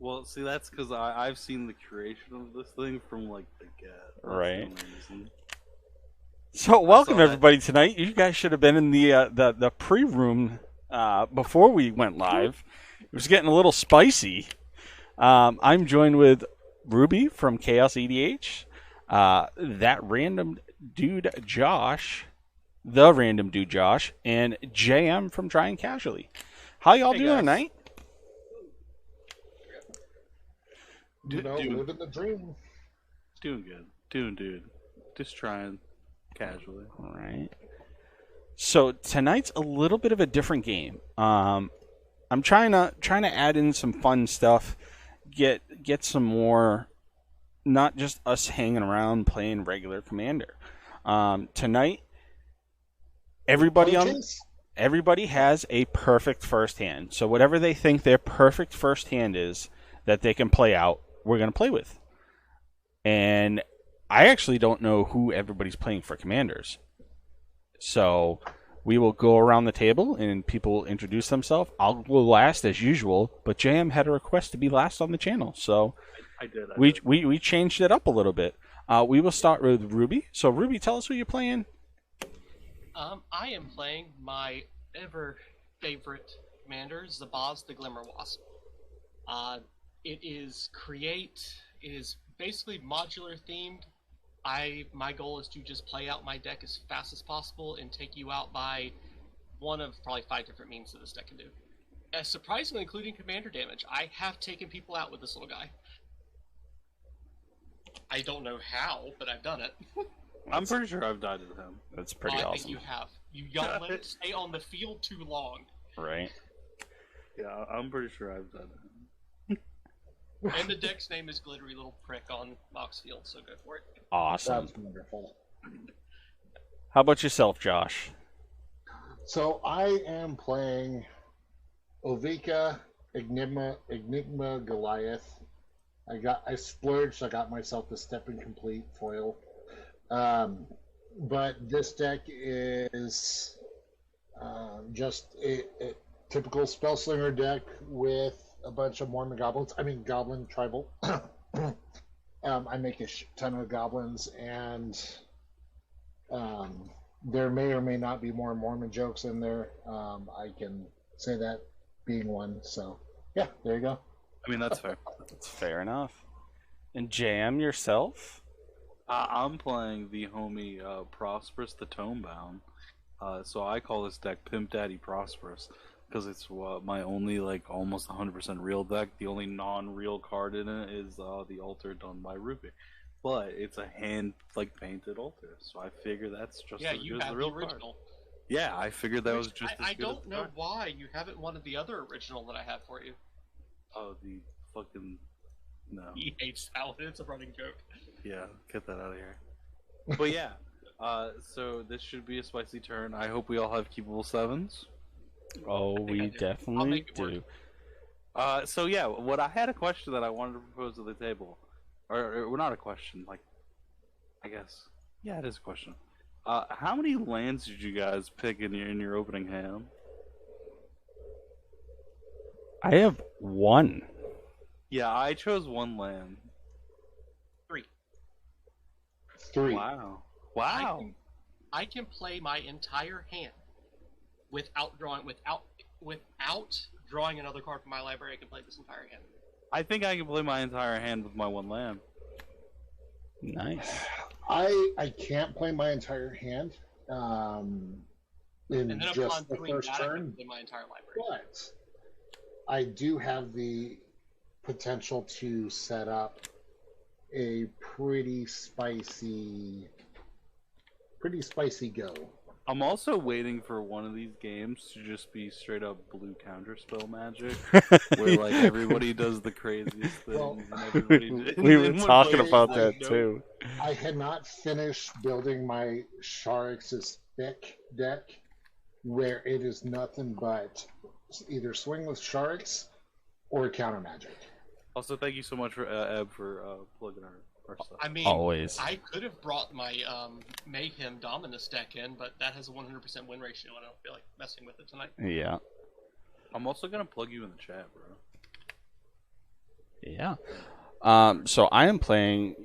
Well, see, that's because I've seen the creation of this thing from like the get. Right. That's the only reason. So I welcome saw that. everybody tonight. You guys should have been in the pre-room before we went live. It was getting a little spicy. I'm joined with Ruby from Chaos EDH, that random dude Josh, the random dude Josh, and JM from Trying Casually. How y'all Hey doing guys, tonight? doing living the dream. doing good, doing dude, just trying casually. All right. So tonight's a little bit of a different game. I'm trying to add in some fun stuff, get some more, not just us hanging around playing regular Commander. Tonight, everybody has a perfect first hand. So whatever they think their perfect first hand is that they can play out, we're gonna play with. And I actually don't know who everybody's playing for Commanders. So we will go around the table and people will introduce themselves. I'll go last as usual, but JM had a request to be last on the channel, so I did. we changed it up a little bit. We will start with Ruby. So Ruby, tell us who you're playing. I am playing my ever favorite commander, Zabaz the Glimmer Wasp. It is basically modular themed. My goal is to just play out my deck as fast as possible and take you out by one of probably 5 different means that this deck can do. Surprisingly, including commander damage, I have taken people out with this little guy. I don't know how, but I've done it. I'm pretty sure I've died to him. That's pretty I awesome. think you have. You don't let it stay on the field too long. Right. Yeah, I'm pretty sure I've done it. And the deck's name is Glittery Little Prick on Moxfield, so go for it. Awesome. That's wonderful. How about yourself, Josh? So I am playing Ovika Enigma Goliath. I splurged. I got myself the Step Incomplete foil. But this deck is just a typical Spellslinger deck with a bunch of Mormon goblins. I mean, goblin tribal. I make a ton of goblins, and there may or may not be more Mormon jokes in there. I can say that being one. So, yeah, there you go. I mean, that's fair. That's fair enough. And JM, yourself? I'm playing the homie Prosperous the Tomebound. So I call this deck Pimp Daddy Prosperous because it's my only almost 100% real deck. The only non-real card in it is the altar done by Ruby, but it's a hand painted altar. So I figure that's just as you good as have the real the original. card. Yeah, I figured that was just as I good as don't the know card. why you haven't wanted the other original that I have for you. Oh, the fucking no. He hates Paladin. It's a running joke. Yeah, get that out of here. But yeah, so this should be a spicy turn. I hope we all have keepable sevens. Oh, we I'll definitely make it work. do. So yeah, what I had a question that I wanted to propose to the table, or not a question, I guess, yeah, it is a question. How many lands did you guys pick in your opening hand? I have one. Yeah, I chose one land. 3. 3. Wow. Wow. I can play my entire hand without drawing another card from my library. I can play this entire hand. I think I can play my entire hand with my one land. Nice. I can't play my entire hand in And then just upon the doing first that, I can turn, play my entire library. but I do have the potential to set up a pretty spicy go. I'm also waiting for one of these games to just be straight up blue counterspell magic, where everybody does the craziest things Well, and everybody. We were and one talking player's about like, that nope. too. I had not finished building my Sharix's thick deck, where it is nothing but either swing with Sharix or counter magic. Also, thank you so much for Eb for plugging our stuff. I mean, Always. I could have brought my Mayhem Dominus deck in, but that has a 100% win ratio, and I don't feel like messing with it tonight. Yeah. I'm also gonna plug you in the chat, bro. Yeah. So I am playing,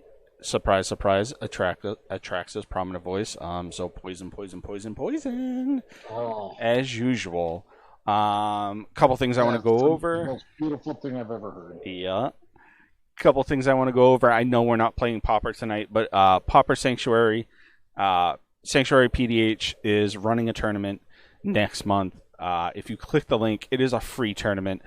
surprise, surprise, Atraxa's prominent voice. So poison, poison, poison, poison, Oh, as usual. Couple things I want to that's go the over. most beautiful thing I've ever heard. Yeah. Couple things I want to go over. I know we're not playing Pauper tonight, but Pauper Sanctuary, Sanctuary PDH is running a tournament next month. If you click the link, it is a free tournament.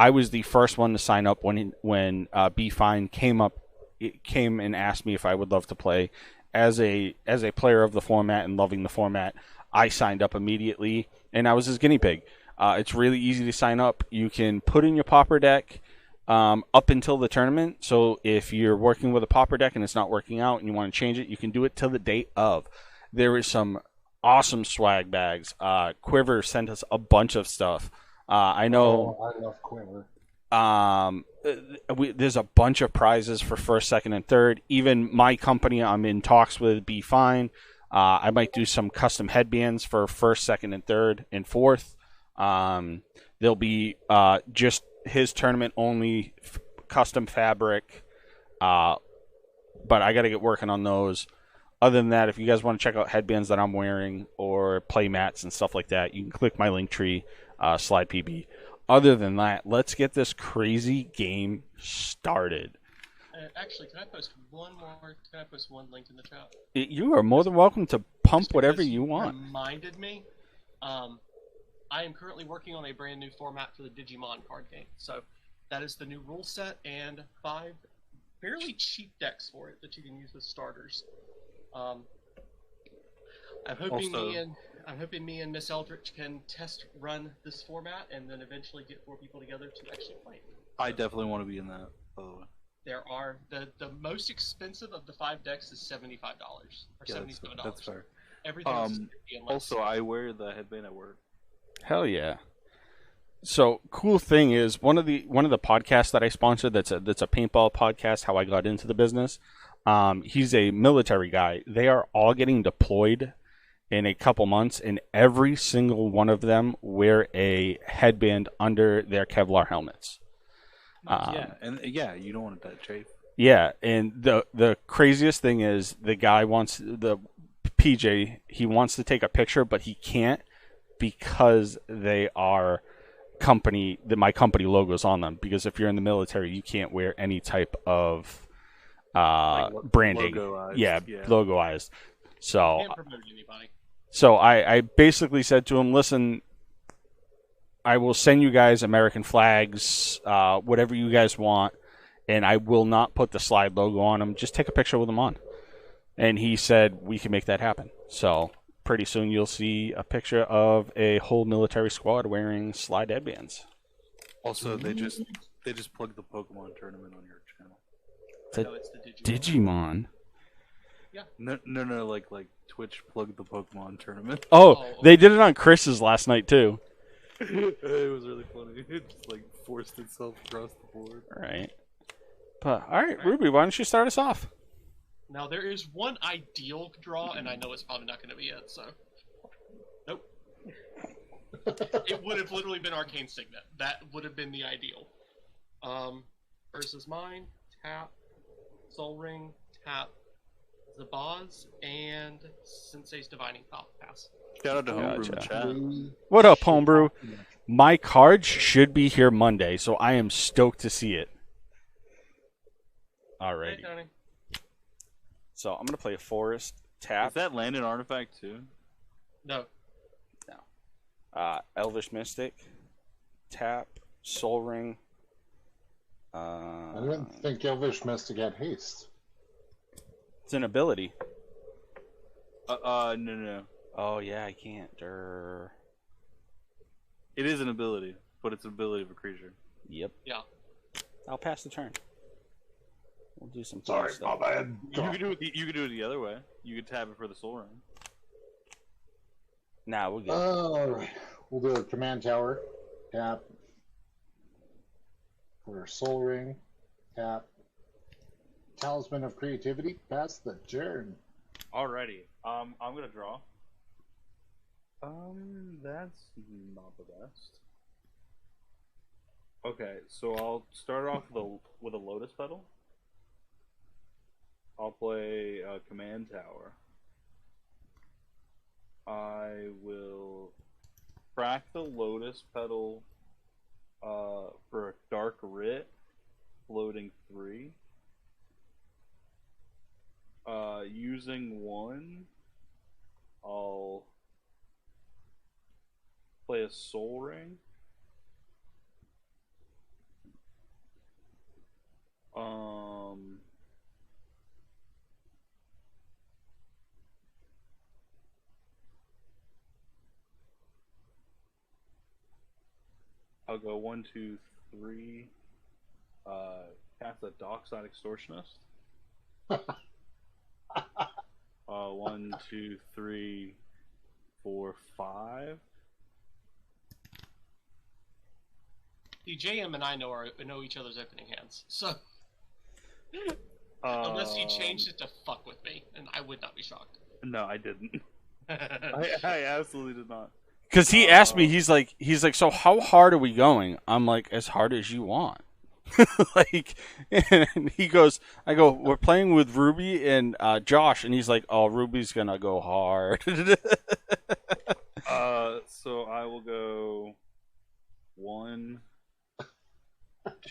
I was the first one to sign up when B Fine came and asked me if I would love to play. As a player of the format and loving the format, I signed up immediately, and I was his guinea pig. It's really easy to sign up. You can put in your Pauper deck up until the tournament. So if you're working with a Pauper deck and it's not working out and you want to change it, you can do it till the date of. There is some awesome swag bags. Quiver sent us a bunch of stuff. I know. Oh, I love Quiver. There's a bunch of prizes for first, second, and third. Even my company, I'm in talks with Be Fine. I might do some custom headbands for first, second, and third, and fourth. There'll be just his tournament only custom fabric. But I got to get working on those. Other than that, if you guys want to check out headbands that I'm wearing or play mats and stuff like that, you can click my link tree, slide PB. Other than that, let's get this crazy game started. Actually, can I post one more? Can I post one link in the chat? You are more than welcome to pump Just whatever because you want. Reminded me. I am currently working on a brand new format for the Digimon card game. So that is the new rule set and 5 fairly cheap decks for it that you can use as starters. I'm hoping me and Miss Eldritch can test run this format and then eventually get 4 people together to actually play it. I definitely want to be in that, by the way. There are the most expensive of the 5 decks is $75 or Yeah, $77. that's fair. Everything else is $50 and less. Also, I wear the headband at work. Hell yeah! So cool thing is one of the podcasts that I sponsored that's a paintball podcast. How I got into the business. He's a military guy. They are all getting deployed in a couple months, and every single one of them wear a headband under their Kevlar helmets. You don't want that chafe. Yeah, and the craziest thing is the guy wants the PJ. He wants to take a picture, but he can't because they are my company logos on them. Because if you're in the military, you can't wear any type of branding. Logoized. So Can't promote anybody. So I basically said to him, listen, I will send you guys American flags, whatever you guys want, and I will not put the slide logo on them. Just take a picture with them on. And he said, we can make that happen. So pretty soon you'll see a picture of a whole military squad wearing slide headbands. Also, they just plugged the Pokemon tournament on your channel. No, it's the Digimon? Yeah. No, like Twitch plugged the Pokemon tournament. Oh, they did it on Chris's last night too. It was really funny. It just forced itself across the board. Right. But all right, Ruby, why don't you start us off? Now there is one ideal draw, and I know it's probably not going to be it. So, nope. It would have literally been Arcane Signet. That would have been the ideal. Versus mine, tap, Soul Ring, tap, Zabaz, and Sensei's Divining Pass. Shout out to Homebrew in the chat. What up, Homebrew? My card should be here Monday, so I am stoked to see it. Alrighty. Hey, Tony. So I'm gonna play a Forest tap. Is that land an artifact too? No. Elvish Mystic, tap, Soul Ring. I didn't think Elvish Mystic had haste. It's an ability. No. Oh yeah, I can't. It is an ability, but it's an ability of a creature. Yep. Yeah. I'll pass the turn. We'll do some Sorry, stuff. my bad. You could do it the other way. You could tap it for the Soul Ring. Nah, we'll get. Alright. We'll do a command tower. Tap. For Soul Ring. Tap. Talisman of Creativity. Pass the turn. Alrighty. I'm gonna draw. That's not the best. Okay, so I'll start off with a Lotus Petal. I'll play Command Tower. I will crack the Lotus Petal for a Dark Writ, floating 3. Using 1, I'll play a Soul Ring. I'll go 1, 2, 3. Cast a Dockside Extortionist. 1, 2, 3, 4, 5. The JM and I know each other's opening hands, so unless he changed it to fuck with me, and I would not be shocked. No, I didn't. I absolutely did not. Because he asked me, he's like, so how hard are we going? I'm like, as hard as you want. Like, and he goes, I go, we're playing with Ruby and Josh, and he's like, oh, Ruby's gonna go hard. So I will go 1,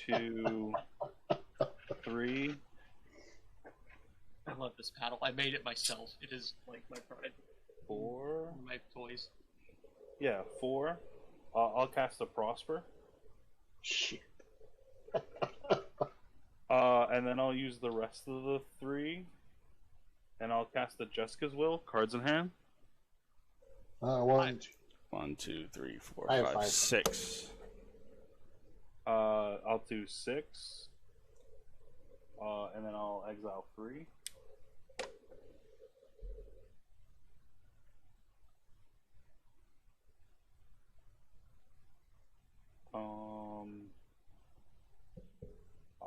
2, 3. I love this paddle. I made it myself. It is like my pride. 4. My toys. Yeah, 4. I'll cast a Prosper. Shit. And then I'll use the rest of the 3. And I'll cast the Jessica's Will, cards in hand. 1, 1, 2, 3, 4, I have 5, 5. 6. I'll do 6. And then I'll exile 3.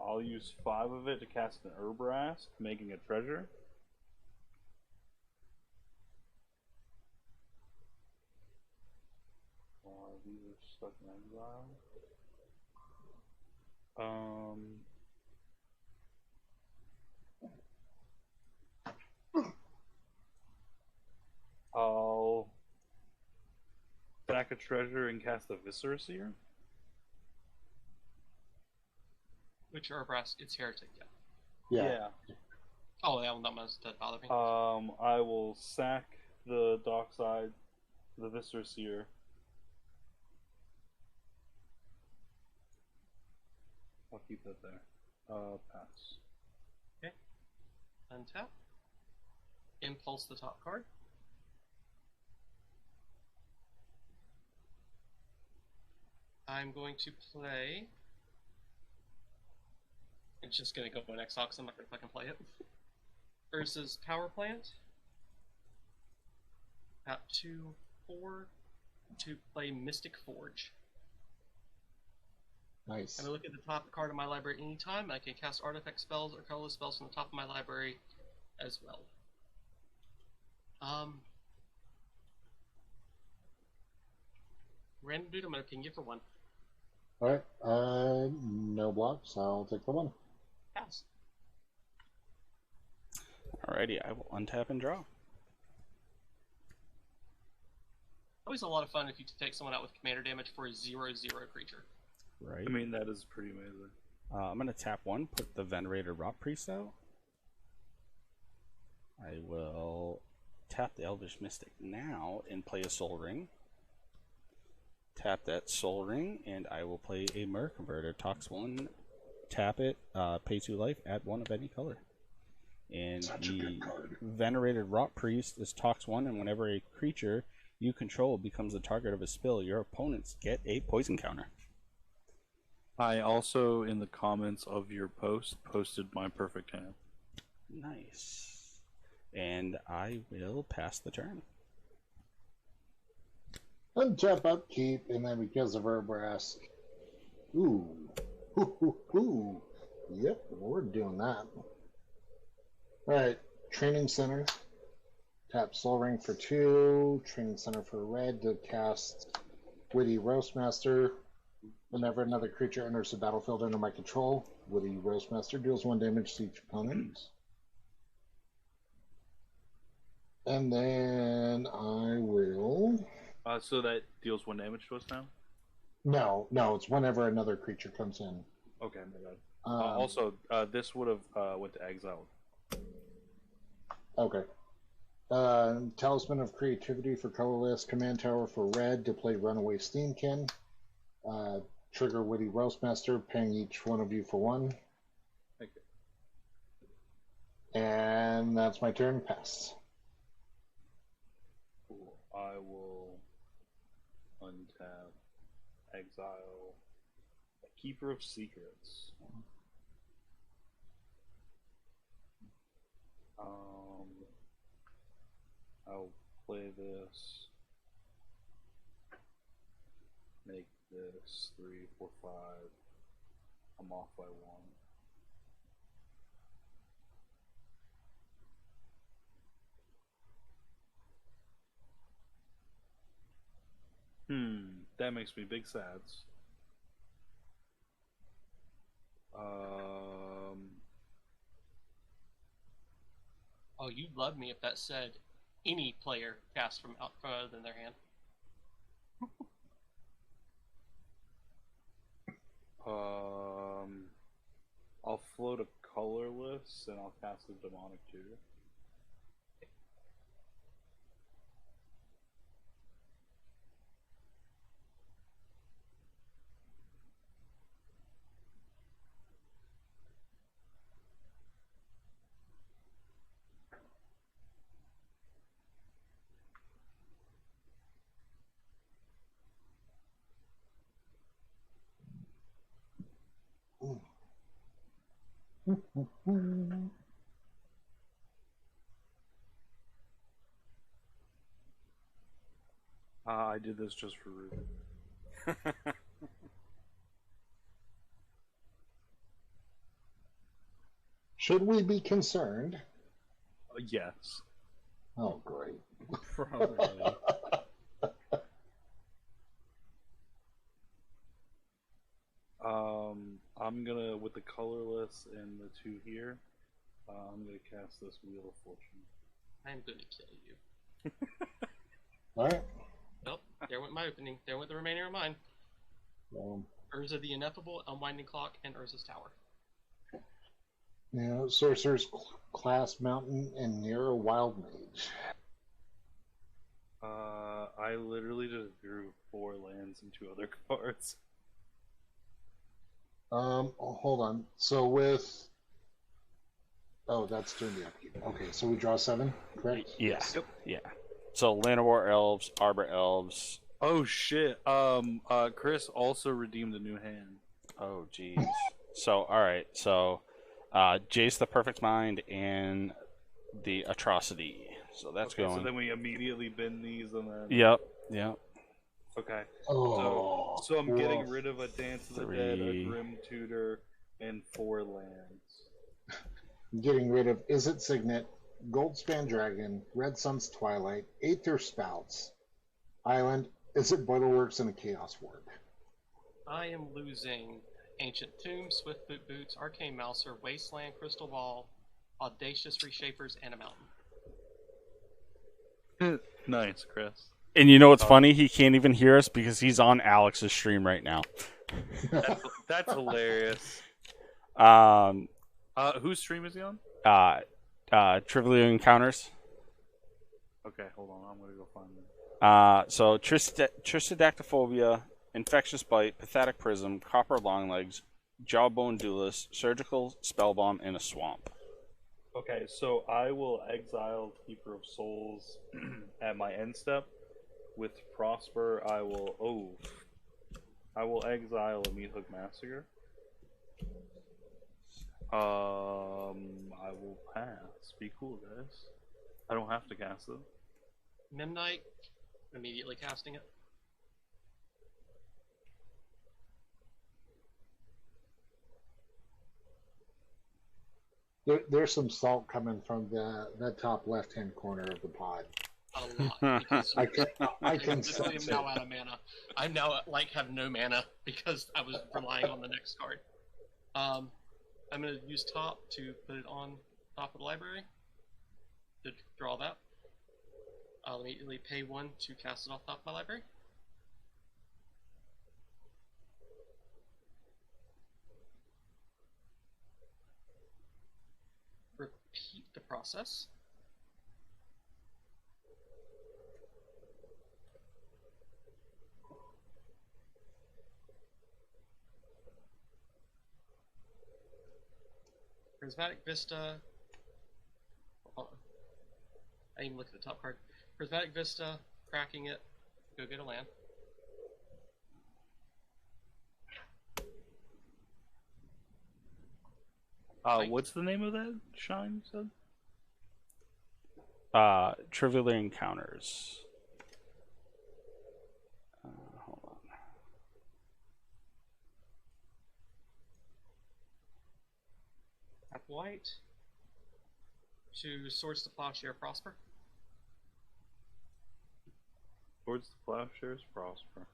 I'll use 5 of it to cast an Herbrask, making a treasure. These are stuck in exile. I'll sack a treasure and cast a Viscera Seer. Which Herbrask? It's Heretic, Yeah. Oh, that one that bothered me. I will sack the Dockside, the Viscera Seer. I'll keep that there. Pass. Okay. Untap. Impulse the top card. I'm going to play. It's just gonna go an X-Ox, I'm not gonna fucking play it. Versus Power Plant. Tap 2, 4 to play Mystic Forge. Nice. I'm gonna look at the top card of my library anytime. I can cast artifact spells or colorless spells from the top of my library as well. Random dude, I'm gonna ping you for 1. Alright, no blocks, I'll take the 1. Pass. Alrighty, I will untap and draw. Always a lot of fun if you take someone out with commander damage for a 0/0 creature. Right. I mean, that is pretty amazing. I'm going to tap 1, put the Venerated Rot Priest out. I will tap the Elvish Mystic now and play a Soul Ring. Tap that Soul Ring, and I will play a Mirror Converter. Tox 1, tap it, pay 2 life, add 1 of any color. And the Venerated Rot Priest is Tox 1, and whenever a creature you control becomes the target of a spell, your opponents get a poison counter. I also, in the comments of your post, posted my perfect hand. Nice. And I will pass the turn. Untap, upkeep, and then because of Herbrask. Ooh. Ooh. Yep, we're doing that. Alright, Training Center. Tap Soul Ring for 2. Training Center for red to cast Witty Roastmaster. Whenever another creature enters the battlefield under my control, Woody Roastmaster deals 1 damage to each opponent. And then I will. So that deals 1 damage to us now? No, it's whenever another creature comes in. Okay, my bad. Also, this would have went to exile. Okay. Talisman of Creativity for colorless. Command Tower for red to play Runaway Steamkin. Trigger Witty Roastmaster, paying each one of you for 1. Thank you. And that's my turn. Pass. Cool. I will untap, exile, Keeper of Secrets. I'll play this. Make this 3, 4, 5. I'm off by 1. That makes me big sads. Oh, you'd love me if that said any player cast from other than their hand. I'll float a colorless and I'll cast a demonic tutor. I did this just for Ruben. Should we be concerned? Yes. Oh, great. Probably. I'm gonna, with the colorless and the 2 here, I'm gonna cast this Wheel of Fortune. I'm gonna kill you. Alright. Nope, there went my opening. There went the remainder of mine. Urza the Ineffable, Unwinding Clock, and Urza's Tower. Now, Sorcerer's Class Mountain and Nero Wild Mage. I literally just drew 4 lands and 2 other cards. Hold on. So with... Oh, that's during the upkeep. Okay, so we draw 7, correct? Yeah. Yep. Yeah. So Llanowar Elves, Arbor Elves. Oh shit. Chris also redeemed a new hand. Oh jeez. So alright, so Jace the Perfect Mind and the Atrocity. So that's okay, going. So then we immediately bin these and then. Yep. Okay. Oh, So I'm cool. getting rid of a Dance of the Dead, a 3. Grim Tutor, and 4 lands. Getting rid of Is It Signet, Goldspan Dragon, Red Sun's Twilight, Aether Spouts, Island, Is It Boilerworks, and a Chaos Ward. I am losing Ancient Tomb, Swiftfoot Boots, Arcane Mouser, Wasteland, Crystal Ball, Audacious Reshapers, and a Mountain. Nice, Chris. And you know what's funny? He can't even hear us because he's on Alex's stream right now. That's hilarious. Whose stream is he on? Trivial Encounters. Okay, hold on. I'm gonna go find them. So Tricidactyphobia, Infectious Bite, Pathetic Prism, Copper Longlegs, Jawbone Duelist, Surgical Spellbomb, and a Swamp. Okay, so I will exile Keeper of Souls at my end step. With Prosper, I will exile a Meathook Massacre. I will pass. Be cool, guys. I don't have to cast them. Memnite, immediately casting it. There's some salt coming from the top left-hand corner of the pod. a lot because I can physically am sense now it. out of mana. I'm now have no mana because I was relying on the next card. I'm gonna use top to put it on top of the library to draw that. I'll immediately pay 1 to cast it off top of my library. Repeat the process. Prismatic Vista. I didn't even look at the top card. Prismatic Vista, cracking it, go get a land. What's the name of that shine you said? Trivial Encounters. Hold on. Tap white to Swords to Plowshare Prosper. Towards the Plowshares Prosper.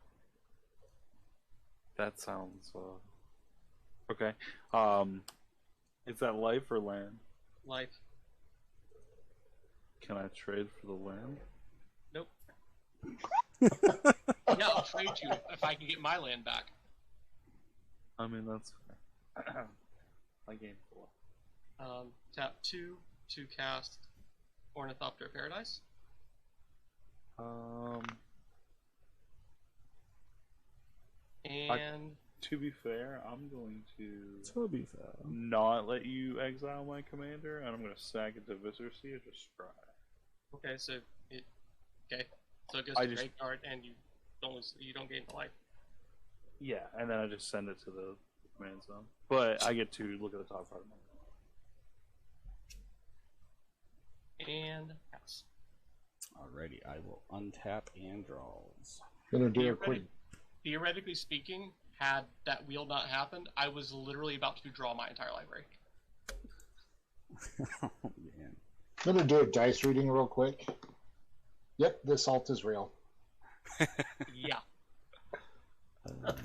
That sounds okay. Is that life or land? Life. Can I trade for the land? Nope. Yeah, I'll trade you if I can get my land back. I mean, that's fair. My game 4. Tap 2 to cast Ornithopter Paradise. And to be fair, I'm going to To be fair. not let you exile my commander, and I'm going to sack it to Viscera Sea or just scry. okay, so it goes I to just- graveyard and you don't gain the life. Yeah, and then I just send it to the command zone. But I get to look at the top part of my And pass. Alrighty, I will untap and draws. Gonna do a quick. Theoretically speaking, had that wheel not happened, I was literally about to draw my entire library. Oh man. Gonna do a dice reading real quick. Yep, this alt is real. Yeah. I'm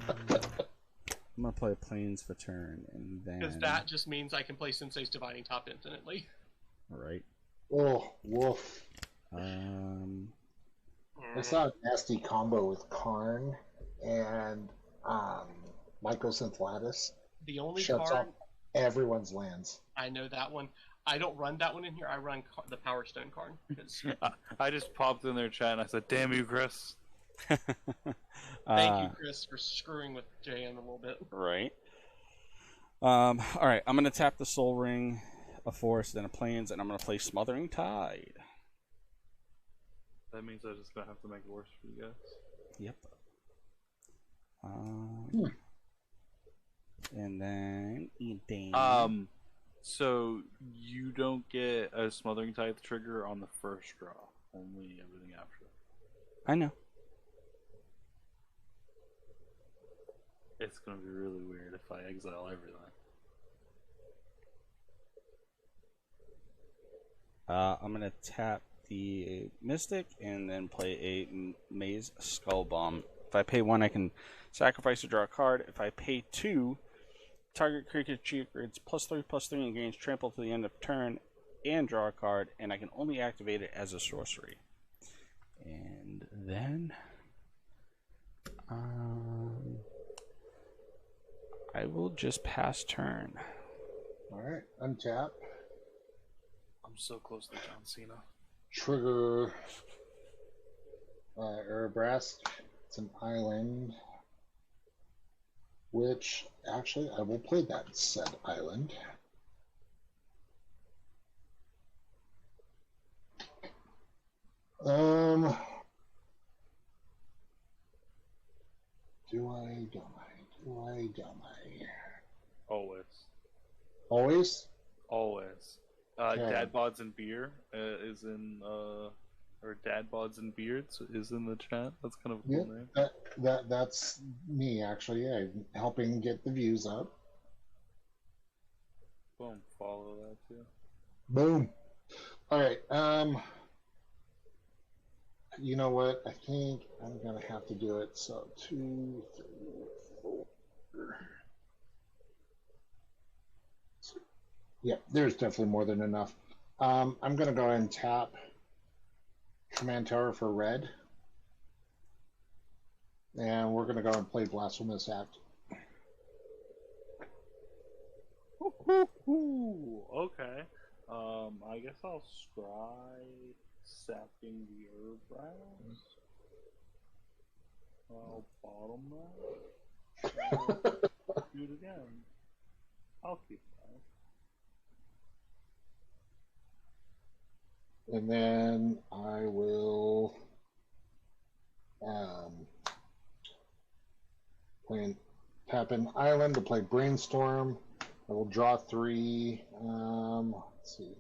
gonna play Plains for turn and then. Because that just means I can play Sensei's Divining Top infinitely. Right. Oh, woof. I saw a nasty combo with Karn and Mycosynth Lattice. The only Shuts card, off everyone's lands. I know that one. I don't run that one in here. I run the Power Stone card. I just popped in their chat and I said, "Damn you, Chris." Thank you, Chris, for screwing with JN a little bit. Right. All right. I'm gonna tap the Soul Ring, a Forest, then a Plains, and I'm gonna play Smothering Tide. That means I'm just gonna have to make it worse for you guys. Yep. And then Eden. So you don't get a Smothering Tide trigger on the first draw, only everything after. I know. It's gonna be really weird if I exile everything. I'm gonna tap the Mystic and then play a Maze Skull Bomb. If I pay 1, I can sacrifice to draw a card. If I pay 2, target creature gets +3/+3 and gains trample to the end of turn and draw a card, and I can only activate it as a sorcery. And then I will just pass turn. Alright, untap. I'm so close to John Cena. Trigger Erebrast. It's an island. Which, actually, I will play that said island. Don't I? Always. Always? Always. Okay. Dad Bods and Beer is in, or Dad Bods and Beards is in the chat. That's kind of a cool name. That's me, actually. Yeah, helping get the views up. Boom, follow that too. Boom. All right. You know what? I think I'm gonna have to do it. So 2, 3, 4. Yeah, there's definitely more than enough. I'm gonna go ahead and tap Command Tower for red, and we're gonna go and play Blasphemous Act. Okay. I guess I'll scry sacking the herb rounds. I'll bottom that. Do it again. I'll keep that. And then I will tap an island to play Brainstorm. I will draw 3. Let's see.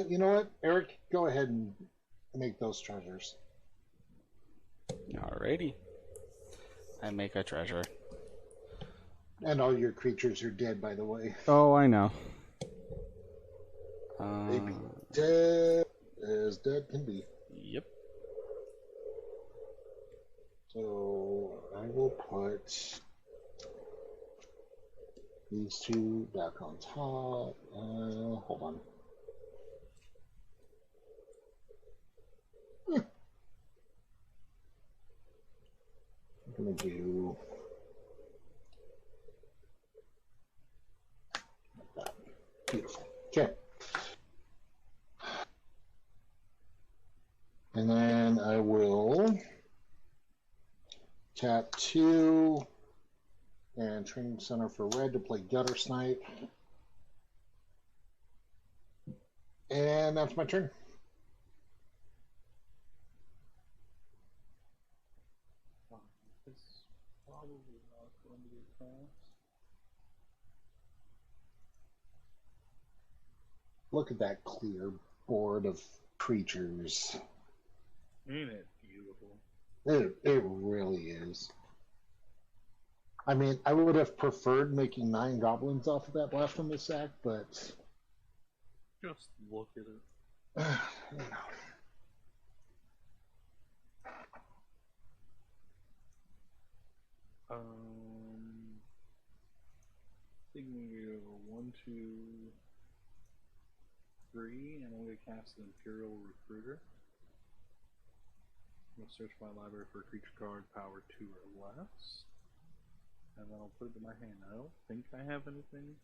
You know what, Eric? Go ahead and make those treasures. Alrighty. I make a treasure. And all your creatures are dead, by the way. Oh, I know. They be dead as dead can be. Yep. So I will put these 2 back on top. Hold on. I'm gonna do like that. Beautiful. Okay. And then I will tap 2 and Training Center for red to play Gutter Snipe. And that's my turn. It's probably not going to be fast. Look at that clear board of creatures. Ain't it beautiful? It really is. I mean, I would have preferred making 9 goblins off of that blasphemous sack, but Just look at it. you know. I think we go 1, 2, 3, and I'm going to cast an Imperial Recruiter. I'm going to search my library for a creature card, power 2 or less. And then I'll put it in my hand. I don't think I have anything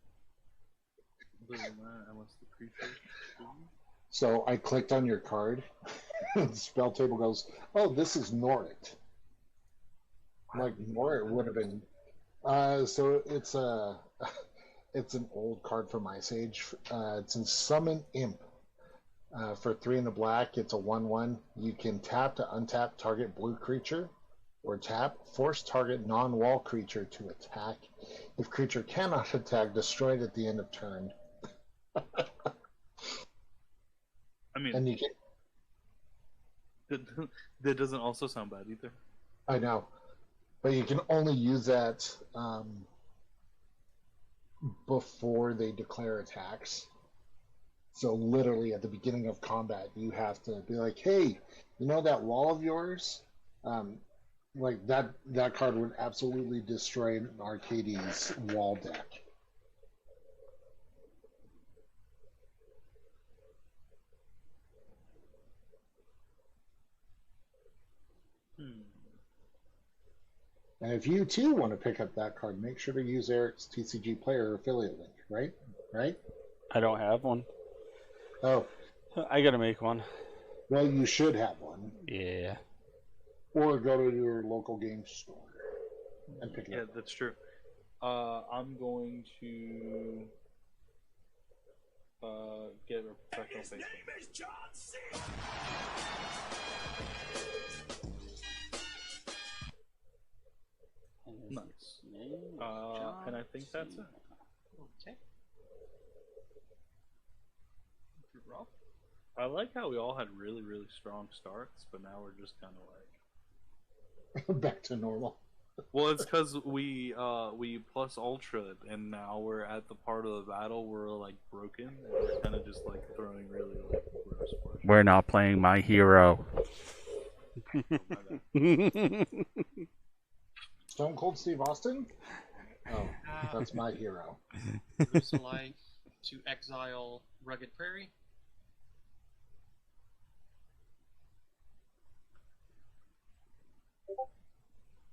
other than that, unless the creature. So I clicked on your card. The spell table goes, "Oh, this is Norrit." Like Norrit would have been. So it's a, it's an old card from Ice Age. It's in Summon Imp. For 3 in the black, it's a 1/1. You can tap to untap target blue creature, or tap force target non-wall creature to attack. If creature cannot attack, destroy it at the end of turn. I mean, And you can. that doesn't also sound bad either. I know, but you can only use that before they declare attacks. So literally at the beginning of combat, you have to be like, "Hey, you know that wall of yours? Like that card would absolutely destroy an Arcades wall deck." And if you too want to pick up that card, make sure to use Eric's TCG Player affiliate link. Right? Right? I don't have one. Oh, I gotta make one. well, you should have one, Yeah. or go to your local game store and pick it Yeah, up. that's true. I'm going to get a professional Facebook. Nice. And I think that's it. Okay. Rob? I like how we all had really, really strong starts, but now we're just kind of like. Back to normal. Well, it's because we plus ultra, and now we're at the part of the battle where we're like broken, and we're kind of just like throwing really like gross words. We're not playing my hero. Stone Cold Steve Austin? Oh, that's my hero. Lose a life to exile Rugged Prairie.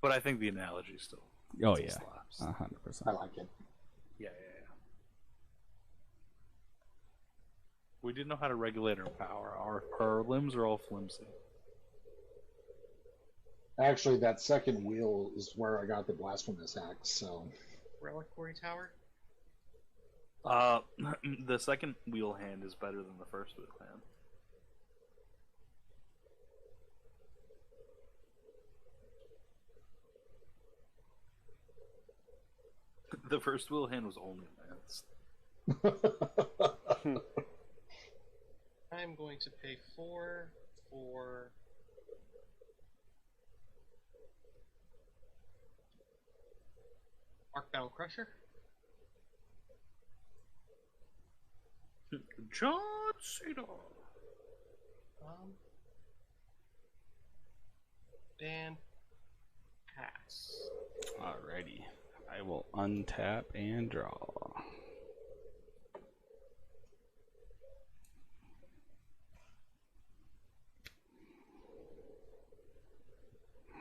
But I think the analogy still yeah, slaps. 100%. I like it. Yeah. We didn't know how to regulate our power. Our limbs are all flimsy. Actually, that second wheel is where I got the blasphemous axe. So Reliquary Tower. The second wheel hand is better than the first wheel hand. The first wheel hand was only advanced. I'm going to pay 4 for Arcbound Crusher. John Cena. And pass. Alrighty. I will untap and draw.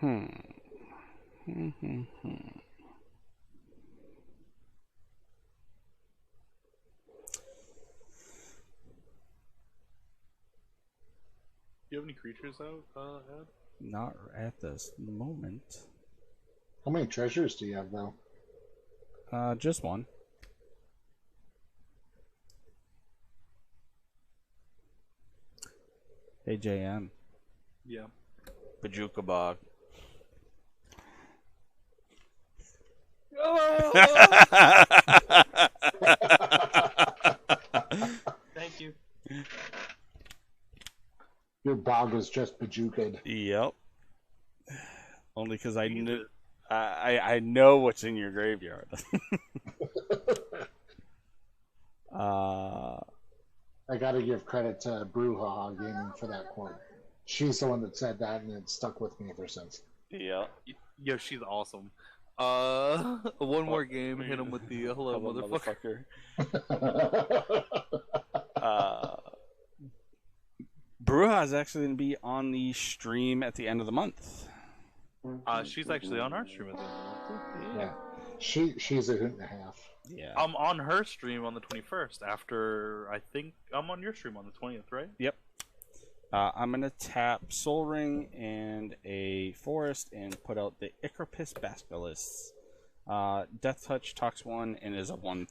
Do you have any creatures out, Ed? Not at this moment. how many treasures do you have, though? Just one. Hey, JM. Yeah. Bajuka Bog. Thank you. Your bog was just bajukaed. Yep. Only because I knew. I know what's in your graveyard. I gotta give credit to Brouhaha Gaming for that quote. She's the one that said that, and it stuck with me ever since. Yeah. Yo, she's awesome. One more game, hit him with the hello, motherfucker. Bruja is actually going to be on the stream at the end of the month. She's actually on our stream at the end of the month. Yeah, she's a hoot and a half. Yeah. I'm on her stream on the 21st. After I think I'm on your stream on the 20th, right? Yep. I'm going to tap Soul Ring and a Forest and put out the Icarpus Basilisk. Death Touch talks 1 and is a 1/3.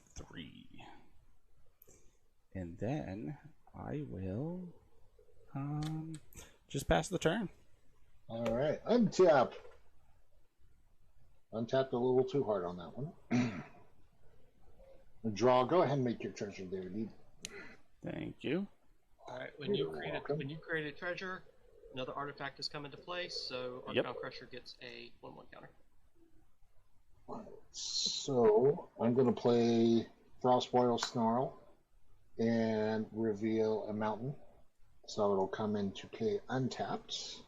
And then I will just pass the turn. All right, untap. Untapped a little too hard on that one. Draw. Go ahead and make your treasure there, dude. Thank you. All right. When you create a treasure, another artifact has come into play. So Arcbound Crusher gets a 1/1 counter. So I'm going to play Frostboil Snarl and reveal a mountain. So it'll come into play untapped.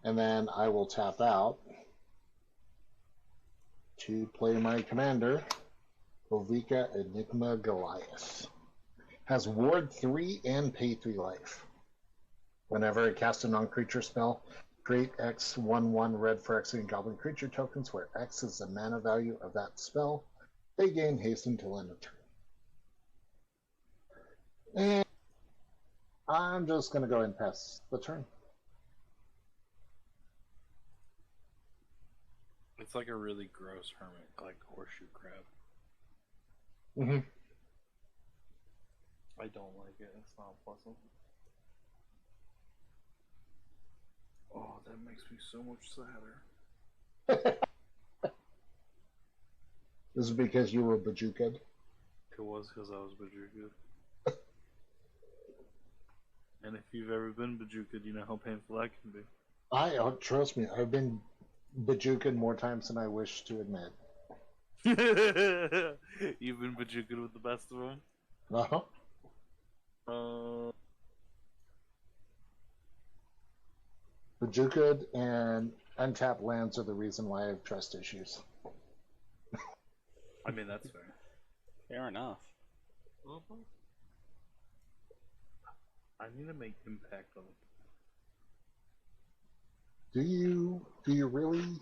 And then I will tap out to play my commander, Ovika Enigma Goliath. Has Ward 3 and pay 3 life. Whenever I cast a non-creature spell, create X 1/1 red for X and Goblin creature tokens where X is the mana value of that spell. They gain haste until end of turn. And I'm just going to go ahead and pass the turn. It's like a really gross hermit, like horseshoe crab. Mm-hmm. I don't like it. It's not pleasant. Oh, that makes me so much sadder. This is because you were bajukaed. It was because I was bajukaed. And if you've ever been bajukaed, you know how painful that can be. Trust me, I've been bajukaed more times than I wish to admit. You've been bajukaed with the best of them? Uh-huh. Bajuka and untapped lands are the reason why I have trust issues. I mean, that's fair. Fair enough. Mhm. I need to make impact on it. Do you really?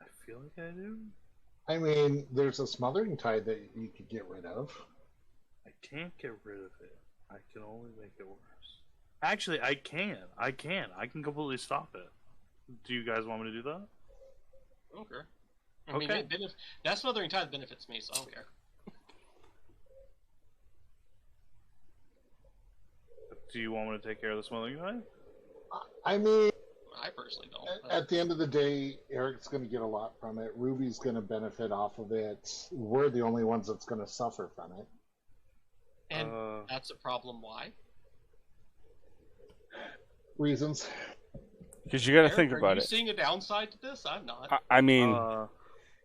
I feel like I do. I mean, there's a smothering tide that you could get rid of. I can't get rid of it. I can only make it worse. Actually, I can. I can completely stop it. Do you guys want me to do that? Okay. I mean, Okay. that Smothering Tide benefits me, so I don't care. Do you want me to take care of the smothering tide? I mean, I personally don't. at the end of the day, Eric's going to get a lot from it. Ruby's going to benefit off of it. We're the only ones that's going to suffer from it. And that's a problem. Why? Reasons. Because you got to Eric, think are about you it. seeing a downside to this? I'm not. I mean,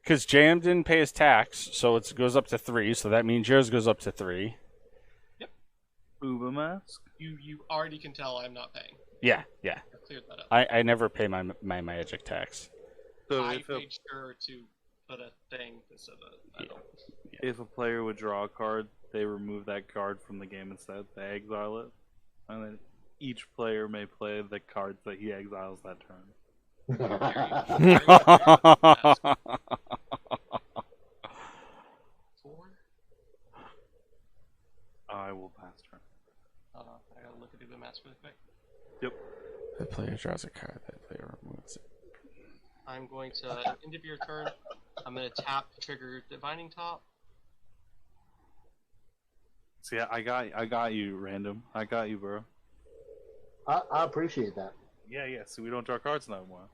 because JM didn't pay his tax, so it goes up to 3. So that means yours goes up to 3. Uber mask. You already can tell I'm not paying. Yeah. I cleared that up. I never pay my magic tax. So I made sure to put a thing so that I don't. if a player would draw a card, they remove that card from the game instead. They exile it, and then each player may play the cards that he exiles that turn. Four. I will pass turn. I gotta look at the mask really quick. Yep. The player draws a card, that player removes it. I'm going to end of your turn. I'm gonna tap trigger Divining Top. See, I got you, random. I got you, bro. I appreciate that. Yeah. So we don't draw cards no more.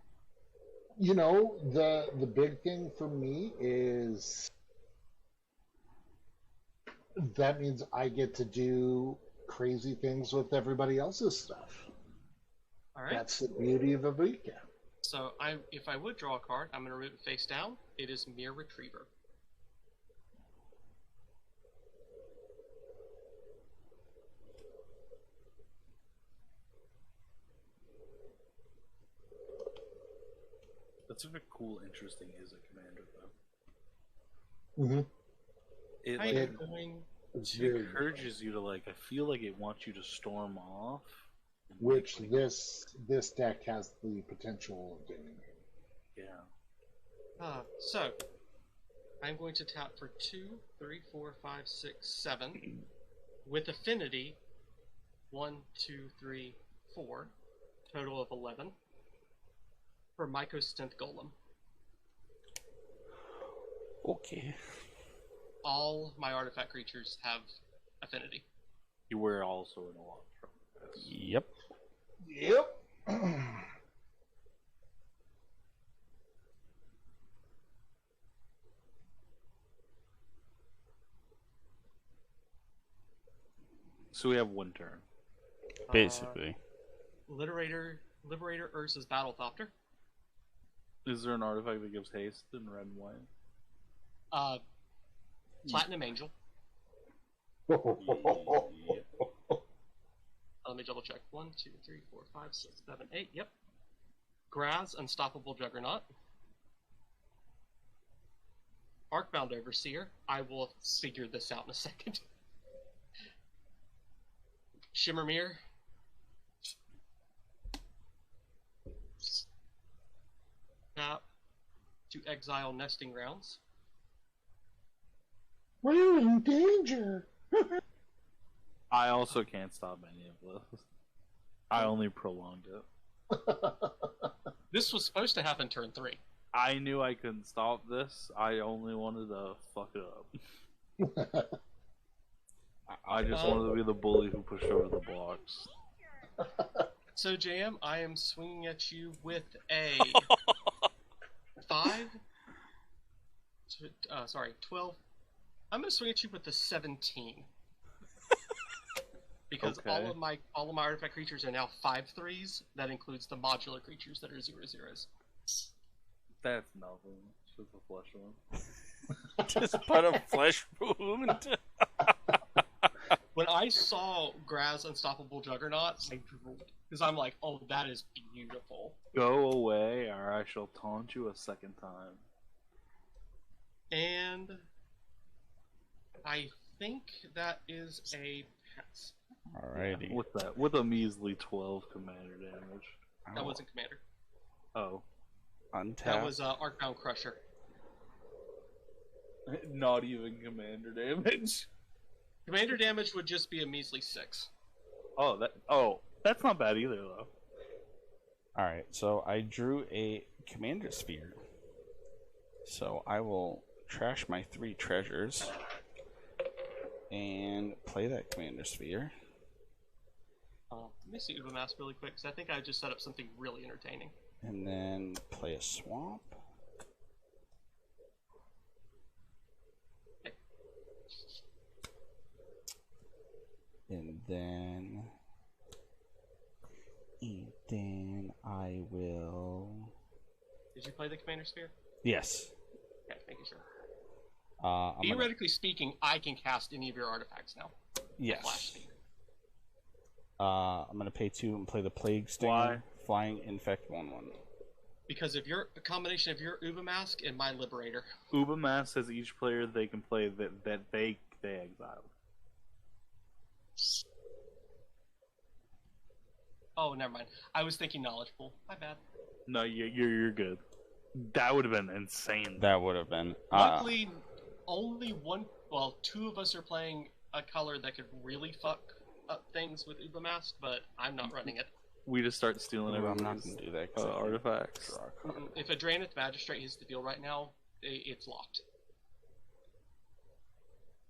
You know, the big thing for me is that means I get to do crazy things with everybody else's stuff. All right. That's the beauty of a weekend. So if I would draw a card, I'm gonna move it face down. It is Mere Retriever. That's sort of cool, interesting is a commander though. Mm-hmm. It How like, you going? It's it very encourages you to like. I feel like it wants you to storm off. and, which like, this deck has the potential of doing. Yeah. So I'm going to tap for 2, 3, 4, 5, 6, 7. With affinity, 1, 2, 3, 4. Total of 11. For Mycosynth Golem. Okay. All my artifact creatures have affinity. You were also in a lot of trouble. Yep. Yep. So we have one turn. Basically. Liberator Urza's Battlethopter. Is there an artifact that gives haste in red and white? Platinum Angel. Let me double check. 1, 2, 3, 4, 5, 6, 7, 8. Yep. Graz, Unstoppable Juggernaut. Arcbound Overseer. I will figure this out in a second. Shimmermere. Tap to exile Nesting Grounds. We're in danger. I also can't stop any of this. I only prolonged it. This was supposed to happen turn 3. I knew I couldn't stop this. I only wanted to fuck it up. I just wanted to be the bully who pushed over the blocks. So, JM, I am swinging at you with a 5. 12. I'm going to swing at you with a 17. Because Okay. all of my artifact creatures are now 5/3s. That includes the modular creatures that are 0/0s. That's nothing. It's just a flesh one. Just put a flesh wound. When I saw Graz Unstoppable Juggernaut, I drooled. Because I'm like, oh, that is beautiful. Go away, or I shall taunt you a second time. And I think that is a pass. Alrighty. With that, with a measly 12 commander damage. That wasn't Commander. Oh. Untap. That was Arcbound Crusher. Not even commander damage. Commander damage would just be a measly 6. Oh, that's not bad either, though. Alright, so I drew a commander sphere. So I will trash my 3 treasures and play that commander sphere. Let me see Ubermask really quick, because I think I just set up something really entertaining. And then play a swamp. Okay. And then I will. Did you play the Commander Sphere? Yes. Okay, making sure. I'm gonna... Theoretically speaking, I can cast any of your artifacts now. Yes. Flash speed. I'm gonna pay 2 and play the Plague Stinger. Why? Flying Infect 1/1. Because of a combination of your Ubermask and my Liberator. Ubermask says each player they can play that they exiled. Oh, never mind. I was thinking Knowledge Pool. My bad. No, you're good. That would have been insane. That would have been. Luckily, only one. Well, 2 of us are playing a color that could really fuck up things with Ubermask, but I'm not running it. We just start stealing I'm not everyone's gonna do that. 'Cause I can't artifacts. draw a card. If a Draenith Magistrate hits the field right now, it's locked.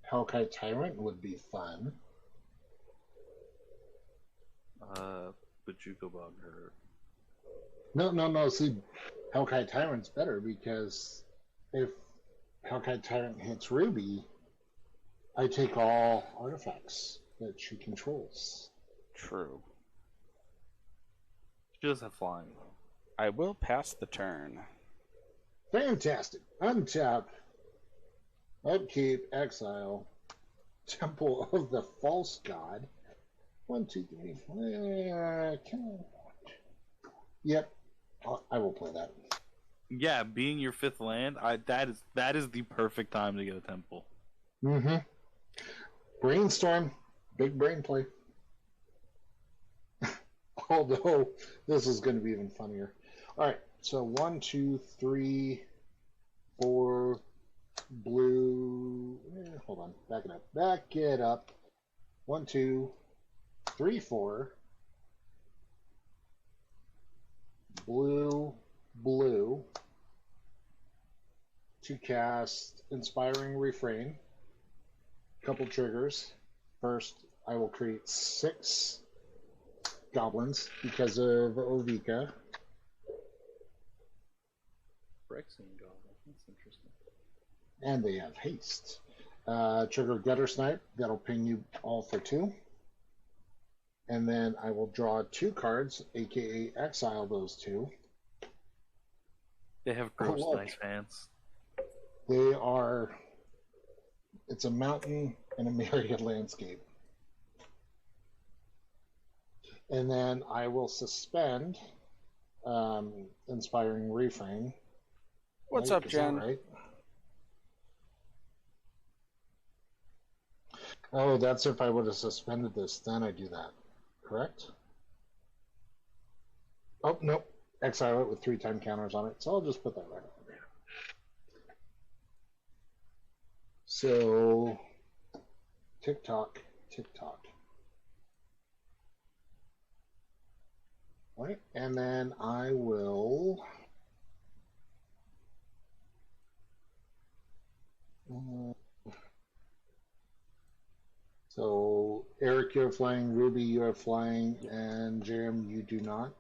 Hellkite Tyrant would be fun. Bajuka Bug hurt. No. See, Hellkite Tyrant's better because if Hellkite Tyrant hits Ruby, I take all artifacts that she controls. True. She does have flying though. I will pass the turn. Fantastic. Untap. Upkeep. Exile. Temple of the False God. 1, 2, 3, 4. Yep. I will play that. Yeah, being your 5th land, that is the perfect time to get a temple. Mm-hmm. Brainstorm. Big brain play. Although this is going to be even funnier. All right. So 1, 2, 3, 4. Blue. Hold on. Back it up. Back it up. 1, 2, 3, 4. Blue. To cast Inspiring Refrain. Couple triggers. First, I will create 6 goblins because of Ovika. Phyrexian Goblin. That's interesting. And they have haste. Trigger Gutter Snipe. That'll ping you all for 2. And then I will draw 2 cards, aka exile those 2. They have gross look. dice pants. They are. It's a mountain and a myriad landscape. And then I will suspend Inspiring Refrain. What's Right? up, Is that Jen? right? Oh, that's if I would have suspended this, then I do that. Correct? Oh, nope. Exile it with 3 time counters on it, so I'll just put that right over there. So, tick tock. All right, and then I will. So, Eric, you have flying, Ruby, you have flying, and Jerem, you do not.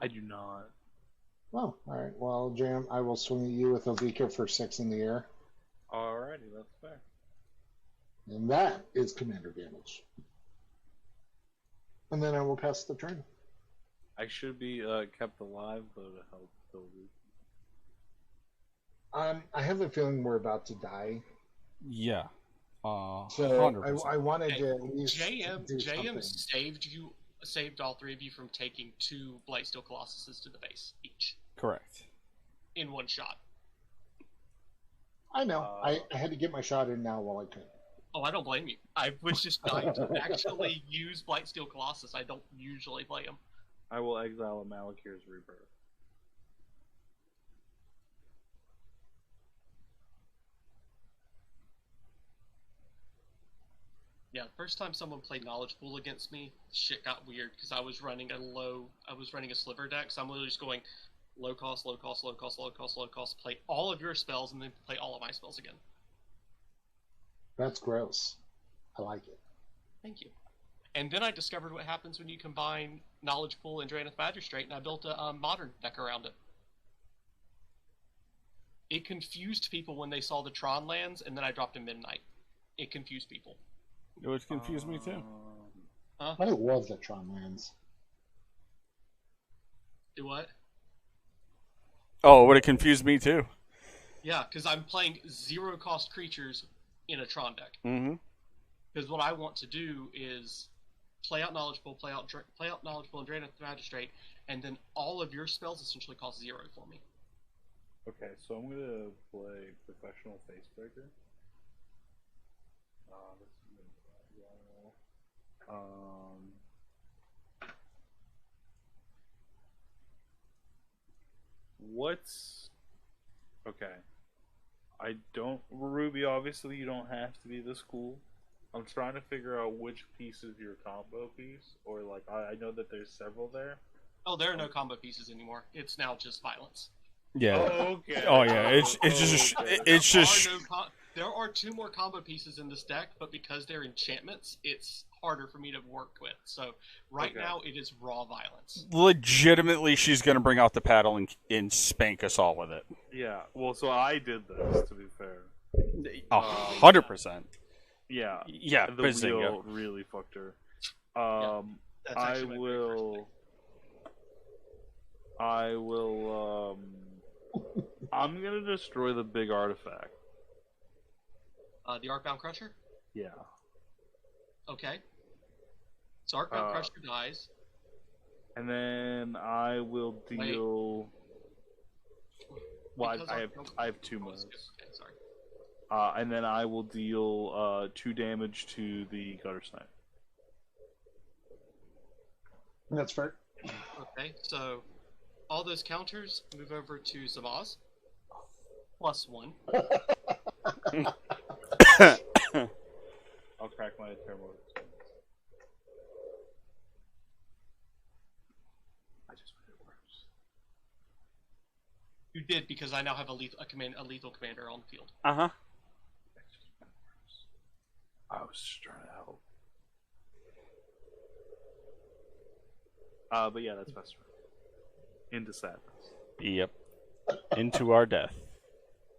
I do not. Oh, all right. Well, Jerem, I will swing at you with Ovika for 6 in the air. Alrighty, that's fair. And that is commander damage. And then I will pass the turn. I should be kept alive though to help Sylvie. I have a feeling we're about to die. Yeah. So 100%. I wanted Hey, to at least JM do JM something. saved all three of you from taking 2 Blightsteel Colossuses to the base each Correct. in one shot. I know. Uh, I had to get my shot in now while I could. Oh, I don't blame you. I was just trying to actually use Blightsteel Colossus. I don't usually play them. I will exile a Malakir's Rebirth. Yeah, the first time someone played Knowledge Pool against me, shit got weird because I was running a sliver deck, so I'm literally just going low cost, low cost, low cost, low cost, low cost, play all of your spells, and then play all of my spells again. That's gross. I like it. Thank you. And then I discovered what happens when you combine Knowledge Pool and Draenith Magistrate, and I built a modern deck around it. It confused people when they saw the Tron lands, and then I dropped a Midnight. It confused people. It would confuse me too. Huh? I love the Tron lands. Do what? Oh, it would have confused me too. Yeah, because I'm playing 0 cost creatures in a Tron deck. Mm-hmm. Because what I want to do is play out Knowledge Pool, play out Knowledge Pool and Draenith Magistrate, and then all of your spells essentially cost 0 for me. Okay, so I'm gonna play Professional Facebreaker. Um, what's okay? I don't, Ruby. Obviously, you don't have to be this cool. I'm trying to figure out which piece is your combo piece, or like I know that there's several there. Oh, there are no combo pieces anymore. It's now just violence. Yeah. Okay. Oh yeah. It's just There are 2 more combo pieces in this deck, but because they're enchantments, it's harder for me to work with. So right Okay. now, it is raw violence. legitimately she's gonna bring out the paddle and spank us all with it. Yeah. Well, so I did this, to be fair. 100%. Yeah. Yeah, The Bazinga. wheel really fucked her. That's I actually my very first pick. I'm gonna destroy the big artifact. The Arcbound Crusher? Yeah. Okay. So Arcbound Crusher dies. And then I will deal. Well, Because I have 2 Oh, modes. okay, sorry. And then I will deal 2 damage to the Gutter Snipe. That's fair. Okay, so all those counters move over to Zavaz. +1. I'll crack my Terramorph. I just made it worse. You did because I now have a lethal commander on the field. Uh-huh. That just made it worse. I was just trying to help. But yeah, that's best. Into sadness. Yep. Into our death.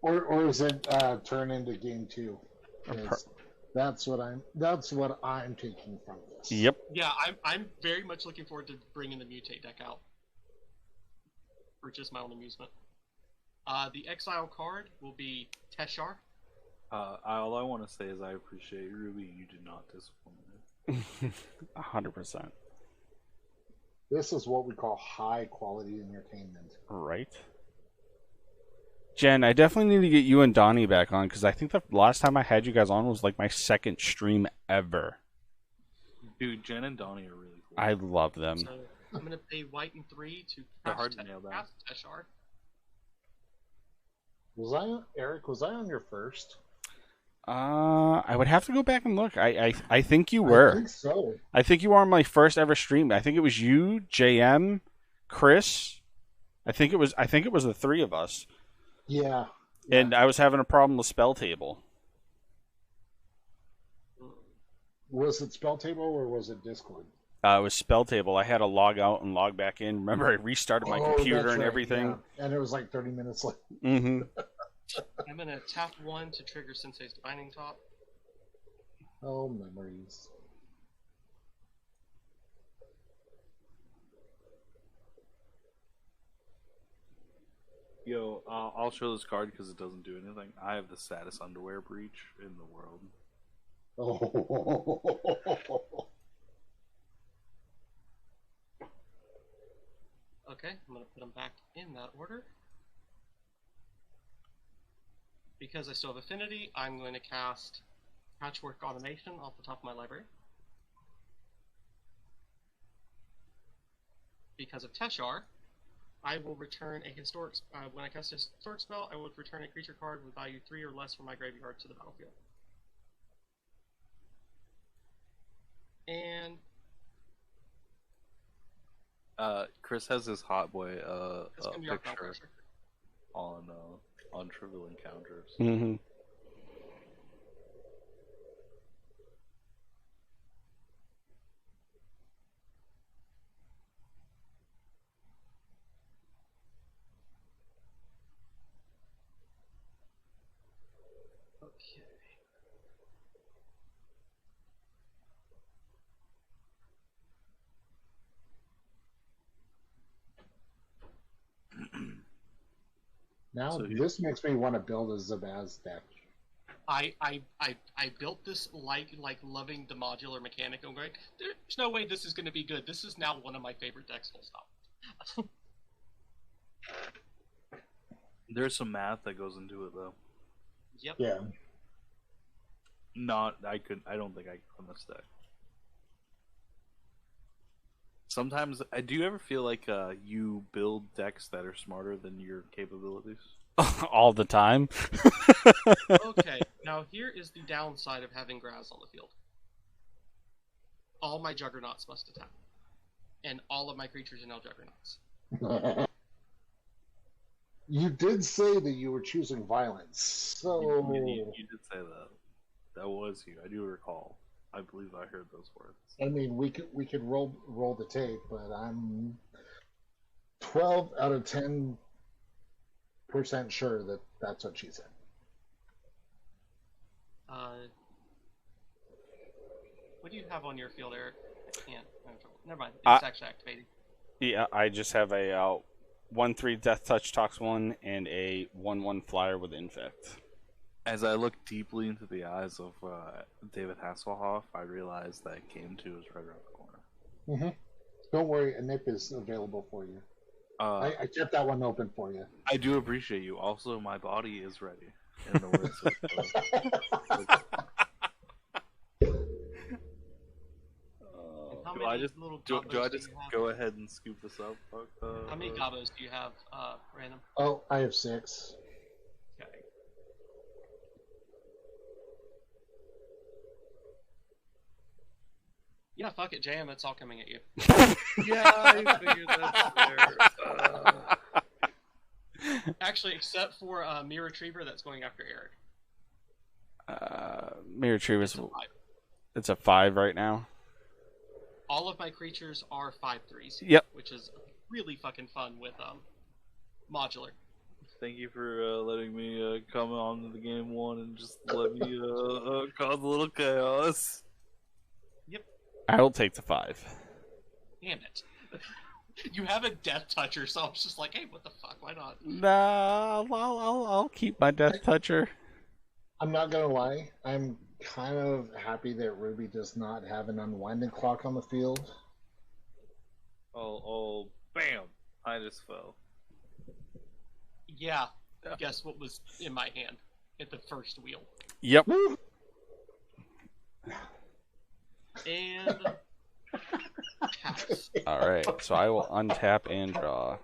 Or is it turn into game 2? 'Cause that's what I'm taking from this. Yep. Yeah, I'm very much looking forward to bringing the Mutate deck out. For just my own amusement. The Exile card will be Teshar. All I want to say is I appreciate Ruby. You did not disappoint me. 100%. This is what we call high quality entertainment. Right. Jen, I definitely need to get you and Donnie back on because I think the last time I had you guys on was like my second stream ever. Dude, Jen and Donnie are really cool. I love them. So I'm going to pay white and 3 to They're hard to nail down. cast Teshar. Eric, was I on your first? I would have to go back and look. I think you were. I think so. I think you were on my first ever stream. I think it was you, JM, Chris. I think it was the 3 of us. Yeah. And I was having a problem with Spell Table. Was it Spell Table or was it Discord? It was Spell Table. I had to log out and log back in. Remember, I restarted my computer that's and right, everything. yeah. And it was like 30 minutes late. Mm-hmm. I'm going to tap 1 to trigger Sensei's Divining Top. Oh, memories. Yo, I'll show this card because it doesn't do anything. I have the saddest underwear breach in the world. Oh. Okay, I'm going to put them back in that order. Because I still have Affinity, I'm going to cast Patchwork Automation off the top of my library. Because of Teshar, I will return a historic. When I cast a historic spell, I would return a creature card with value 3 or less from my graveyard to the battlefield. And Chris has his hot boy it's going to be Archon picture Crusher. on Trivial Encounters. Mm-hmm. Okay. Now So this makes me want to build a Zabaz deck. I built this like loving the modular mechanic. I'm going, there's no way this is going to be good. This is now one of my favorite decks. Full stop. There's some math that goes into it though. Yep. Yeah. I don't think I could run this deck. Sometimes, do you ever feel like you build decks that are smarter than your capabilities? All the time. Okay, now here is the downside of having Graz on the field. All my Juggernauts must attack. And all of my creatures are now Juggernauts. You did say that you were choosing violence, so You did say that. That was you. I do recall. I believe I heard those words. I mean we could roll the tape, but I'm 12 out of 10% sure that that's what she said. What do you have on your field, Eric? I can't. Never mind. It's actually activating. Yeah, I just have a 1/3 Death Touch Tox 1 and a 1/1 Flyer with Infect. As I look deeply into the eyes of David Hasselhoff, I realized that Game 2 is right around the corner. Mm-hmm. Don't worry, a nip is available for you. I kept that one open for you. I do appreciate you. Also, my body is ready. In the words do I just go ahead and scoop this up? How many gobos do you have, random? Oh, I have 6. Okay. Yeah, fuck it, jam. It's all coming at you. Yeah, I figured that's fair. Actually, except for Mirror Retriever, that's going after Eric. Mirror Retriever's it's a 5 right now. All of my creatures are 5/3s. Yep. Which is really fucking fun with modular. Thank you for letting me come on to the game 1 and just let me cause a little chaos. Yep. I will take the 5. Damn it. You have a Death Toucher, so I was just like, hey, what the fuck? Why not? Nah, I'll keep my Death Toucher. I'm not gonna lie, I'm kind of happy that Ruby does not have an unwinding clock on the field. Oh, bam! I just fell. Yeah. Guess what was in my hand at the first wheel? Yep. And taps. Alright, so I will untap and draw.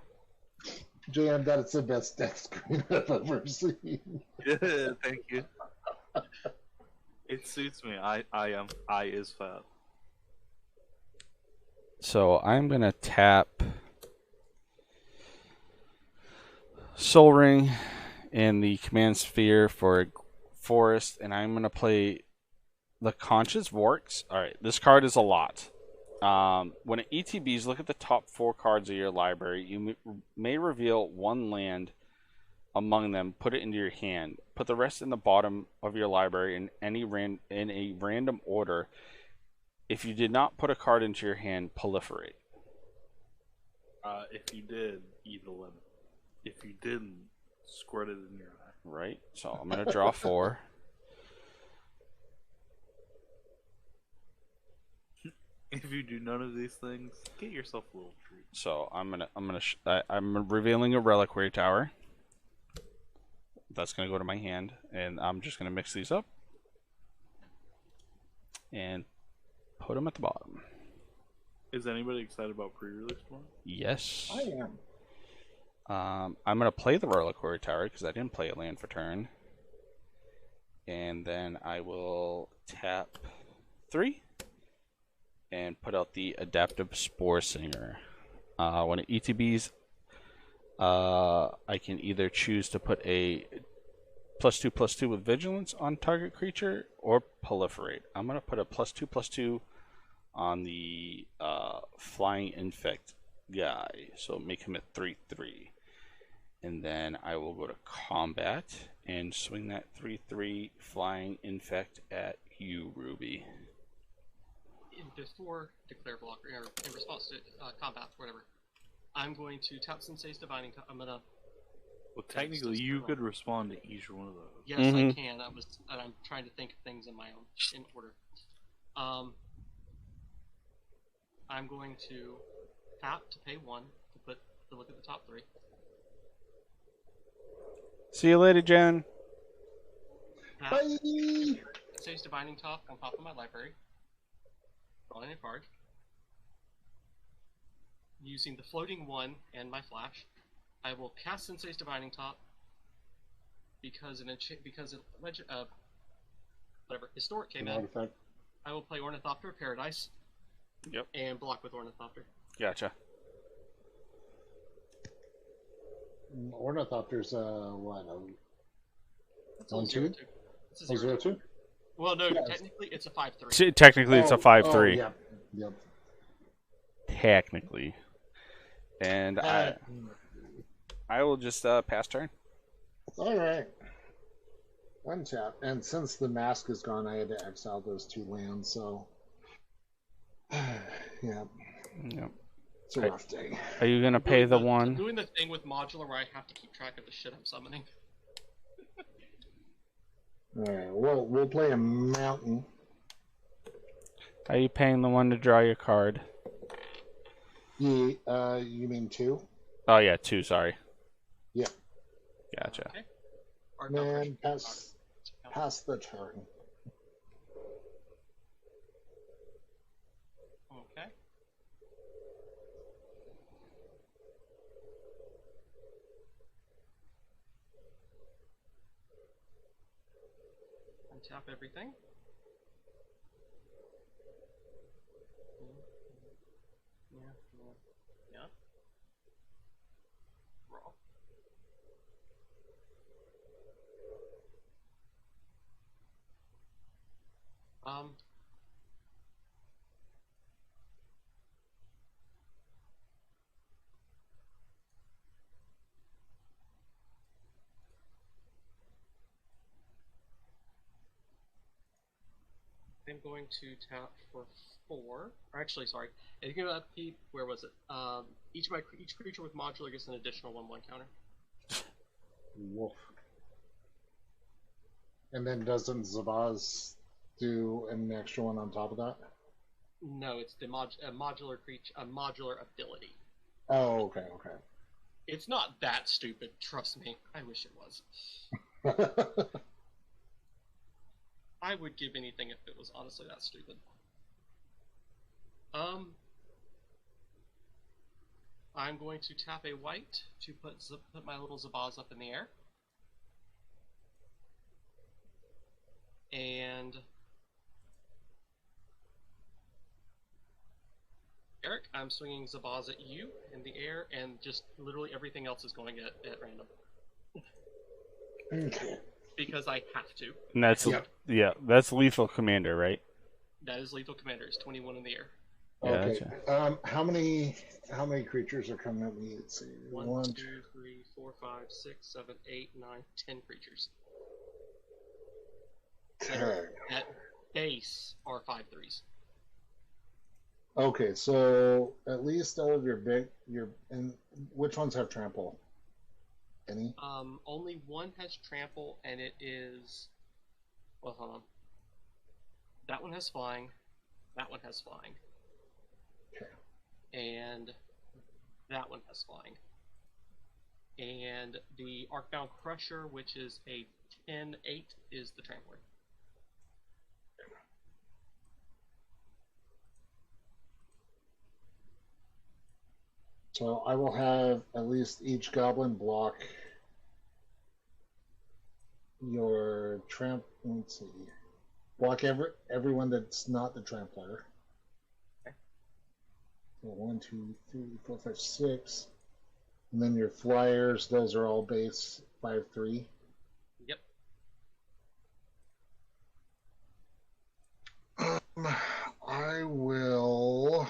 JM, that's the best deck screen I've ever seen. Yeah, thank you. It suits me. I is fat. So I'm gonna tap Soul Ring and the Command Sphere for Forest, and I'm gonna play the Conscious Vorks. Alright, this card is a lot. When it ETBs, look at the top 4 cards of your library. You may reveal 1 land among them, put it into your hand. Put the rest in the bottom of your library in a random order. If you did not put a card into your hand, proliferate. If you did, eat a lemon. If you didn't, squirt it in your eye. Right. So I'm gonna draw 4. If you do none of these things, get yourself a little treat. So I'm revealing a reliquary tower. That's gonna go to my hand, and I'm just gonna mix these up and put them at the bottom. Is anybody excited about pre-release tomorrow? Yes. I am. I'm gonna play the reliquary tower because I didn't play a land for turn, and then I will tap 3 and put out the adaptive spore singer. When it ETBs, I can either choose to put a +2/+2 with vigilance on target creature or proliferate. I'm gonna put a +2/+2 on the flying infect guy, so make him a 3/3, and then I will go to combat and swing that 3/3 flying infect at you, Ruby. Before declare blocker, or in response to combat, whatever, I'm going to tap Sensei's Divining. I'm gonna. Well, technically, you could respond to each one of those. Yes, I can. I'm trying to think of things in my own in order. I'm going to tap to pay 1 to look at the top 3. See you later, Jen. Tap. Bye. Sensei's Divining Top on top of my library. Drawing a card. Using the floating 1 and my flash, I will cast Sensei's Divining Top because whatever historic came in. I will play Ornithopter of Paradise. Yep. And block with Ornithopter. Gotcha. Ornithopter's what? It's a 1/2? 0/2. It's a 0/2. 0/2? Well, no, Yeah. technically it's a 5/3. Technically, it's a 5/3. Yep. Yep. Technically. And I will just pass turn. All right. One tap, and since the mask is gone, I had to exile those 2 lands. So, yeah, Yep. it's a rough day. Are you gonna pay the I'm one? doing the thing with modular where I have to keep track of the shit I'm summoning. All right. Well, we'll play a mountain. Are you paying the one to draw your card? You mean 2? Oh yeah, 2. Sorry. Yeah. Gotcha. Okay. Man, pass the turn. Okay. Untap everything. Yeah. Raw. I'm going to tap for 4. Or actually, sorry. If you go up, where was it? Each creature with modular gets an additional 1/1 counter. Woof. And then doesn't Zabaz do an extra one on top of that? No, it's the modular creature, a modular ability. Oh, okay. It's not that stupid, trust me. I wish it was. I would give anything if it was honestly that stupid. I'm going to tap a white to put my little Zabaz up in the air. And Eric, I'm swinging Zabaz at you in the air, and just literally everything else is going at random. Okay. Because I have to. And that's that's lethal commander, right? That is lethal commander. It's 21 in the air. Okay. Gotcha. How many creatures are coming at me? Let's see. 1, 2, 3, 4, 5, 6, 7, 8, 9, 10 creatures. Okay. At base are 5/3s. Okay, so at least all of and which ones have trample? Any? Only one has trample, and it is. Well, hold on. That one has flying. That one has flying. and that one has flying. And the Arcbound Crusher, which is a 10-8, is the Trampler. So I will have at least each goblin block your tramp. Let's see. Block everyone that's not the trampler. Okay. So 1, 2, 3, 4, 5, 6. And then your flyers, those are all base 5/3. Yep. I will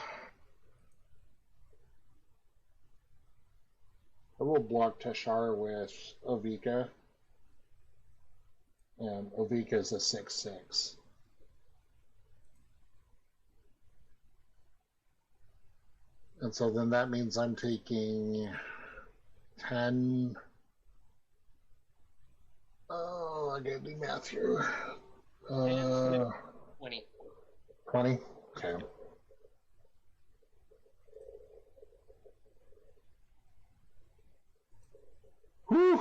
block Tashar with Ovika. And Ovika is a 6/6. And so then that means I'm taking 10. Oh, I gotta do math here. 20. 20? Okay. Whew!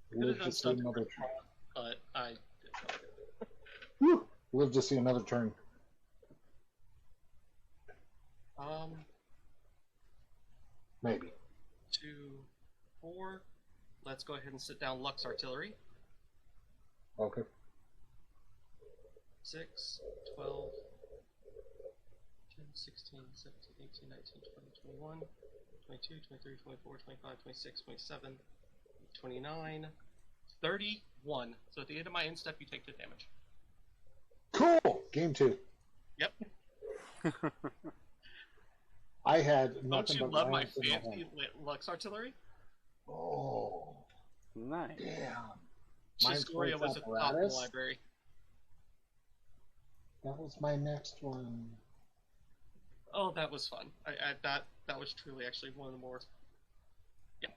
Could have Live done to see something, another turn. but I did. Whew! Live to see another turn. Maybe. 2, 4. Let's go ahead and sit down Lux Artillery. Okay. 6, 12, 10, 16, 17, 18, 19, 20, 21, 22, 23, 24, 25, 26, 27, 29, 31. So at the end of my end step, you take the damage. Cool! Game 2. Yep. I had Don't nothing you but love my lands in fancy hand. Lux Artillery? Oh, Nice. damn. Mine's Historia was at the top of the apparatus. library. That was my next one. Oh, that was fun. That was truly actually one of the more. Yeah.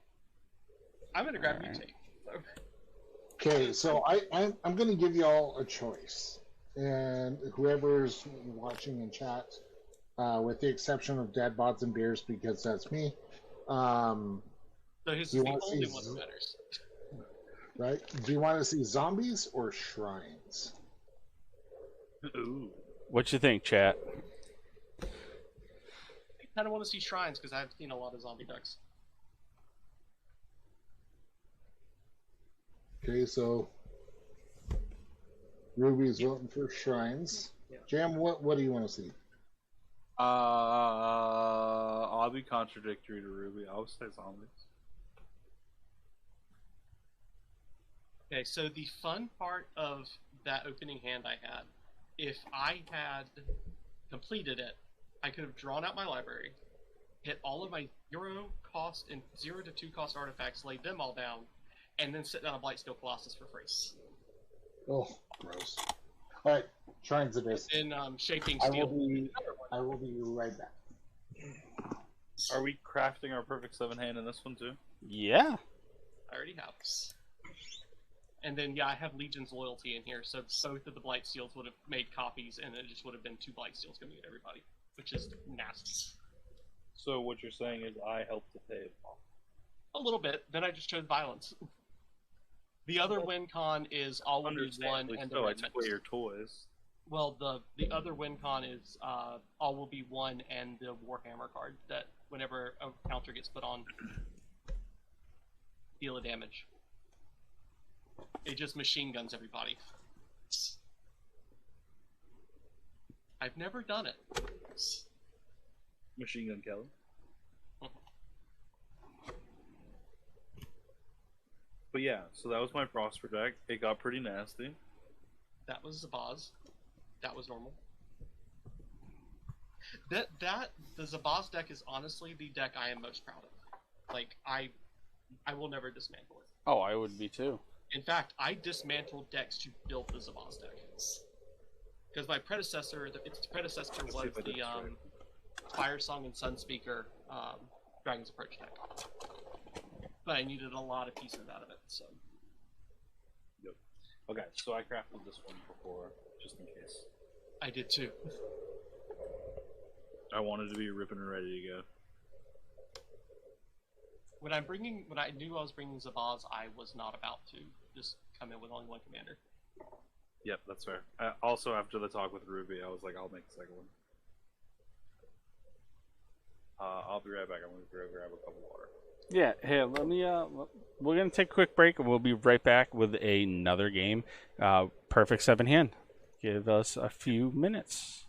I'm gonna grab Alright. mutate. Okay, so I'm going to give you all a choice. And whoever's watching in chat, with the exception of Dad Bods and Beers, because that's me, So he's You the wanna only see one who matters. right? Do you want to see zombies or shrines? Ooh. What you think, chat? I kind of want to see shrines because I've seen a lot of zombie ducks. Okay, so Ruby's voting for shrines. Yeah. Jam, what do you want to see? I'll be contradictory to Ruby. I would say zombies. Okay, so the fun part of that opening hand I had, if I had completed it, I could have drawn out my library, hit all of my 0 cost and 0 to 2 cost artifacts, laid them all down, and then sit down a Blightsteel Colossus for free. Oh, gross. All right, shrines it is. And Shaping I Steel. will be right back. Are we crafting our perfect 7-hand in this one too? Yeah. I already have. And then, yeah, I have Legion's Loyalty in here, so both of the Blightsteels would have made copies, and it just would have been 2 Blightsteels coming at everybody, which is nasty. So what you're saying is I helped to pay it off. A little bit, then I just chose Violence. The other win con is all will be one, Understandably and the so, I red took away menace. your toys. Well, the other win con is all will be one, and the Warhammer card that whenever a counter gets put on, deal a damage. It just machine guns everybody. I've never done it. Machine Gun Kelly. But yeah, so that was my Prosper deck. It got pretty nasty. That was Zabaz. That was normal. The Zabaz deck is honestly the deck I am most proud of. Like I will never dismantle it. Oh, I would be too. In fact, I dismantled decks to build the Zabaz deck. Because my predecessor, its predecessor Let's see was if I did the this right. Fire Song and Sunspeaker Dragon's Approach deck. But I needed a lot of pieces out of it, so. Yep. Okay, so I crafted this one before, just in case. I did too. I wanted to be ripping and ready to go. When I knew I was bringing Zabaz, I was not about to just come in with only one commander. Yep, that's fair. Also, after the talk with Ruby, I was like, I'll make the second one. I'll be right back. I'm going to go grab a cup of water. Yeah, here, let me. We're gonna take a quick break, and we'll be right back with another game. Perfect 7 hand. Give us a few minutes.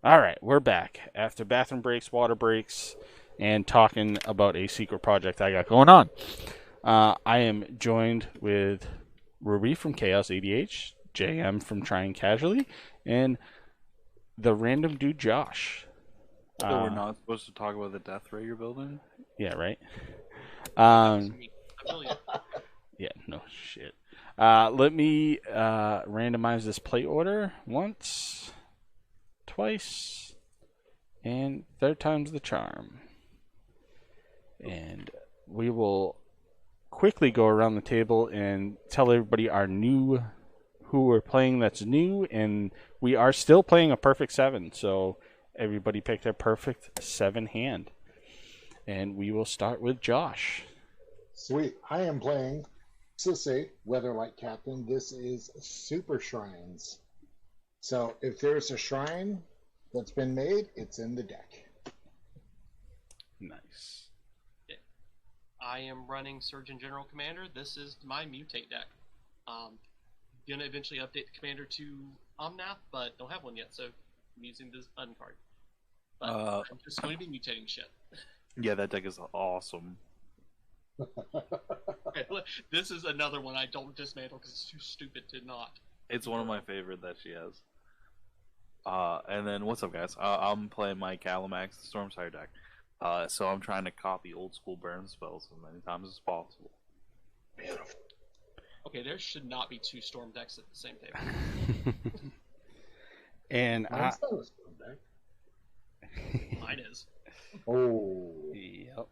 All right, we're back after bathroom breaks, water breaks, and talking about a secret project I got going on. I am joined with Ruby from Chaos ADH, JM from Trying Casually, and the random dude Josh. So we're not supposed to talk about the death ray you're building? Yeah, right. That was me. A million. Yeah, no shit. Let me randomize this play order once, twice, and third time's the charm. And we will quickly go around the table and tell everybody our new who we're playing that's new, and we are still playing a perfect 7, so everybody picked their perfect 7 hand. And we will start with Josh. Sweet. I am playing Sisse, Weatherlight Captain. This is Super Shrines. So if there's a shrine that's been made, it's in the deck. Nice. I am running Surgeon General Commander. This is my mutate deck. Gonna eventually update the commander to Omnath, but don't have one yet, so I'm using this uncard. But I'm just going to be mutating shit. Yeah, that deck is awesome. This is another one I don't dismantle because it's too stupid to not. It's one of my favorite that she has. And then what's up, guys? I'm playing my Calamax Stormsire deck. So I'm trying to copy old school burn spells as many times as possible. Beautiful. Okay, there should not be 2 storm decks at the same table. And Mine's not a storm deck. Mine is. Oh. Yep.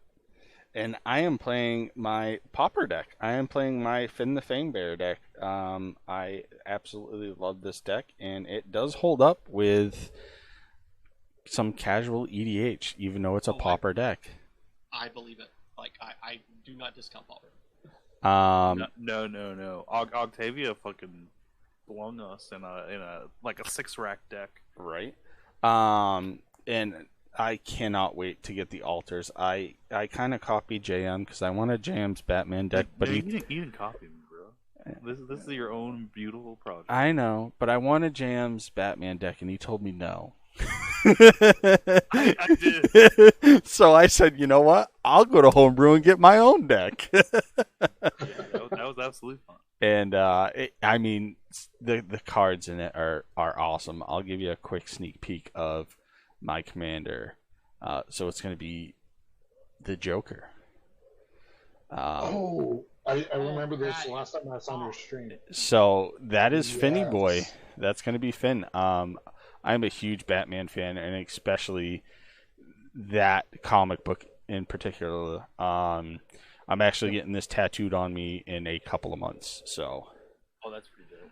And I am playing my Pauper deck. I am playing my Finn the Famebear deck. I absolutely love this deck, and it does hold up with some casual EDH, even though it's a Pauper deck. I believe it. Like, I do not discount Pauper. No. Octavia fucking flung us in a like a 6-rack deck. Right. And I cannot wait to get the altars. I kind of copied JM because I wanted JM's Batman deck, but no, you didn't copy me, bro. This is your own beautiful project. I know, but I wanted JM's Batman deck, and he told me no. I did. So I said, you know what? I'll go to Homebrew and get my own deck. That was absolutely fun. And I mean, the cards in it are awesome. I'll give you a quick sneak peek of my commander. So it's going to be the Joker. I remember this last time I was on your stream. So that is Yes. Finny Boy. That's going to be Finn. I'm a huge Batman fan, and especially that comic book in particular. I'm actually getting this tattooed on me in a couple of months. So, Oh, that's pretty dope.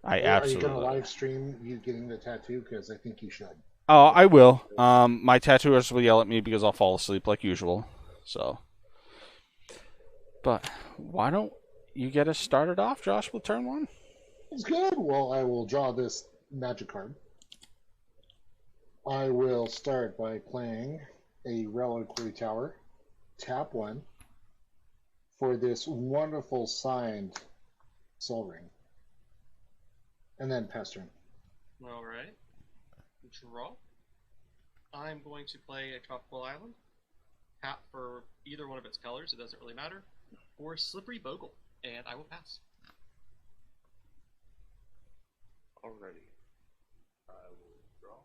I Are you absolutely. going to live stream you getting the tattoo? Because I think you should. Oh, I will. My tattooers will yell at me because I'll fall asleep like usual. So, but why don't you get us started off, Josh, with turn 1? It's good. Well, I will draw this magic card. I will start by playing a Reliquary Tower, tap 1, for this wonderful signed Soul Ring, and then pass turn. Alright. Draw. I'm going to play a Tropical Island. Tap for either one of its colors, it doesn't really matter. Or Slippery Bogle, and I will pass. Alrighty. I will draw.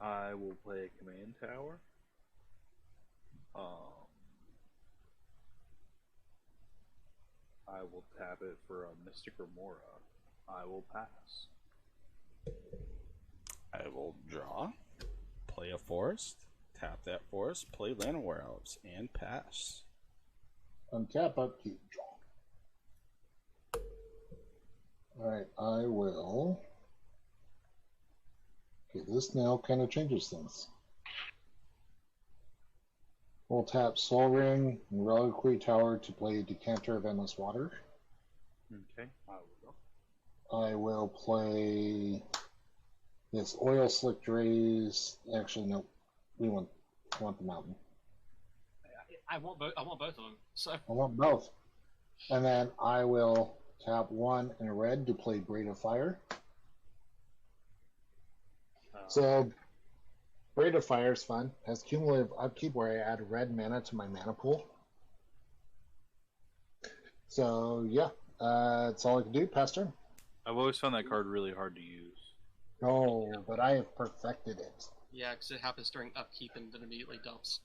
I will play a command tower. I will tap it for a Mystic Remora. I will pass. I will draw, play a forest, tap that forest, play Llanowar Elves, and pass. Untap, upkeep, draw. Alright, I will. Okay, this now kind of changes things. We'll tap Soul Ring and Reliquary Tower to play Decanter of Endless Water. Okay, I will go. I will play this Oil Slick Drays. Actually, no, we want the mountain. I want both. I want both of them. So I want both. And then I will tap 1 in red to play Braid of Fire. So, Braid of Fire is fun. Has cumulative upkeep where I add red mana to my mana pool. So, yeah, that's all I can do. Pass turn. I've always found that card really hard to use. Oh, but I have perfected it. yeah, because it happens during upkeep and then immediately dumps.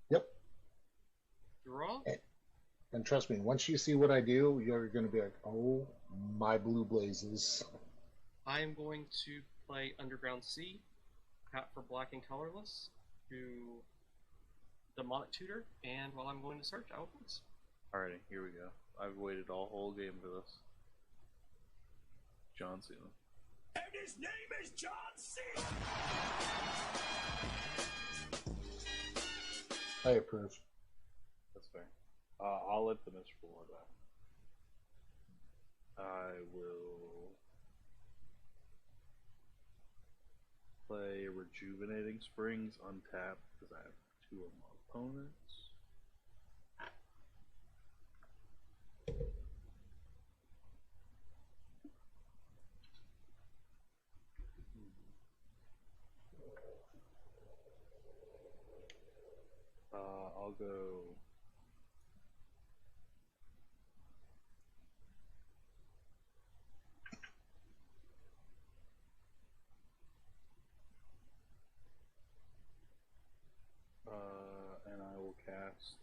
Yep. Draw. And trust me, once you see what I do, you're going to be like, oh, my blue blazes. I am going to play Underground Sea, tap for black and colorless, to Demonic Tutor, and while I'm going to search, I will pass. Alrighty, here we go. I've waited all whole game for this. John Cena. And his name is John C. I approve. That's fair. I'll let the Mr. War back. I will play Rejuvenating Springs untapped because I have 2 of my opponents. I'll go. And I will cast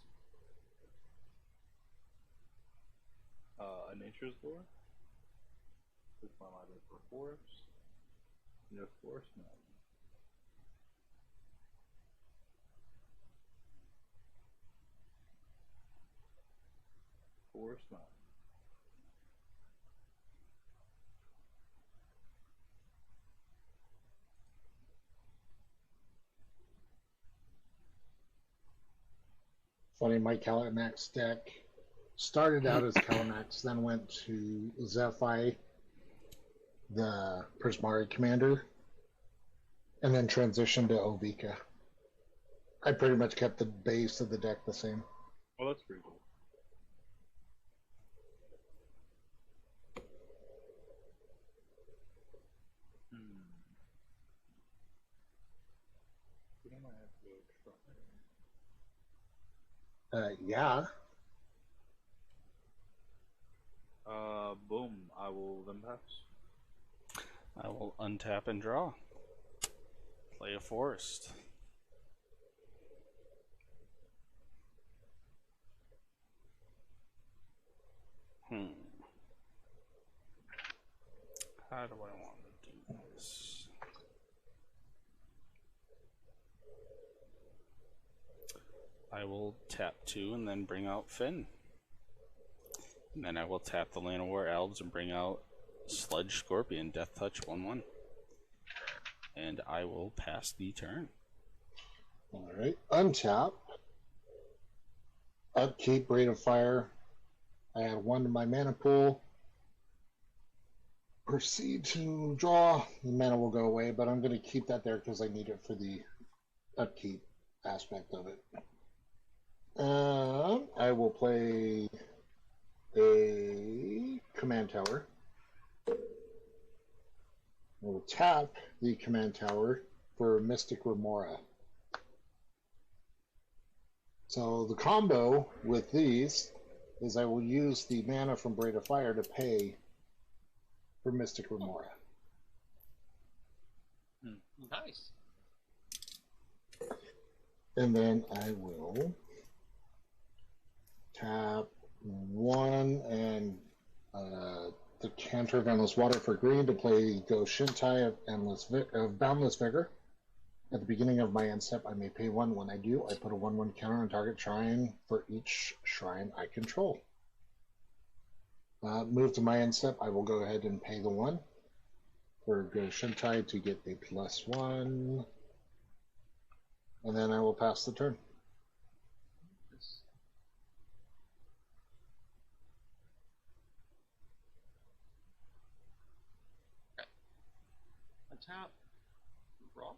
a Nature's Lore with my library for Forest. No Forest Mountain. Forest Mountain. Funny, my Kalamax deck started out as Kalamax, then went to Zephi, the Prismari commander, and then transitioned to Ovika. I pretty much kept the base of the deck the same. Well, that's pretty cool. What am I have to go try? Yeah. Boom. I will then pass. I will untap and draw. Play a forest. How do I want to do this? I will tap 2 and then bring out Finn. And then I will tap the Land of War Elves and bring out Sludge Scorpion, Death Touch 1/1. And I will pass the turn. Alright. Untap. Upkeep, Braid of Fire. I add 1 to my mana pool. Proceed to draw. The mana will go away, but I'm going to keep that there because I need it for the upkeep aspect of it. I will play a command tower. We'll tap the command tower for Mystic Remora. So the combo with these is I will use the mana from Braid of Fire to pay for Mystic Remora. Nice. And then I will tap 1 and the Canter of Endless Water for green to play Go Shintai of Boundless Vigor. At the beginning of my end step, I may pay 1. When I do, I put a 1/1 counter on target shrine for each shrine I control. Move to my end step, I will go ahead and pay the 1 for Go Shintai to get a +1. And then I will pass the turn. Tap, draw.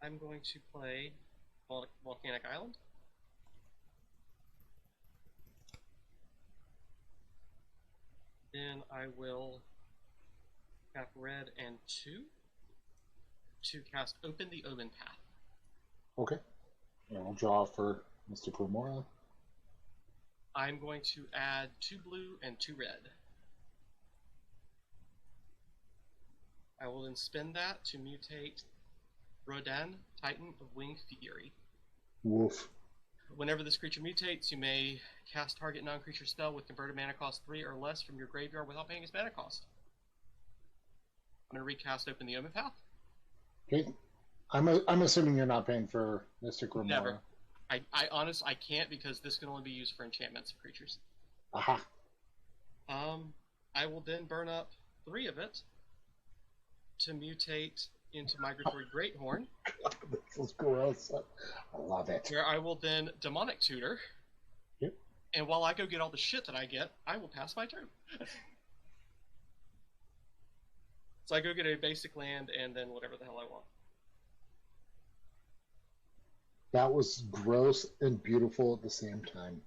I'm going to play Volcanic Island. Then I will tap red and 2 to cast Open the Omen Path. Okay. And I'll draw for Mystic Remora. I'm going to add 2 blue and 2 red. I will then spend that to mutate Rodan, Titan of Winged Fury. Woof. Whenever this creature mutates, you may cast target non-creature spell with converted mana cost 3 or less from your graveyard without paying its mana cost. I'm going to recast Open the Omen Path. Okay. I'm assuming you're not paying for Mystic Remora. Never. I honestly, I can't because this can only be used for enchantments of creatures. Aha. I will then burn up 3 of it to mutate into Migratory Greathorn. This is gross. I love it. Where I will then Demonic Tutor. Yep. And while I go get all the shit that I get, I will pass my turn. So I go get a basic land and then whatever the hell I want. That was gross and beautiful at the same time.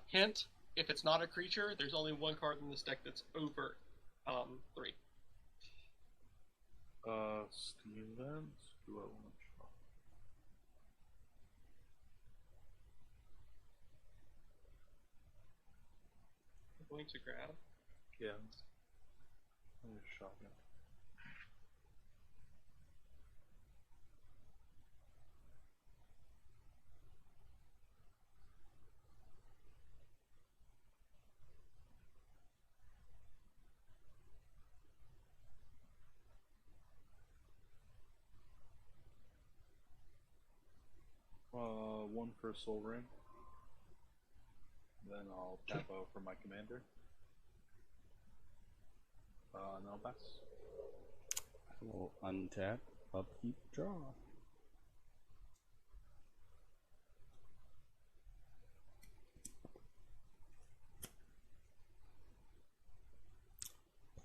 Hint, if it's not a creature, there's only one card in this deck that's over 3. Stevens? Do I want to try? I'm going to grab. Yeah. I'm just shopping. One for Soul Ring. Then I'll tap out for my commander. And I'll pass. I will untap, upkeep, draw.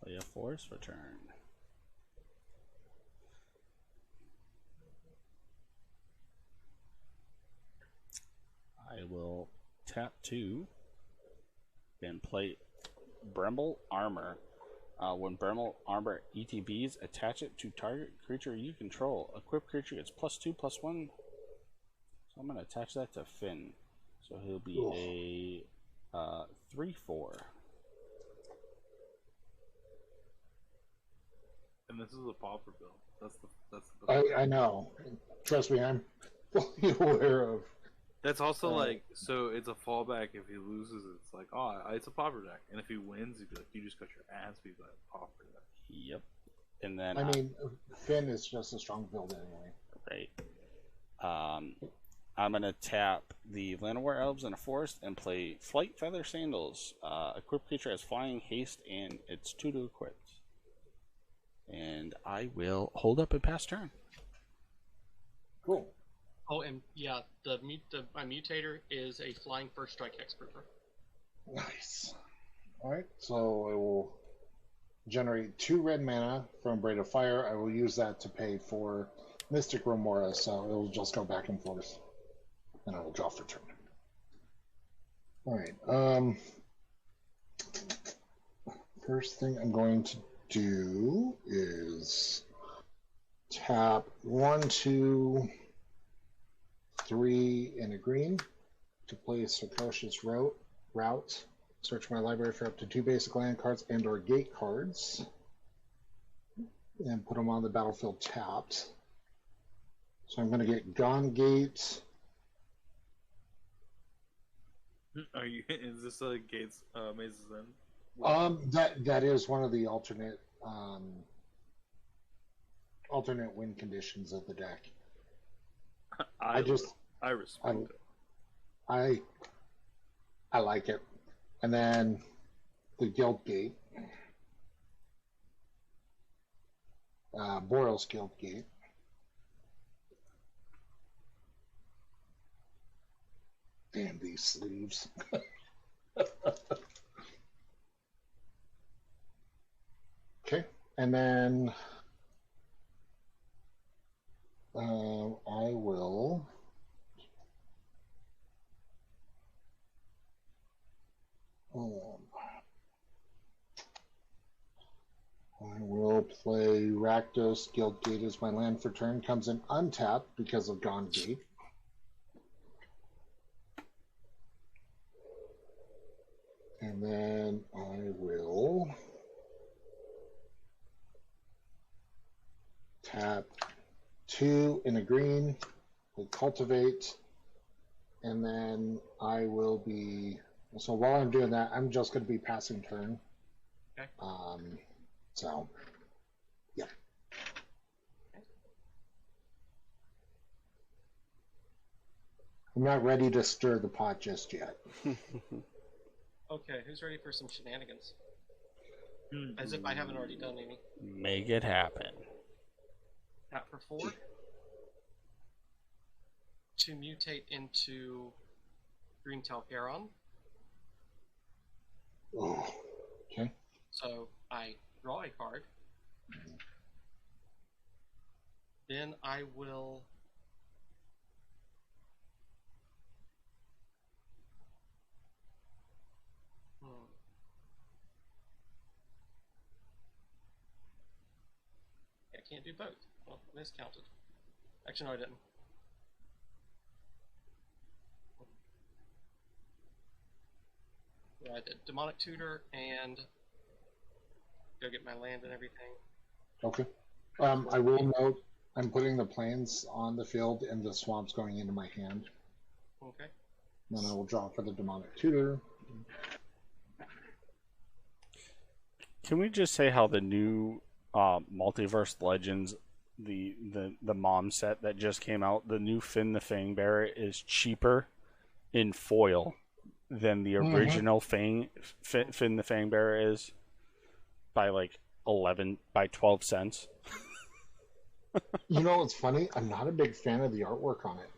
Play a force return. I will tap 2 and play Bramble Armor. When Bramble Armor ETBs, attach it to target creature you control. Equipped creature gets +2/+1. So I'm going to attach that to Finn. So he'll be a 3/4. And this is a pauper build. That's the I know. Trust me, I'm fully aware of. That's also like, so it's a fallback if he loses. It's like, oh, it's a pauper deck, and if he wins, you'd be like, you just got your ass beat by a pauper deck. Yep. And then I mean, Finn is just a strong build anyway. Right. I'm gonna tap the Llanowar Elves in a forest and play Flight Feather Sandals. Equipped creature has flying, haste, and it's 2 to equip. And I will hold up and pass turn. Cool. Oh, and yeah, my mutator is a flying first strike hexproofer. Nice. Alright, so I will generate 2 red mana from Braid of Fire. I will use that to pay for Mystic Remora, so it will just go back and forth. And I will draw for turn. Alright, first thing I'm going to do is tap 1, 2, 3 in a green to play a Precocious Route. Search my library for up to 2 basic land cards and or gate cards. And put them on the battlefield tapped. So I'm going to get Gone Gate. Are you? Is this a Gates Mazes End? That is one of the alternate win conditions of the deck. I respect it. I like it. And then the Guild Gate. Boros Guild Gate. Damn these sleeves. Okay, and then I will. I will play Rakdos. Guild Gate is my land for turn. Comes in untapped because of Gone Gate. And then I will tap 2 in a green with Cultivate. And then I will be. So while I'm doing that, I'm just going to be passing turn. Okay. So, yeah. I'm not ready to stir the pot just yet. Okay, who's ready for some shenanigans? As if I haven't already done any. Make it happen. Tap for 4. To mutate into Green Talcaron. Oh, okay. So I draw a card. Then I will I can't do both. Well, miscounted. Actually, no, I didn't. Yeah, I did Demonic Tutor and go get my land and everything. Okay. I will note I'm putting the plains on the field and the swamps going into my hand. Okay. Then I will draw for the Demonic Tutor. Can we just say how the new Multiverse Legends, the mom set that just came out, the new Finn the Fangbearer is cheaper in foil than the original Finn the Fangbearer is by like 12 cents. You know what's funny? I'm not a big fan of the artwork on it.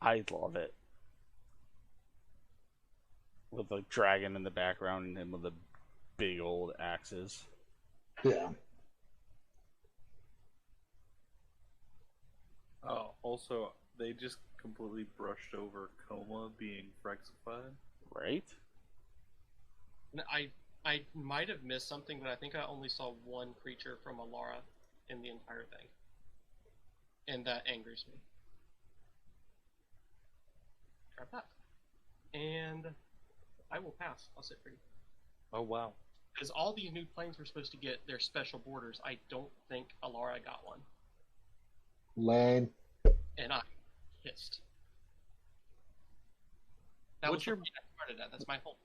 I love it. With the dragon in the background and him with the big old axes. Yeah. Also, they just completely brushed over Coma being Frexified. Right? I might have missed something, but I think I only saw one creature from Alara in the entire thing. And that angers me. Grab that. And I will pass. I'll sit for you. Oh, wow. Because all these new planes were supposed to get their special borders. I don't think Alara got one. Lane. And I'm pissed. That What's was your- the point I started at. That's my fault.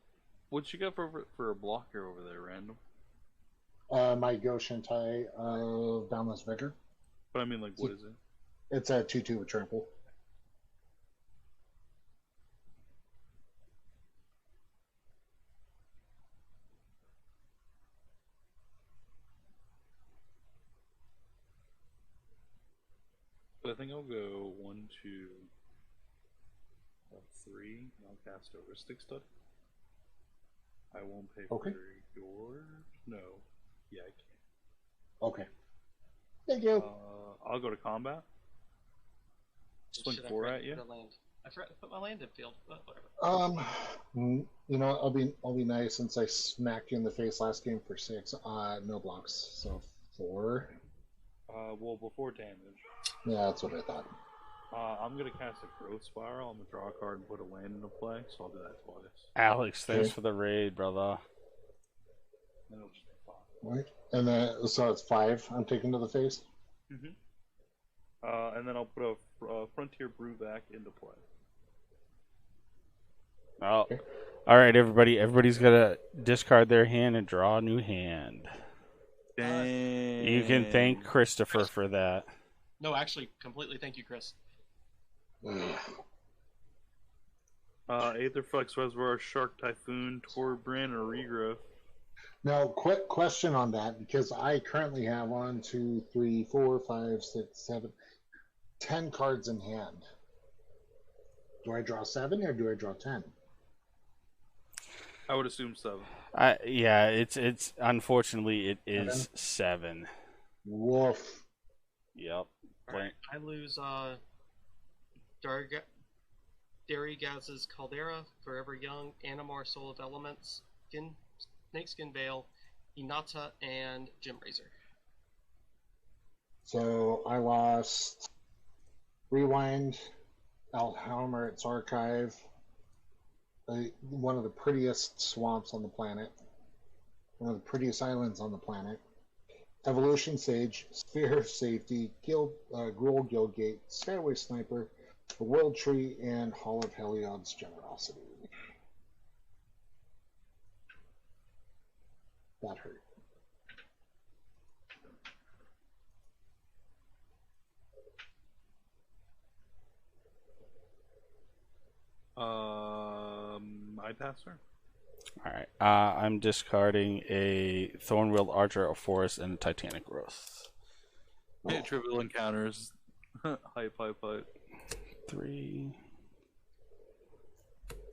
What you got for a blocker over there, random? My Goshentai of Boundless Vigor. But I mean, like, what is it? It's a 2/2 with trample. So I think I'll go 1, 2, 3. I'll cast a Ristic Study. I won't pay Okay. for yours. No. Yeah, I can. Okay. Thank you. I'll go to combat. Swing Shit, I 4 forgot at to you. put a land. I forgot to put my land in field, but whatever. You know, I'll be nice since I smacked you in the face last game for 6. No blocks, so 4. Well, before damage. Yeah, that's what I thought. I'm gonna cast a Growth Spiral. I'm gonna draw a card and put a land into play, so I'll do that twice. Alex, thanks Okay. for the raid, brother. Then it'll just be fine. Right. And then, so it's 5 I'm taking to the face. Mm-hmm. And then I'll put a Frontier Brewback into play. Oh. Alright, everybody. Everybody's gonna discard their hand and draw a new hand. Dang. You can thank Christopher for that. No, actually, completely thank you, Chris. Aetherflux Reservoir, Shark Typhoon, Torbran, or Regrowth. Now, quick question on that, because I currently have 1, 2, 3, 4, 5, 6, 7, 10 cards in hand. Do I draw 7 or do I draw 10? I would assume 7. Yeah, it's unfortunately it is 7. Woof. Yep. Alright, I lose Darigaz's Caldera, Forever Young, Animar Soul of Elements, Snakeskin Veil, Hinata, and Gem Razor. So I lost Rewind, Alhamarit's Archive, one of the prettiest swamps on the planet, one of the prettiest islands on the planet, Evolution Sage, Sphere of Safety, Gruul Guildgate, Stairway Sniper, the World Tree, and Hall of Heliod's Generosity. That hurt. I pass her. Alright. I'm discarding a Thornwilled Archer, a Forest, and a Titanic Growth. Hey, trivial encounters. Hype. 3,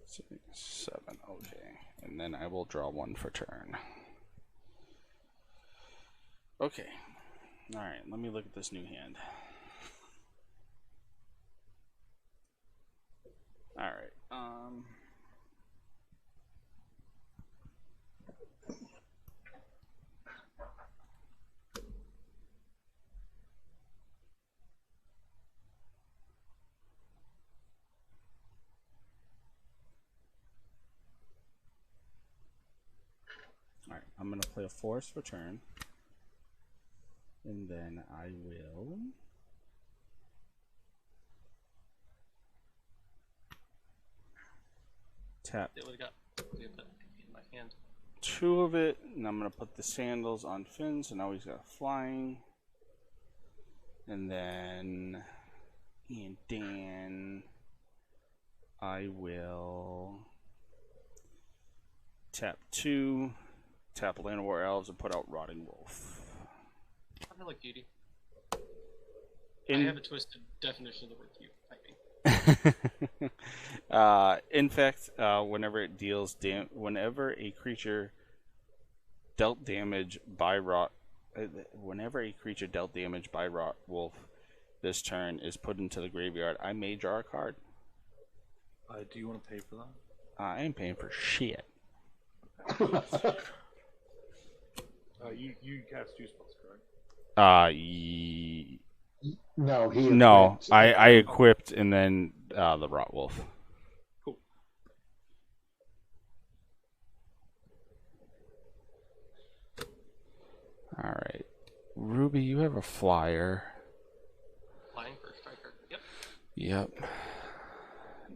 6, 7. Okay. And then I will draw one for turn. Okay. Alright, let me look at this new hand. Alright. Alright, I'm going to play a Forest for turn. And then I will tap It would have got in my hand. 2 of it, and I'm going to put the sandals on Finn, so now he's got flying. And then I will tap 2, tap Land of War Elves, and put out Rotting Wolf. I like beauty. In, I have a twisted definition of the word cute, I think. in fact, whenever a creature dealt damage by Rot Wolf this turn is put into the graveyard, I may draw a card. Do you want to pay for that? I ain't paying for shit. You cast 2 spells, correct? No, No, I equipped and then the Rot Wolf. Cool. All right, Ruby, you have a flyer. Flying for a striker. Yep. Yep.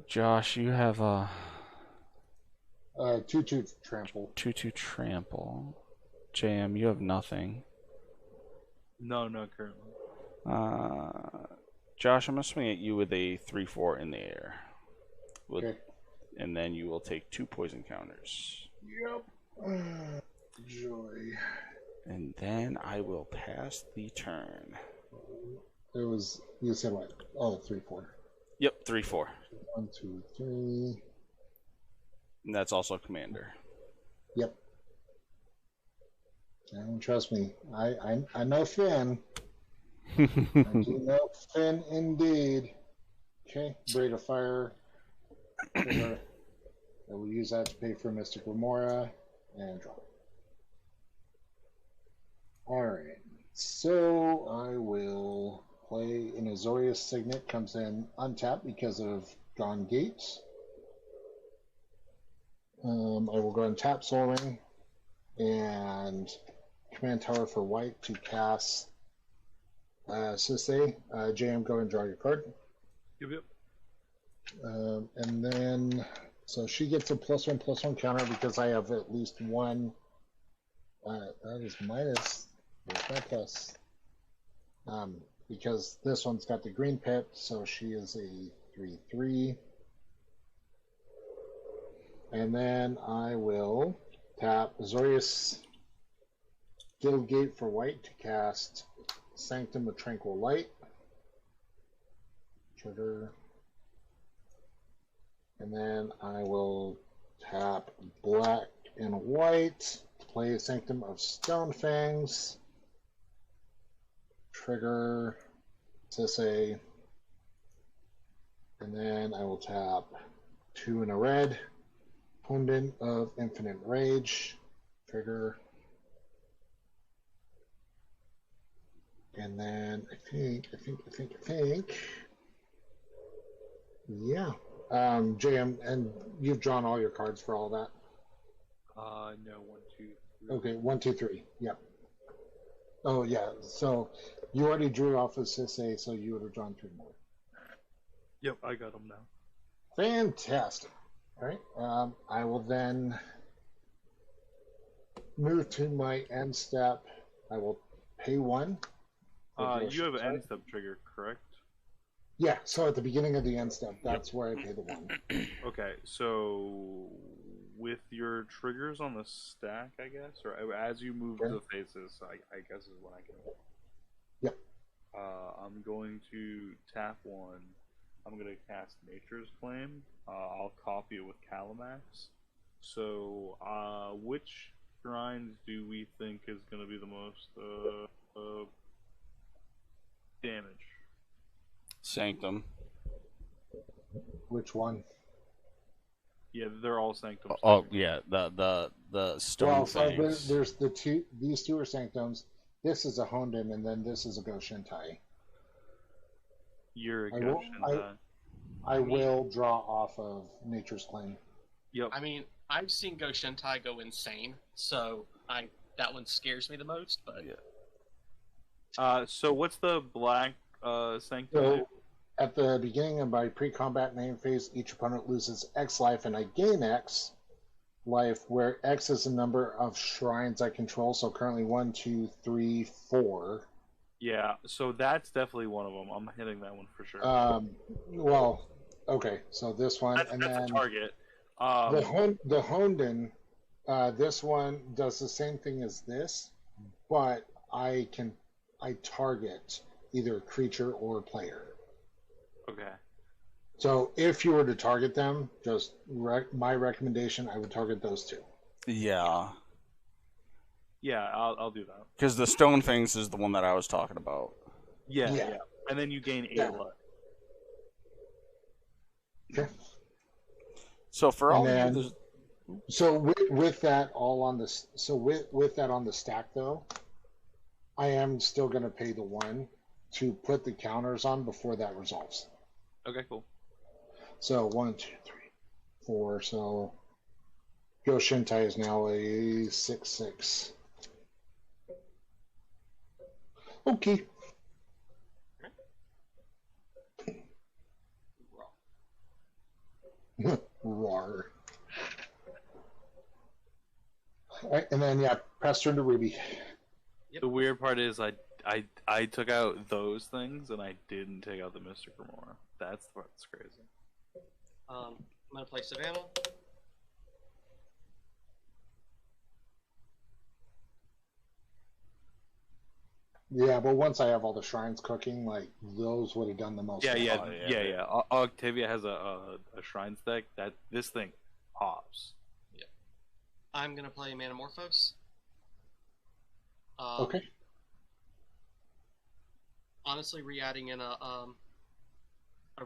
Josh, you have a 2/2 trample. 2/2 trample. JM, you have nothing. No, not currently. Josh, I'm gonna swing at you with a 3/4 in the air. Okay. And then you will take 2 poison counters. Yep. Joy. And then I will pass the turn. It was, you said what? Oh, 3/4. Yep, 3/4. 1, 2, 3. And that's also commander. Yep. And trust me, I know Finn. I do know Finn indeed. Okay, Braid of Fire. I will use that to pay for Mystic Remora and draw. Alright, so I will play an Azorius Signet, comes in untapped because of Gone Gates. I will go and tap Soul Ring and Command Tower for white to cast Sisei. JM, go and draw your card. Yep. And then, so she gets a +1/+1 counter because I have at least one. That is minus. Where's my plus? Because this one's got the green pip, so she is a 3/3. And then I will tap Azorius Guildgate for white to cast Sanctum of Tranquil Light. Trigger. And then I will tap black and white to play Sanctum of Stonefangs. Trigger. Sisay, and then I will tap 2 in a red. Honden of Infinite Rage. Trigger. And then I think. Yeah. JM, and you've drawn all your cards for all that. No, 1, 2, 3. Okay, 1, 2, 3. Yep. Oh yeah. So you already drew off of Sisay, so you would have drawn 3 more. Yep, I got them now. Fantastic. All right. I will then move to my end step. I will pay 1. You have an end step trigger, correct? Yeah, so at the beginning of the end step, that's where I pay the 1. Okay, so with your triggers on the stack, I guess, or as you move Yeah. the faces, I guess is when I can. Yep. I'm going to tap 1. I'm going to cast Nature's Claim. I'll copy it with Calamax. So, which shrines do we think is going to be the most damage? Sanctum. Which one? Yeah, they're all sanctums. Oh yeah, the stone Well, so things. there's the two. These 2 are sanctums. This is a Honden, and then this is a Goshintai. You're a I will- Goshin. I will draw off of Nature's Claim. Yep. I mean, I've seen Go Shentai go insane, so that one scares me the most. But Yeah. So what's the black sanctum? So at the beginning of my pre-combat main phase, each opponent loses X life, and I gain X life, where X is the number of shrines I control. So currently 1, 2, 3, 4. Yeah, so that's definitely one of them. I'm hitting that one for sure. Well, okay. So this one, that's and that's then a target. the Honden. This one does the same thing as this, but I target either a creature or a player. Okay. So if you were to target them, just my recommendation, I would target those 2. Yeah. Yeah, I'll do that. Because the stone things is the one that I was talking about. Yeah, Yeah. yeah. And then you gain 8 Yeah. luck. Okay. So for all And you, then- So with that all on this, so with that on the stack though, I am still going to pay the 1 to put the counters on before that resolves. Okay, cool. So 1, 2, 3, 4. So Goshintai is now a 6/6. Okay. Rawr. All right, and then pass turn to Ruby. Yep. The weird part is I took out those things and I didn't take out the Mystic Remora. That's what's crazy. I'm gonna play Savannah. Yeah, but once I have all the shrines cooking, like those would have done the most. Yeah, damage. yeah. Octavia has a shrine stack that this thing pops. I'm gonna play Manamorphose. Okay. Honestly, re-adding in a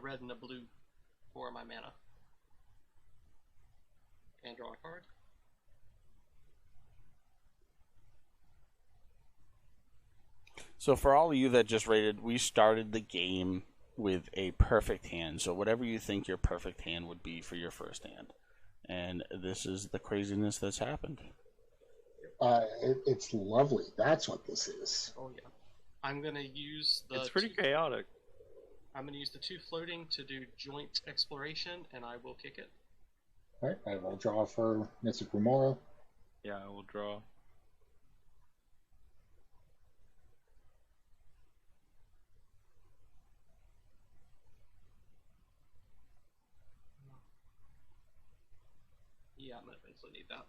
red and a blue for my mana, and draw a card. So for all of you that just rated, we started the game with a perfect hand. So whatever you think your perfect hand would be for your first hand. And this is the craziness that's happened. It's lovely. That's what this is. Oh yeah. I'm gonna use the. It's pretty chaotic. I'm gonna use the 2 floating to do joint exploration, and I will kick it. All right, I will draw for Mystic Remora. Yeah, I will draw. Yeah, I'm gonna eventually need that.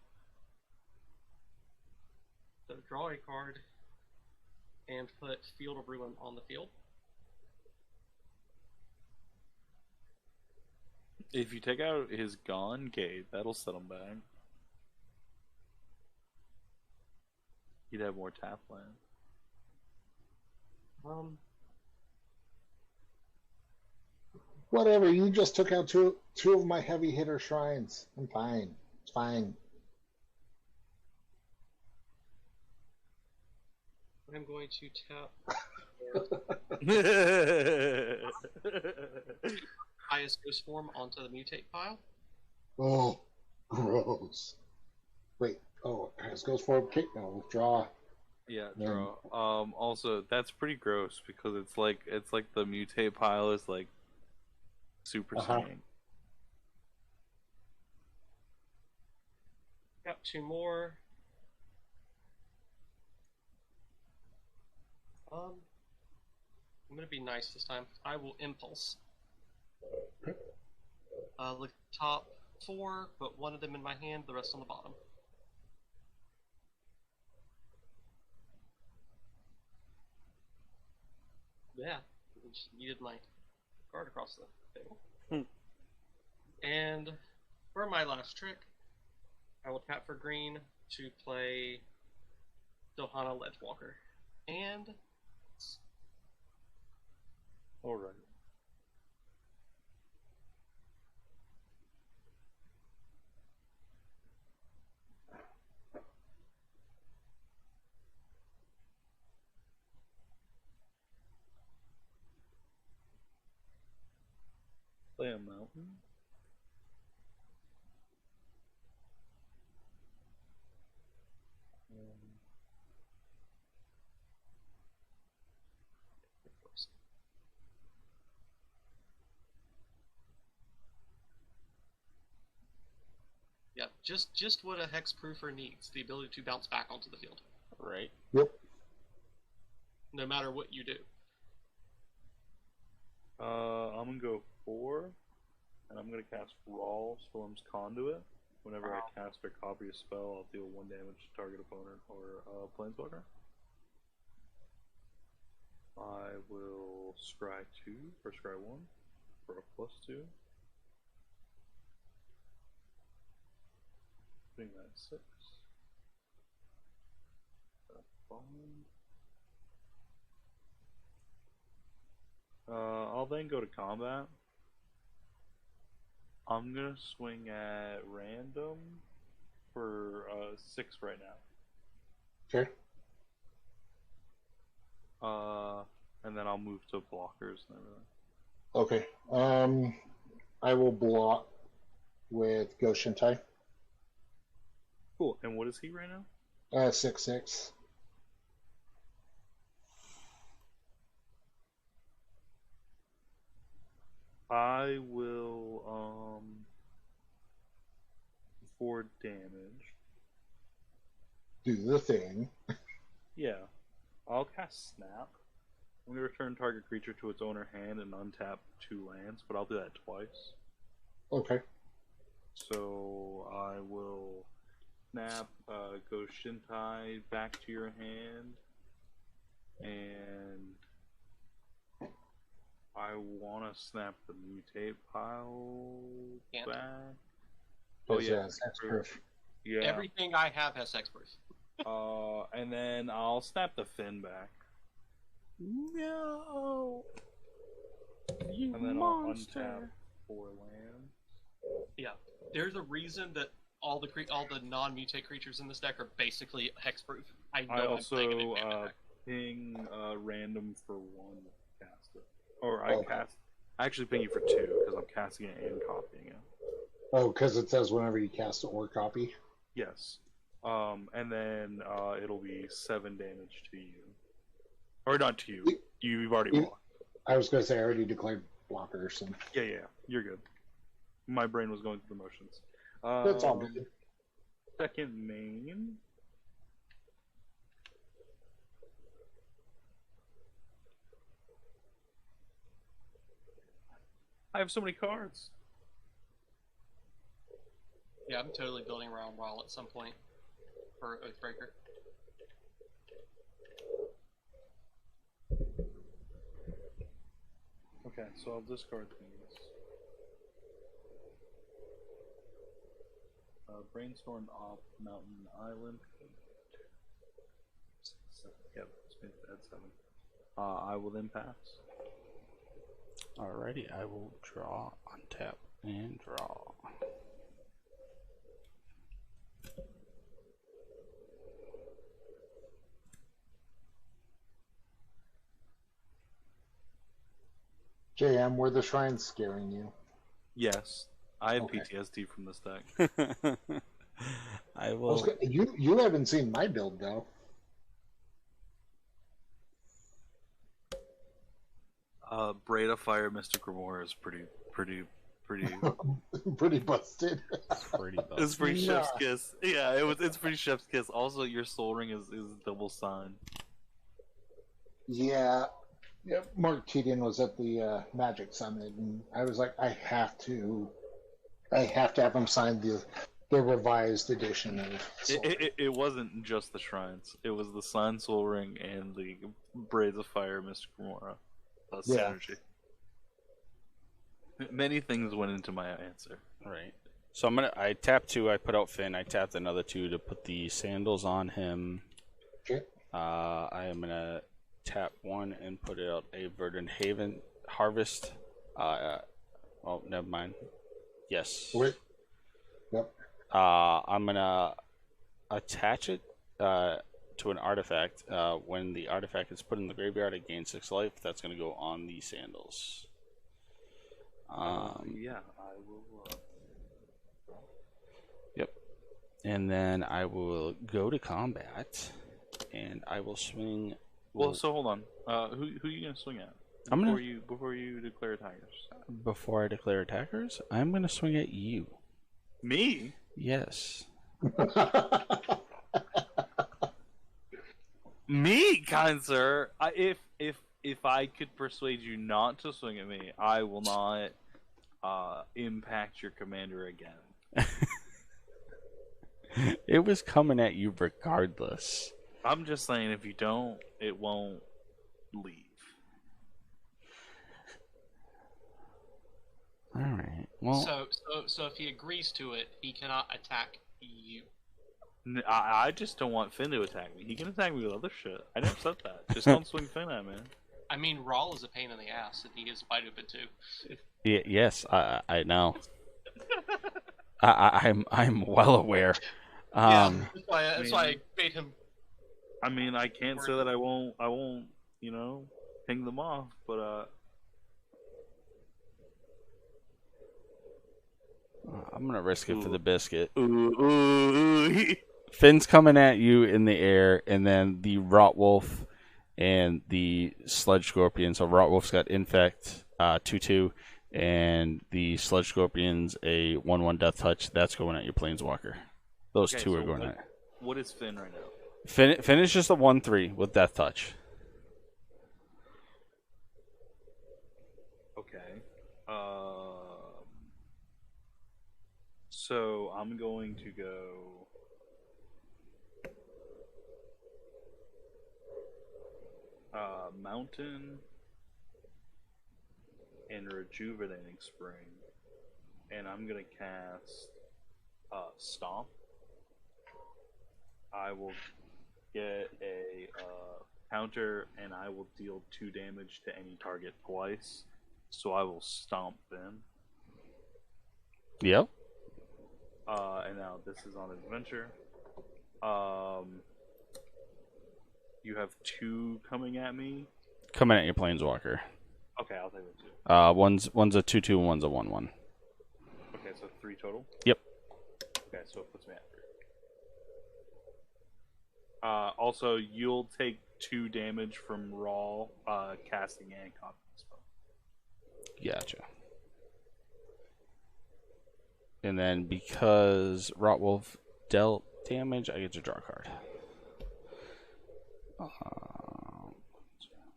So draw a card and put Field of Ruin on the field. If you take out his Gone Gate, that'll set him back. He'd have more tap land. Whatever. You just took out two of my heavy hitter shrines. I'm fine. It's fine. I'm going to tap highest ghost form onto the mutate pile. Oh, gross. Wait. Oh, it goes for kick. No, withdraw. Yeah, draw. Also, that's pretty gross because it's like the mutate pile is like super seeing. Got two more. I'm gonna be nice this time. I will impulse. Look top 4, put one of them in my hand, the rest on the bottom. Yeah, just needed my card across the table. And for my last trick, I will tap for green to play Dohana Ledgewalker. And Alright. Play a mountain. yeah, just what a hexproofer needs, the ability to bounce back onto the field. Right. Yep. No matter what you do. I'm gonna go 4, and I'm gonna cast Raw Storm's Conduit. Whenever I cast or copy a spell, I'll deal 1 damage to target opponent or planeswalker. I will scry 2 or scry 1 for a +2. Putting that at 6. I'll then go to combat. I'm gonna swing at random for 6 right now. Okay. And then I'll move to blockers and everything. Okay. I will block with Ghost Shintai. Cool. And what is he right now? 6/6. I will 4 damage. Do the thing. Yeah. I'll cast Snap. I'm gonna return target creature to its owner hand and untap 2 lands, but I'll do that twice. Okay. So I will snap Ghost Shintai back to your hand, and I want to snap the mutate pile Can't. back. Oh yeah, hexproof. yeah. Everything I have has hexproof. And then I'll snap the fin back, No. You and then monster. I'll untap 4 lands. Yeah, there's a reason that all the non-mutate creatures in this deck are basically hexproof. I know. I I'm playing a big also mana deck. ping random for 1 cast it, or I actually ping you for 2 because I'm casting it and copying it. Oh, because it says whenever you cast it or copy. Yes. And then it'll be 7 damage to you. Or not to you. You've already blocked. I was going to say I already declared blockers. And... Yeah, you're good. My brain was going through the motions. That's all good. Second main. I have so many cards. Yeah, I'm totally building around WoW at some point for Oathbreaker. Okay, so I'll discard these. Brainstorm off Mountain Island. 7. Yep, it's been at 7. I will then pass. Alrighty, I will draw, untap, and draw. JM, were the shrines scaring you? Yes, I have Okay. PTSD from this deck. I will. You haven't seen my build though. Braid of Fire Mystic Remora is pretty. Pretty busted. Pretty bad. It's pretty Nah. Chef's Kiss. Yeah, it's pretty Chef's Kiss. Also, your Soul Ring is double sign. Yeah. Mark Tedian was at the Magic Summit, and I was like, I have to have him sign the revised edition of Soul Ring. It wasn't just the shrines. It was the Sign Soul Ring and the Braids of Fire Mystic Remora. Yeah. Synergy. Many things went into my answer. Right. So I tap 2, I put out Finn, I tapped another 2 to put the sandals on him. Okay. I am gonna tap 1 and put out a Verdant Haven Harvest. Well, never mind. Yes. Wait. Yep. I'm gonna attach it to an artifact. When the artifact is put in the graveyard, it gains 6 life. That's gonna go on the sandals. Yeah, I will. Yep. And then I will go to combat, and I will swing. Well, so hold on. Who are you gonna swing at? I'm gonna- Before you declare attackers. Before I declare attackers, I'm going to swing at you. Me? Yes. Me, kind sir. If I could persuade you not to swing at me, I will not impact your commander again. It was coming at you regardless. I'm just saying, if you don't, it won't leave. All right. Well, So if he agrees to it, he cannot attack you. I just don't want Finn to attack me. He can attack me with other shit. I never said that. Just don't swing Finn at me. I mean, Rawl is a pain in the ass, and he is bite open too. yes, I know. I'm well aware. Yeah, that's why I made him. I mean, I can't say that I won't, ping them off, but I'm gonna risk it for the biscuit. ooh. Finn's coming at you in the air, and then the Rotwolf and the Sledge Scorpion. So Rotwolf's got Infect, 2/2, and the Sledge Scorpion's a 1/1 Death Touch. That's going at your Planeswalker. Those Okay, two so are going at. What is Finn right now? Finn is just a 1/3 with Death Touch. Okay. So I'm going to go. Mountain and Rejuvenating Spring, and I'm gonna cast Stomp. I will get a counter, and I will deal 2 damage to any target twice. So I will Stomp Finn. Yep. And now this is on adventure. You have 2 coming at me. Coming at your Planeswalker. Okay, I'll take the 2. One's a 2/2 and one's a 1/1. Okay, so 3 total. Yep. Okay, so it puts me at 3. Also, you'll take 2 damage from Raw casting and copying the spell. Gotcha. And then because Rotwolf dealt damage, I get to draw a card.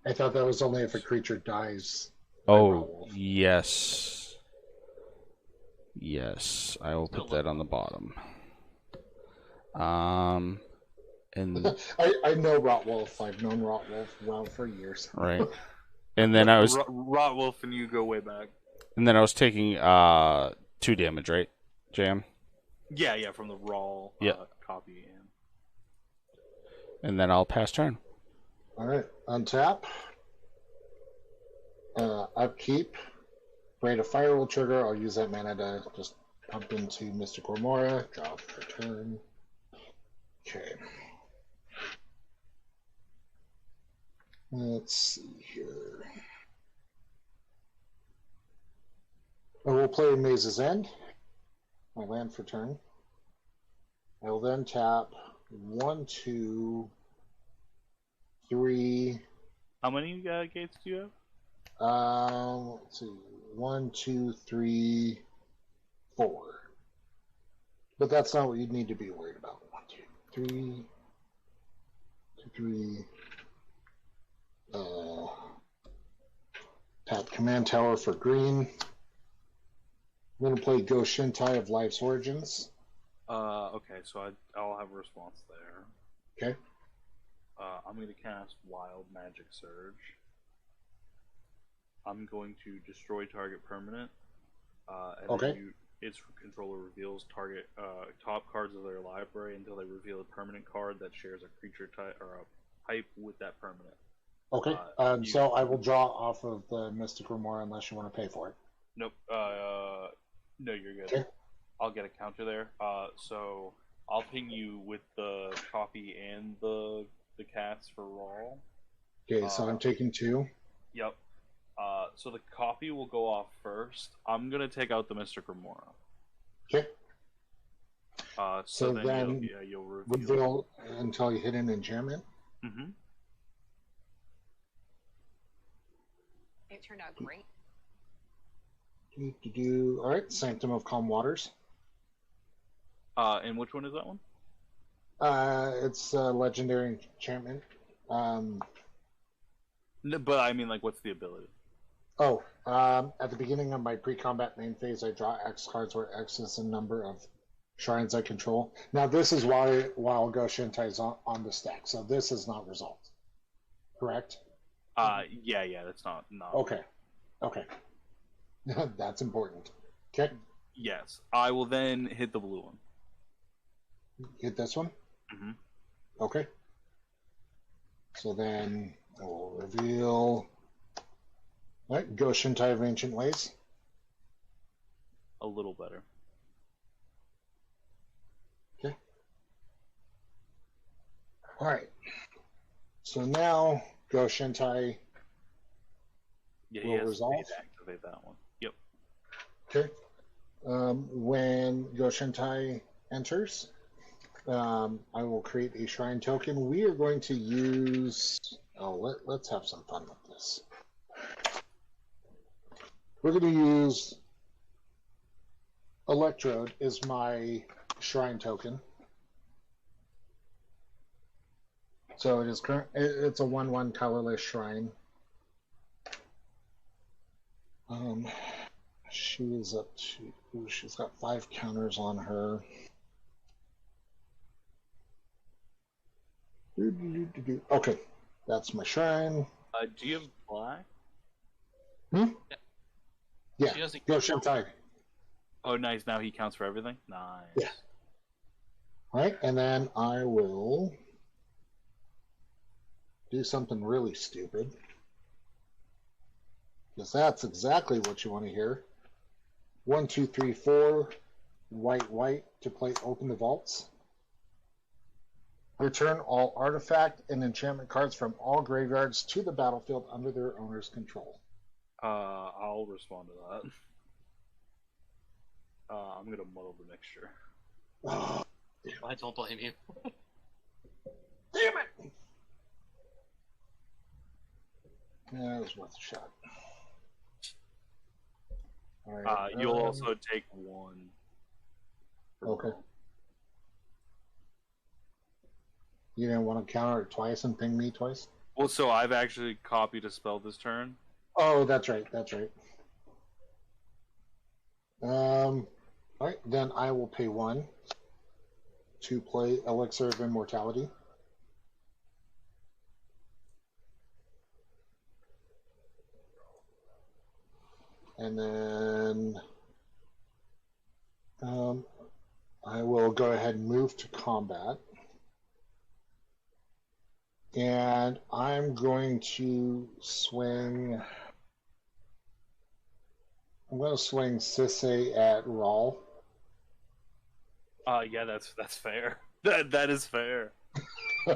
I thought that was only if a creature dies. Oh, Rotwolf. yes. Yes, I will put that on the bottom. And I know Rotwolf. I've known Rotwolf well for years. right. And then I was Rotwolf and you go way back. and then I was taking 2 damage, right? Jam. Yeah, from the Raw Yeah. copy. And then I'll pass turn. All right, untap. Upkeep. Rate of Fire will trigger. I'll use that mana to just pump into Mystic Remora. Draw for turn. Okay. Let's see here. I will play Maze's End. My land for turn. I will then tap 1, 2, 3. How many gates do you have? Let's see. 1, 2, 3, 4. But that's not what you need to be worried about. 1, 2, 3, 2, 3. Tap Command Tower for green. I'm going to play Ghost Shintai of Life's Origins. Okay, so I'll have a response there. Okay. I'm going to cast Wild Magic Surge. I'm going to destroy target permanent. And Okay. then its controller reveals target top cards of their library until they reveal a permanent card that shares a creature type or a type with that permanent. Okay. So I will draw off of the Mystic Remora unless you want to pay for it. Nope. No, you're good. Okay. I'll get a counter there. So I'll ping you with the copy and the cats for raw. Okay, so I'm taking 2. Yep. So the copy will go off first. I'm gonna take out the Mystic Remora. Okay. So then you'll reveal until you hit an enchantment. Mm-hmm. It turned out great. All right, Sanctum of Calm Waters. And which one is that one? It's a legendary enchantment. No, but I mean, like, what's the ability? At the beginning of my pre-combat main phase, I draw X cards where X is the number of shrines I control. Now, this is while Ghost Shintai is on the stack, so this is not resolved. Correct? Yeah, that's not. Okay. That's important. Okay. Yes, I will then hit the blue one. Hit this one? Mm-hmm. Okay. So then I will reveal. All right, Ghost Shintai of Ancient Ways. A little better. Okay. All right. So now Ghost Shintai will resolve. Activate that one. Yep. Okay. When Ghost Shintai enters, I will create a shrine token. We are going to use. Let's have some fun with this. We're going to use Electrode as my shrine token. So it is it's a 1/1 colorless shrine. She is up to. She's got 5 counters on her. Okay, that's my shrine. Do you have black? Yeah, She doesn't. Ghost Shintai. Oh, nice. Now he counts for everything? Nice. Yeah. All right, and then I will do something really stupid. Because that's exactly what you want to hear. 1, 2, 3, 4, white to play Open the Vaults. Return all artifact and enchantment cards from all graveyards to the battlefield under their owner's control. I'll respond to that. I'm gonna muddle the mixture. Oh, I don't blame you. damn it! Yeah, it was worth a shot. All right, You'll also take 1. Okay. You didn't want to counter it twice and ping me twice? Well, so I've actually copied a spell this turn. Oh, that's right. All right, then I will pay 1 to play Elixir of Immortality. And then I will go ahead and move to combat. And I'm going to swing I'm going to swing Sisay at Rawl. Yeah, that's fair. That is fair. All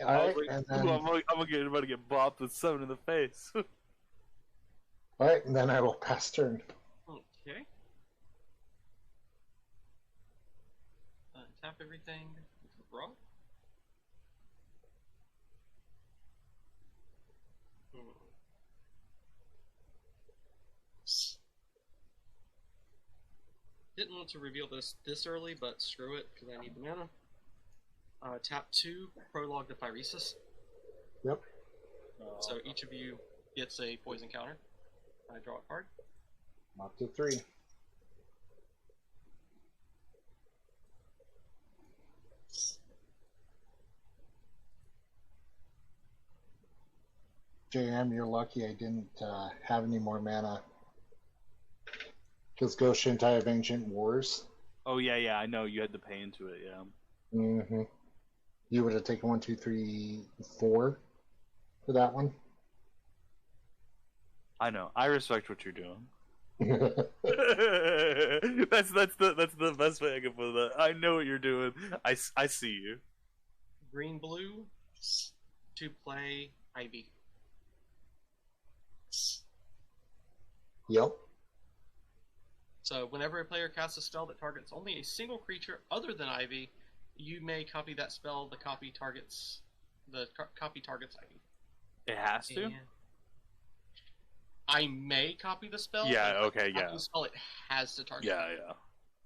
right, and then I'm about to get bopped with someone in the face. all right, and then I will pass turn. Okay. Tap everything. Raw. Didn't want to reveal this early, but screw it, because I need the mana. Tap 2, Prologue to Phyresis. Yep. So each of you gets a poison counter. I draw a card. I'm up to 3. JM, you're lucky I didn't have any more mana. Because Ghost Shintai of Ancient Wars. Oh yeah, I know you had to pay into it. Yeah. Mm-hmm. You would have taken 1, 2, 3, 4 for that one. I know. I respect what you're doing. that's the best way I can put that. I know what you're doing. I see you. Green blue to play Ivy. Yep. So whenever a player casts a spell that targets only a single creature other than Ivy, you may copy that spell. The copy targets Ivy. It has to. And I may copy the spell. Yeah. But Okay. if I copy Yeah. the spell, it has to target. Yeah. Ivy. Yeah.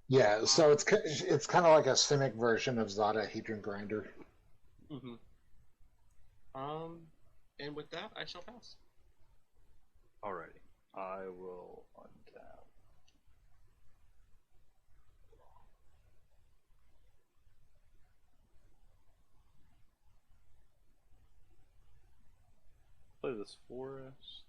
Yeah, so it's kind of like a Simic version of Zada Hadron Grinder. Mm-hmm. And with that, I shall pass. Alrighty. I will untap. Play this forest.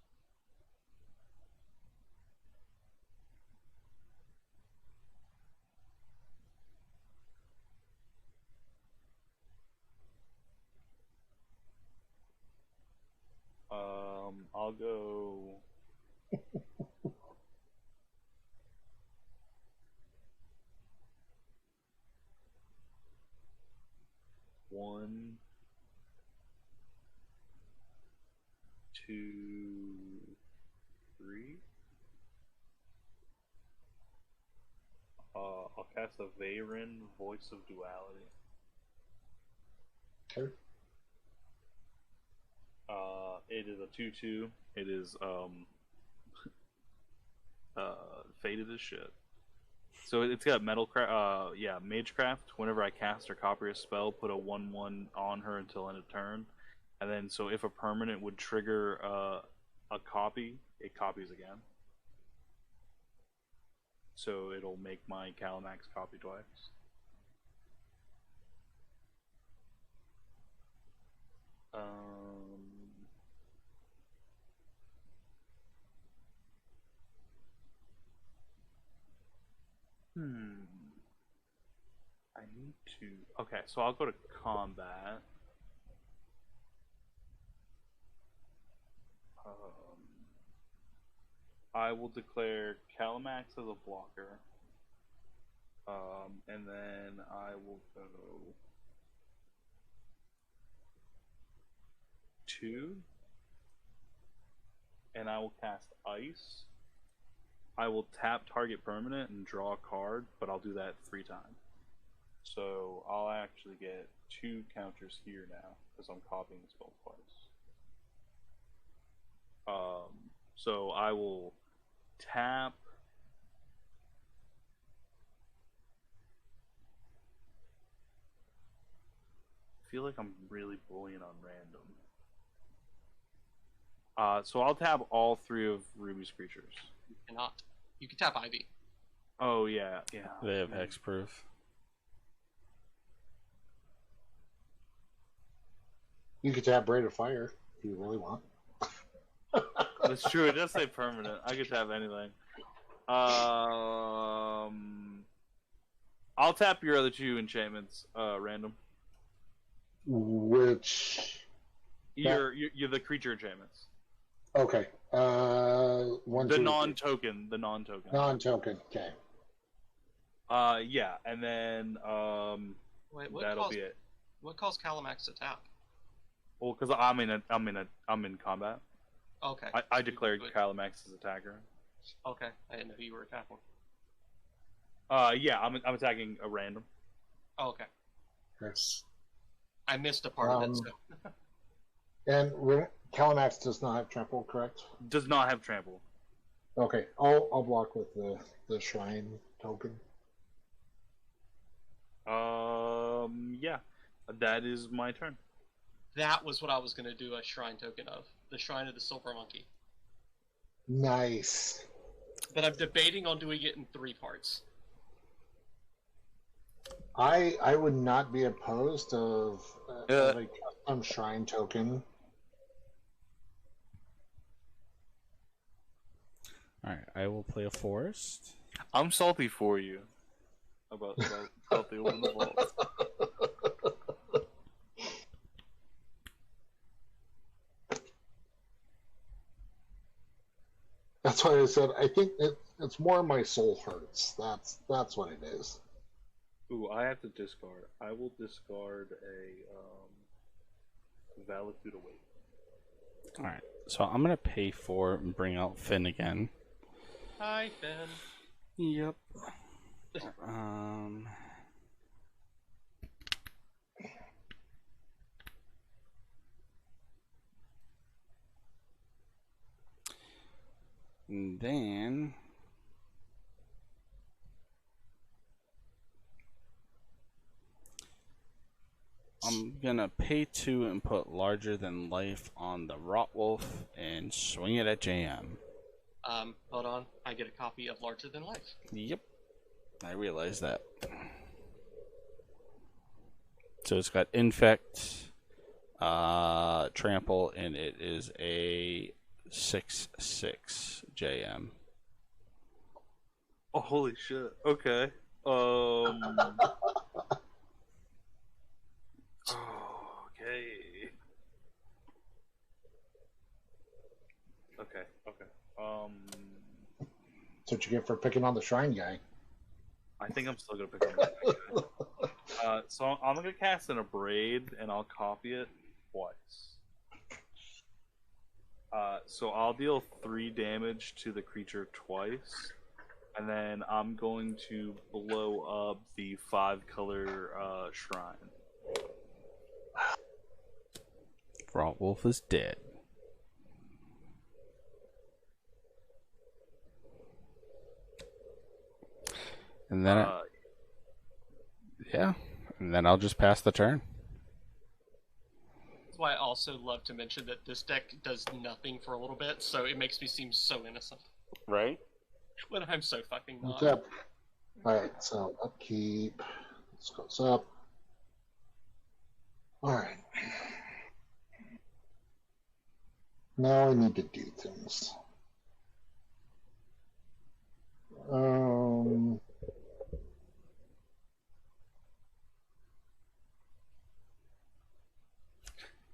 I'll go. One, two, three. I'll cast a Veyron, Voice of Duality. Okay. It is a 2/2. It is faded as shit. So it's got Magecraft. Whenever I cast or copy a spell, put a 1/1 on her until end of turn, and then so if a permanent would trigger a copy, it copies again. So it'll make my Calamax copy twice. I need to. Okay, so I'll go to combat. I will declare Calamax as a blocker. And then I will go 2. And I will cast Ice. I will tap target permanent and draw a card, but I'll do that 3 times. So I'll actually get 2 counters here now, because I'm copying the spell twice. So I will tap. I feel like I'm really bullying on random. So I'll tap all 3 of Ruby's creatures. You cannot. You can tap Ivy. Oh yeah. They have hexproof. You could tap Braid of Fire if you really want. That's true. It does say permanent. I could tap anything. I'll tap your other 2 enchantments, random. Which You're the creature enchantments. Okay. One, The two, non-token. The non-token. non-token. Okay. Yeah, and then Wait, that'll be it. what caused Calamax to tap? Well, because I'm in combat. Okay. I declared Calamax as attacker. Okay, I didn't know who you were attacking. Yeah, I'm attacking a random. Oh, okay. Yes. I missed a part of it. So. And Calamax does not have trample, correct? Does not have trample. Okay, I'll block with the shrine token. Yeah, that is my turn. That was what I was going to do a shrine token of. The Shrine of the Silver Monkey. Nice. But I'm debating on doing it in 3 parts. I would not be opposed of a custom shrine token. Alright, I will play a forest. I'm salty for you about the open vault. That's why I said I think it's more my soul hurts. That's what it is. Ooh, I have to discard. I will discard a Valitude Awake. Alright, so I'm going to pay for and bring out Finn again. Hi, Finn. Yep. And then I'm gonna pay 2 and put larger than life on the Rotwolf and swing it at JM. Hold on. I get a copy of Larger Than Life. Yep. I realized that. So it's got Infect, Trample, and it is a 6/6 JM. Oh, holy shit. Okay. Okay. Okay. That's what you get for picking on the shrine guy. I think I'm still gonna pick on that guy. So I'm gonna cast an Abrade, and I'll copy it twice. So I'll deal 3 damage to the creature twice, and then I'm going to blow up the 5-color shrine. Rotwolf is dead. And then, and then I'll just pass the turn. That's why I also love to mention that this deck does nothing for a little bit, so it makes me seem so innocent. Right? When I'm so fucking What's not. up? Alright, so upkeep. This goes up. Alright. Now I need to do things.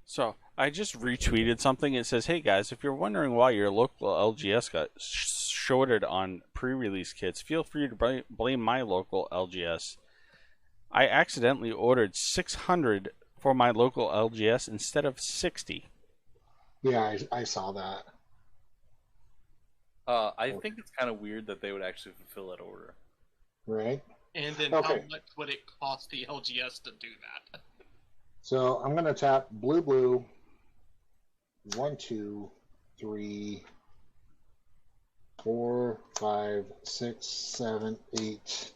So I just retweeted something. It says, "Hey guys, if you're wondering why your local LGS got shorted on pre-release kits, feel free to blame my local LGS. I accidentally ordered 600 for my local LGS instead of 60." Yeah, I saw that. I think it's kind of weird that they would actually fulfill that order. Right? And then Okay. how much would it cost the LGS to do that? So I'm going to tap blue. 1, 2, 3, 4, 5, 6, 7, 8,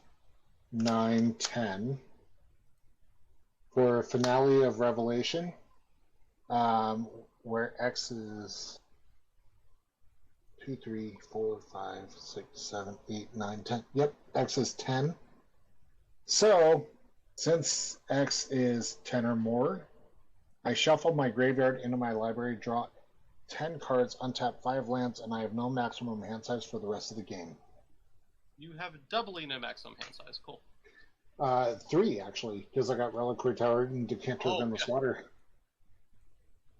9, 10. For Finale of Revelation, where X is 2, 3, 4, 5, 6, 7, 8, 9, 10. Yep, X is 10. So, since X is 10 or more, I shuffle my graveyard into my library, draw 10 cards, untap 5 lands, and I have no maximum hand size for the rest of the game. You have doubly no maximum hand size. Cool. 3, actually, because I got Reliquary Tower and Decanter of Endless Water.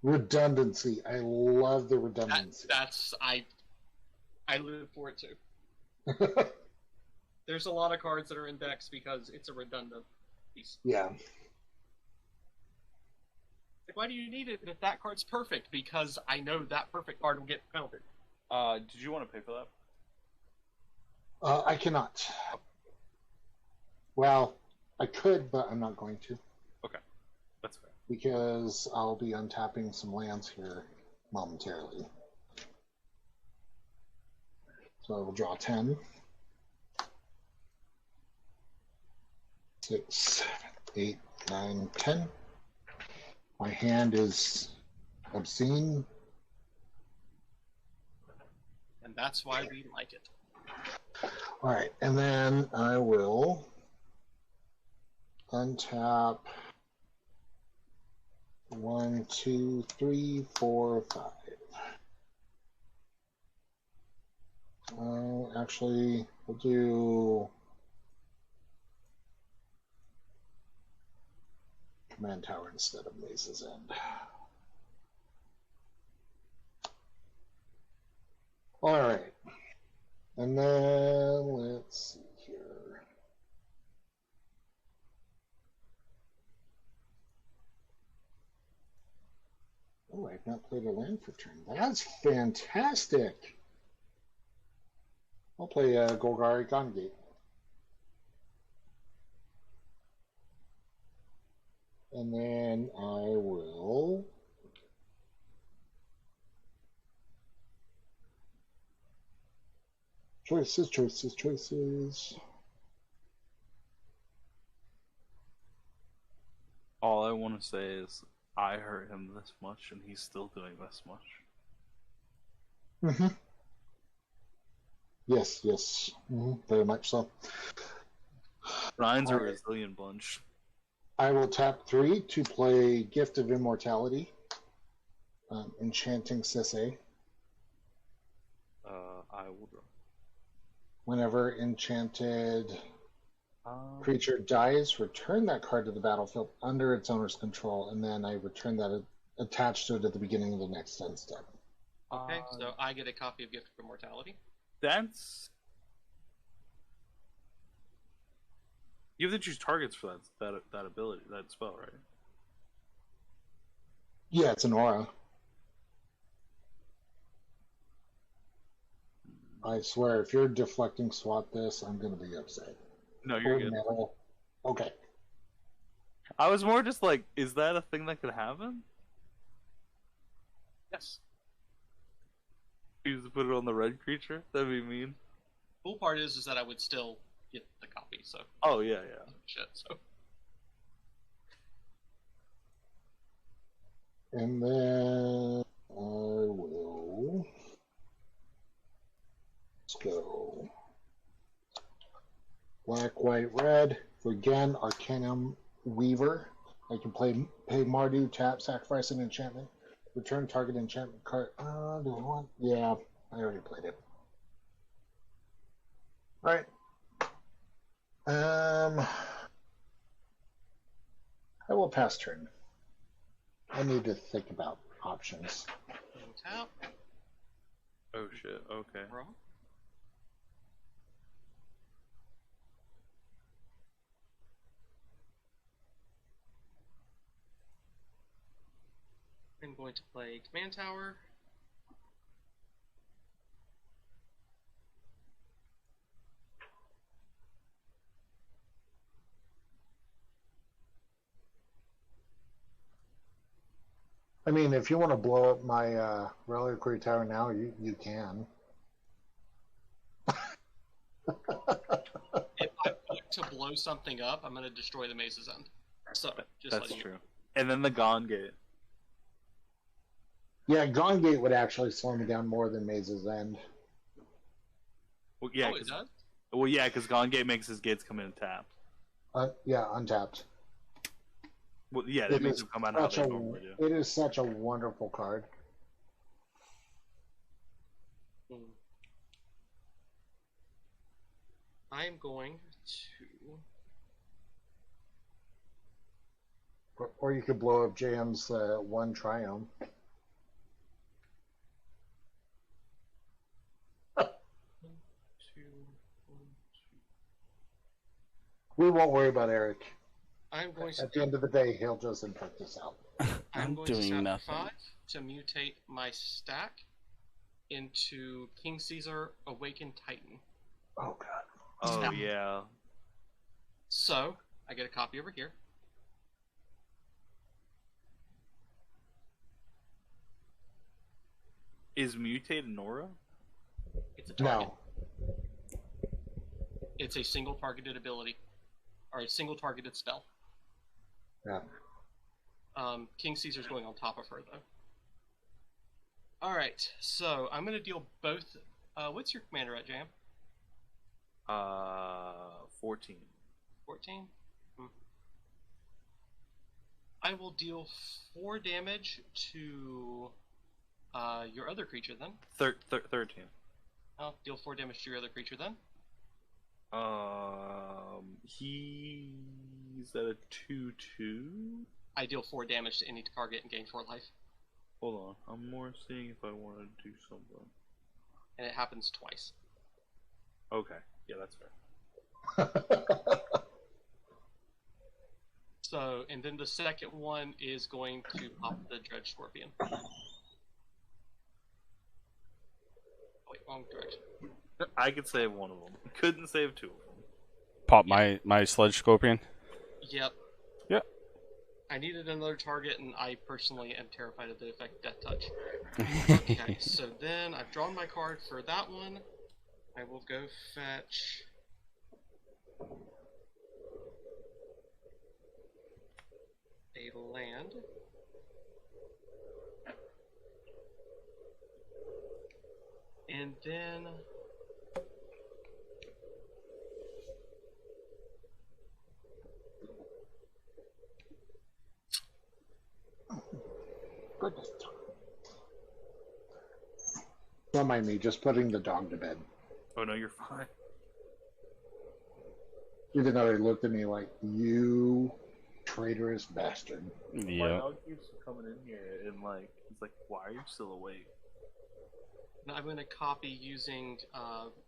Redundancy. I love the redundancy. I live for it too. There's a lot of cards that are in decks because it's a redundant piece. Yeah. Like, why do you need it if that card's perfect? Because I know that perfect card will get countered. Did you want to pay for that? I cannot. Well, I could, but I'm not going to. Okay, that's fair. Because I'll be untapping some lands here momentarily. So I will draw 10. 6, 7, 8, 9, 10. My hand is obscene. And that's why we like it. Alright, and then I will untap 1, 2, 3, 4, 5. Actually, we'll do Command Tower instead of Maze's End. Alright. And then let's see here. Oh, I've not played a land for turn. That's fantastic. I'll play Golgari Gongate. And then I will choices. All I want to say is I hurt him this much, and he's still doing this much. Mm-hmm. Yes. Mm-hmm. Very much so. Ryan's a resilient bunch. I will tap 3 to play Gift of Immortality, Enchanting Sisay. I will draw. Whenever enchanted creature dies, return that card to the battlefield under its owner's control, and then I return that attached to it at the beginning of the next end step. Okay, so I get a copy of Gift of Immortality. That's... You have to choose targets for that ability, that spell, right? Yeah, it's an aura. I swear, if you're deflecting SWAT this, I'm going to be upset. No, you're good. Metal. Okay. I was more just like, is that a thing that could happen? Yes. You just put it on the red creature? That'd be mean. Cool part is that I would still get the copy, so. Oh, yeah. Shit, so. And then I will... Let's go. Black, white, red. For again, Arcanum Weaver. I can pay Mardu, tap, sacrifice an enchantment. Return target enchantment card. Do I want? Yeah, I already played it. Alright. I will pass turn. I need to think about options. Tap. Oh shit, okay. Draw. I'm going to play Command Tower. I mean, if you want to blow up my reliquary tower now, you can. If I want to blow something up, I'm going to destroy the Maze's End. So, just That's letting you true. know. And then the Gone Gate. Yeah, Gone Gate would actually slow me down more than Maze's End. Well, yeah, Oh, it does? well, yeah, because Gone Gate makes his gates come in tapped. Yeah, untapped. Well, yeah, that makes them come out how they normally do. It is such a wonderful card. I'm going to... Or you could blow up JM's one Triumph. we won't worry about Eric. I'm going At the end of the day, he'll just infect us out. I'm going to doing sacrifice nothing. 5 to mutate my stack into King Caesar Awakened Titan. Oh god. Oh yeah. So, I get a copy over here. Is mutate an aura? It's a target. No. It's a single targeted ability. Or a single targeted spell. Yeah. King Caesar's going on top of her, though. Alright, so I'm going to deal both. What's your commander at, Jam? 14. 14? I will deal 4 damage to your other creature then. 13. I'll deal 4 damage to your other creature then. He's at a 2/2. I deal 4 damage to any target and gain 4 life. Hold on, I'm more seeing if I want to do something. And it happens twice. Okay, yeah, that's fair. So, and then the second one is going to pop the Dredge Scorpion. Wait, wrong direction. I could save one of them. Couldn't save 2 of them. Pop my Sledge Scorpion. Yep. Yep. I needed another target, and I personally am terrified of the effect Death Touch. Okay, so then I've drawn my card for that one. I will go fetch... a land. And then... Goodness. Don't mind me, just putting the dog to bed. Oh no, you're fine. Even though he looked at me like, you traitorous bastard. My Yeah. dog keeps coming in here and like, he's like, why are you still awake? Now I'm going to copy using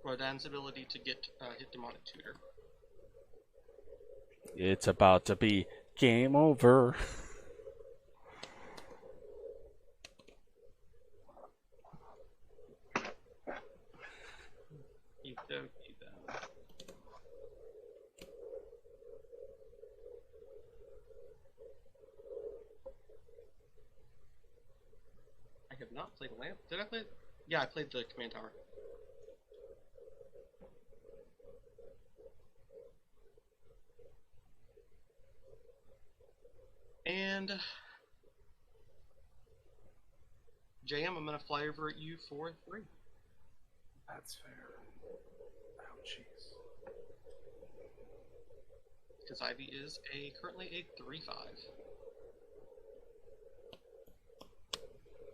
Rodan's ability to get hit Demonic Tutor. It's about to be game over. Okey-dokey then. I have not played a lamp. Did I play it? Yeah, I played the command tower. And JM, I'm gonna fly over at you for 3. That's fair. Ouchies. Because Ivy is currently a 3/5.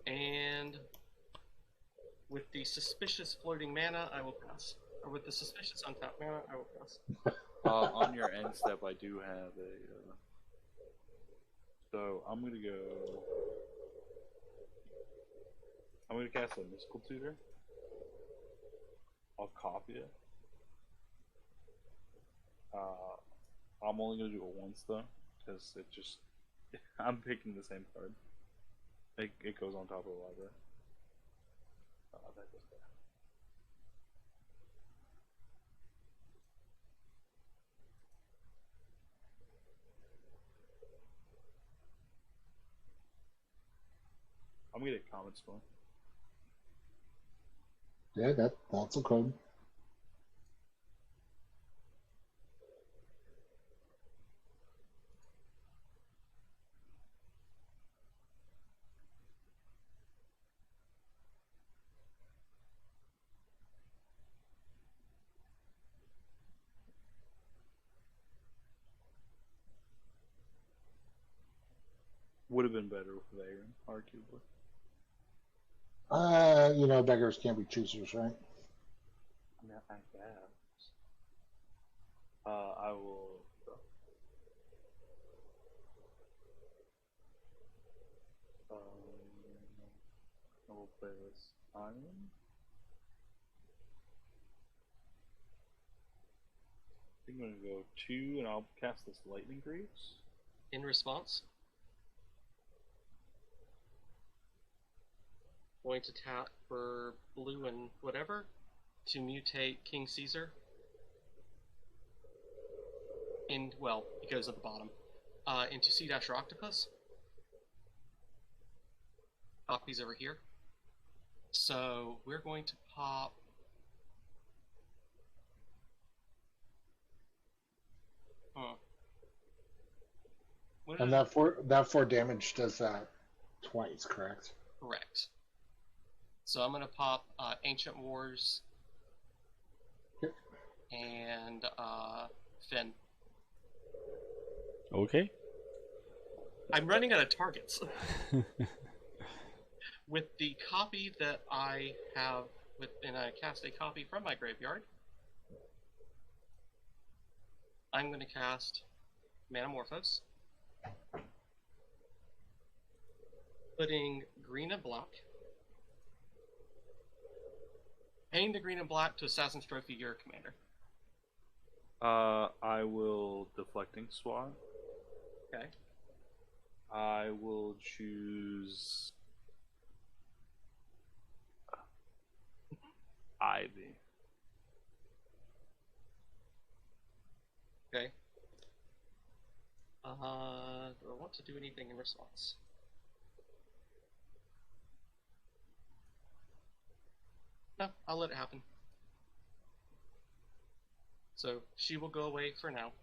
And with the suspicious floating mana, I will pass. Or with the suspicious untapped mana, I will pass. On your end step, I do have a. So I'm gonna go. I'm gonna cast a Mystical Tutor. I'll copy it. I'm only gonna do it once though, because it just. I'm picking the same card. It goes on top of the library. That goes there. I'm gonna get Comet Storm. Yeah, that's a code. Would have been better with Vagrant, arguably. Beggars can't be choosers, right? Yeah, I guess. I will. I will play this Iron. I'm gonna go 2, and I'll cast this Lightning Greaves. In response, going to tap for blue and whatever to mutate King Caesar. Well, he goes at the bottom. Into Sea Dasher Octopus. Copy's over here. So we're going to pop. And that four damage does that twice, correct? Correct. So I'm gonna pop Ancient Wars Yep. and Finn. Okay. I'm running out of targets. With the copy that I have, and I cast a copy from my graveyard, I'm going to cast Manamorphose, putting green and black, paying the green and black to Assassin's Trophy your commander. I will Deflecting Swat. Okay. I will choose Ivy. Okay. Do I want to do anything in response? No, I'll let it happen. So she will go away for now.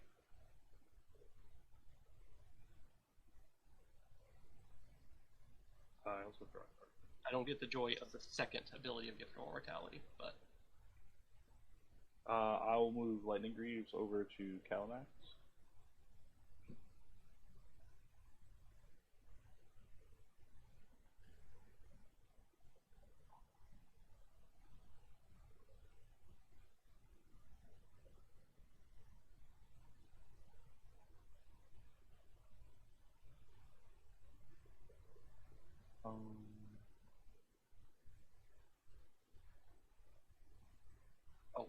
I also draw. I don't get the joy of the second ability of Gift of Immortality, but I will move Lightning Greaves over to Calamax.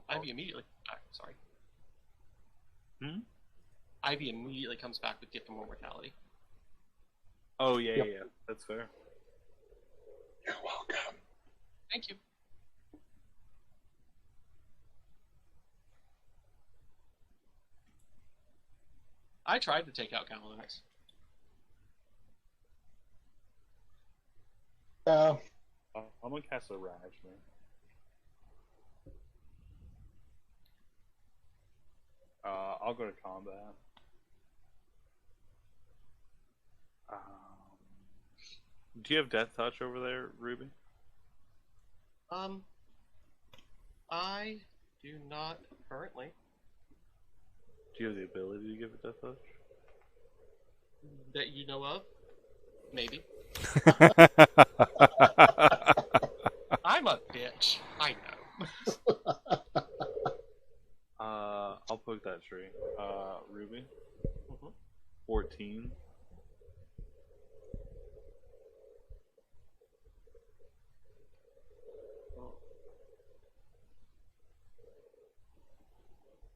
Ivy immediately. Sorry. Hmm? Ivy immediately comes back with Gift of Immortality. Oh yeah, Yep. yeah, that's fair. You're welcome. Thank you. I tried to take out Galanax. I'm gonna cast a Raj, man. I'll go to combat. Do you have Death Touch over there, Ruby? I do not currently. Do you have the ability to give it Death Touch? That you know of? Maybe. I'm a bitch. I know. I'll poke that tree. Ruby? Mm-hmm. 14.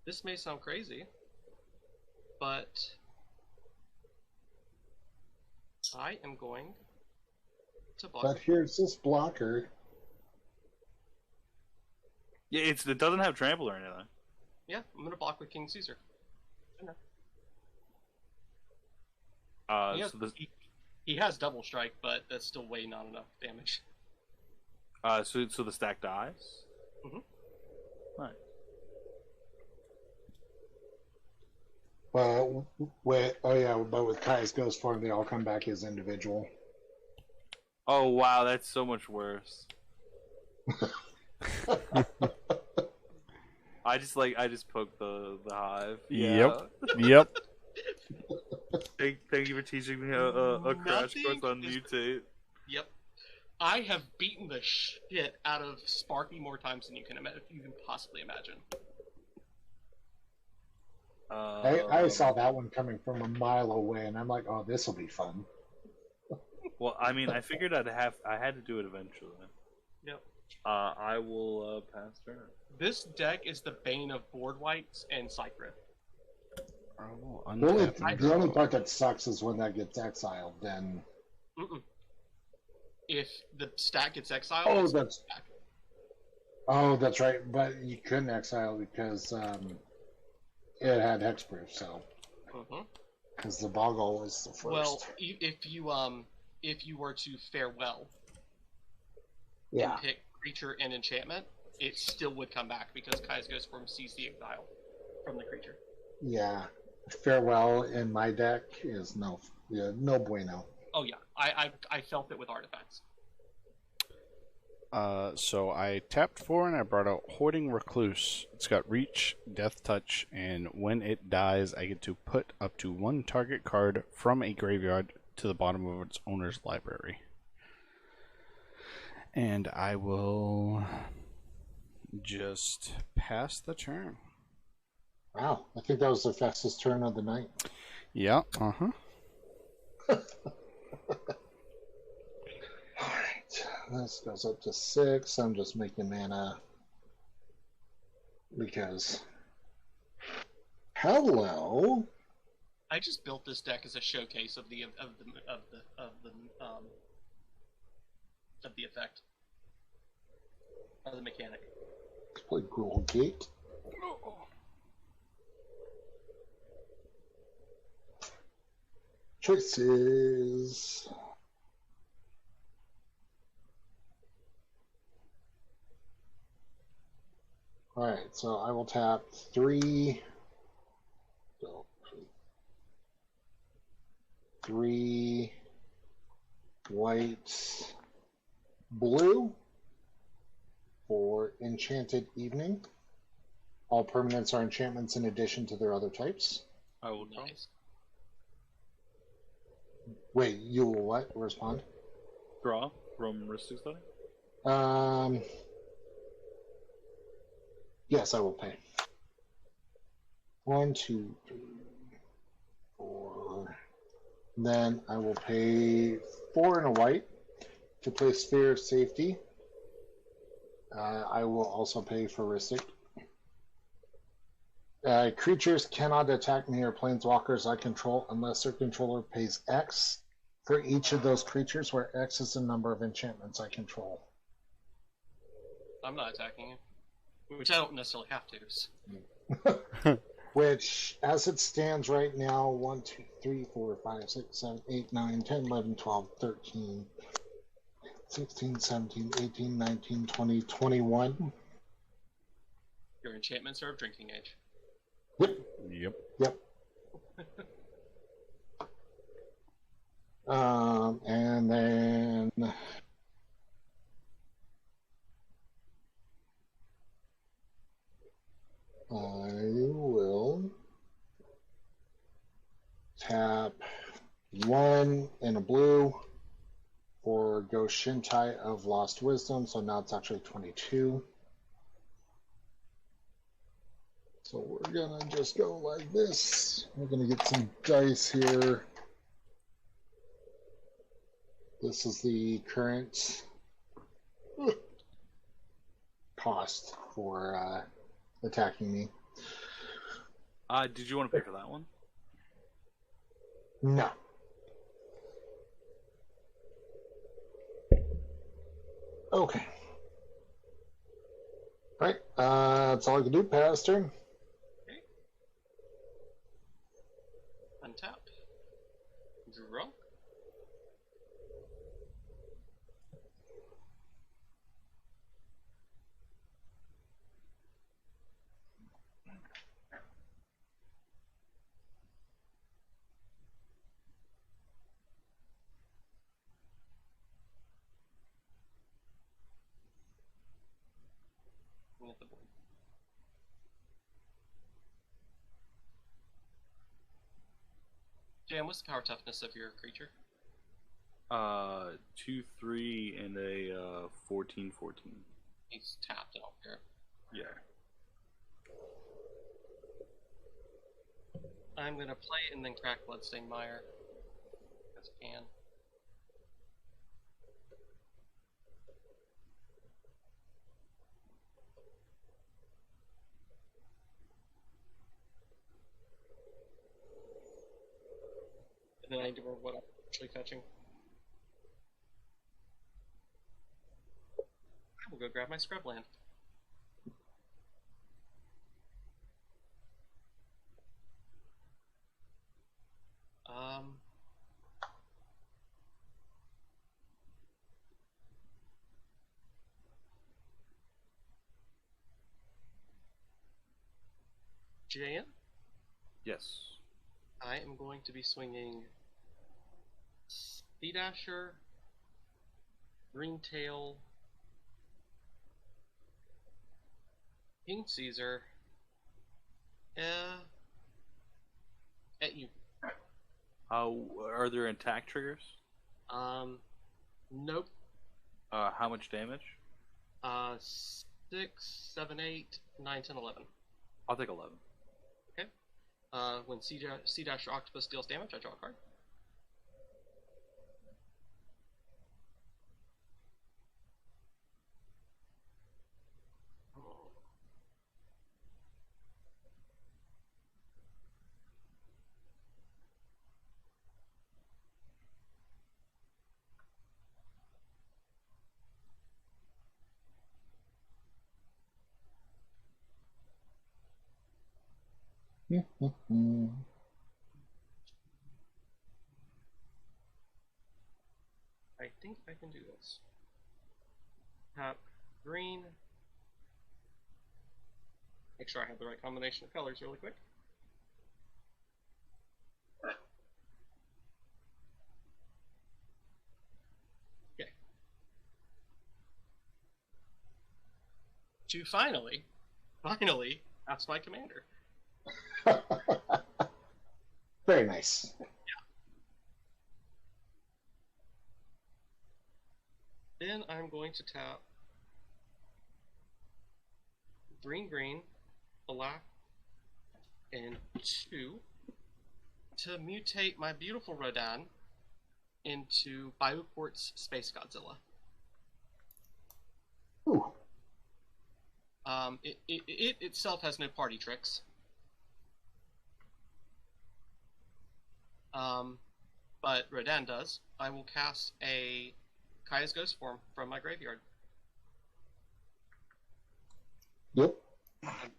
This may sound crazy, but I am going to block. But here's this blocker. Yeah, it doesn't have trample or anything. Yeah, I'm gonna block with King Caesar. He has double strike, but that's still way not enough damage. So the stack dies? Mm-hmm. Nice. But with Kai's Ghost Form, they all come back as individual. Oh wow, that's so much worse. I just poked the hive. Yeah. Yep. Thank you for teaching me a crash course on mutate. Yep. I have beaten the shit out of Sparky more times than you can possibly imagine. I saw that one coming from a mile away, and I'm like, oh, this will be fun. Well, I mean, I figured I had to do it eventually. Yep. I will pass turn. This deck is the bane of board whites and Cypher. Oh, The only part that sucks is when that gets exiled. Then Mm-mm. If the stack gets exiled, oh, it's that's stack. that's right. But you couldn't exile because it had hexproof. So because the Boggle was the first. Well, if you were to farewell Yeah. and pick creature and enchantment, it still would come back because Kai's Ghost Form sees the exile from the creature. Yeah. Farewell in my deck is no bueno. Oh yeah, I felt it with artifacts. So I tapped 4 and I brought out Hoarding Recluse. It's got Reach, Death Touch, and when it dies, I get to put up to 1 target card from a graveyard to the bottom of its owner's library. And I will just pass the turn. Wow, I think that was the fastest turn of the night. Yeah, uh-huh. Alright, this goes up to 6. I'm just making mana because hello. I just built this deck as a showcase of the effect of the mechanic. Let's play Gruul Gate. Choices. Alright, so I will tap 3. So 3 white, blue for Enchanted Evening. All permanents are enchantments in addition to their other types. I will draw. Nice. Wait, you will what? Respond? Draw from Ristic Study? Yes, I will pay. 1, 2, 3, 4. Then I will pay 4 and a white to play Sphere of Safety. I will also pay for Ristic. Creatures cannot attack me or planeswalkers I control unless their controller pays X for each of those creatures, where X is the number of enchantments I control. I'm not attacking you, which I don't necessarily have to. So. Which, as it stands right now, 1, 2, 3, 4, 5, 6, 7, 8, 9, 10, 11, 12, 13, 16, 17, 18, 19, 20, 21. Your enchantments are of drinking age. Yep. And then I will tap 1 and a blue for Ghost Shintai of Lost Wisdom, so now it's actually 22. So we're gonna just go like this. We're gonna get some dice here. This is the current cost for attacking me. Did you want to pay for that one? No. Okay. Alright, that's all I can do. Pass turn. Untap. Draw. At the board. Jam, what's the power toughness of your creature? 2, 3, and a 14, 14. He's tapped, I don't care. Yeah. I'm gonna play it and then crack Bloodstained Mire. As I can. And then I need to remember what I'm actually fetching. I will go grab my scrub land. Jan, Yes. I am going to be swinging Sea Dasher, Ringtail, King Caesar, at you. Are there attack triggers? Nope. How much damage? 6, 7, 8, 9, 10, 11. I'll take 11. Okay. When Sea Dasher Octopus deals damage, I draw a card. I think I can do this. Tap green. Make sure I have the right combination of colors really quick. Okay. To finally, that's my commander. Very nice. Then I'm going to tap green, black, and 2 to mutate my beautiful Rodan into Bioport's Space Godzilla. Ooh. It itself has no party tricks. But Rodan does. I will cast a Kaya's Ghost form from my graveyard. Yep. I'm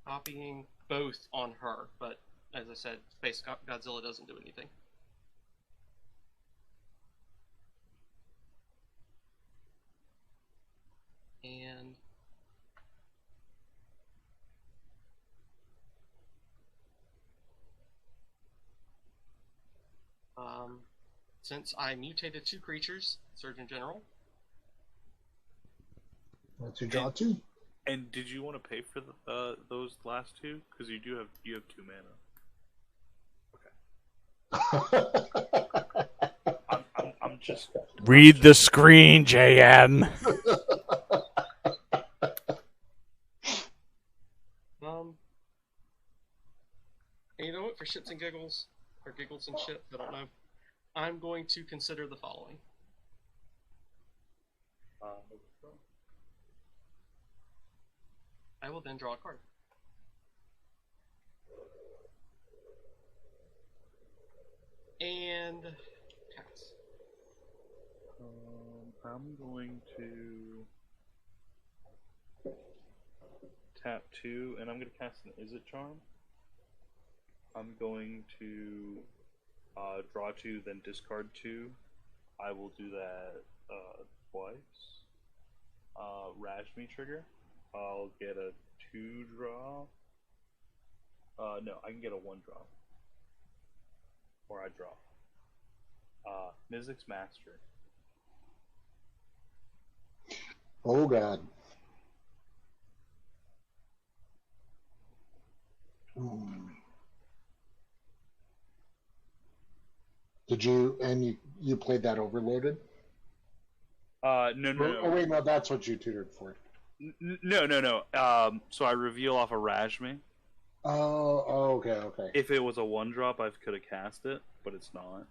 copying both on her, but as I said, Space Godzilla doesn't do anything. And since I mutated 2 creatures, Surgeon General. Let's you draw 2. And did you want to pay for those last 2? Because you have 2 mana. I'm just Read the screen, JN. And you know what? For shits and giggles, or giggles and shit, I don't know. I'm going to consider the following. I will then draw a card. And pass. I'm going to tap 2, and I'm going to cast an Is It Charm. I'm going to draw 2, then discard 2. I will do that twice. Rajmi trigger. I'll get a 2 draw. No, I can get a 1 draw. Or I draw. Mizzix Master. Oh god. Did you played that overloaded? No. Oh wait, no, that's what you tutored for. No. So I reveal off a Rajmi. Oh, okay. If it was a 1 drop, I could have cast it, but it's not.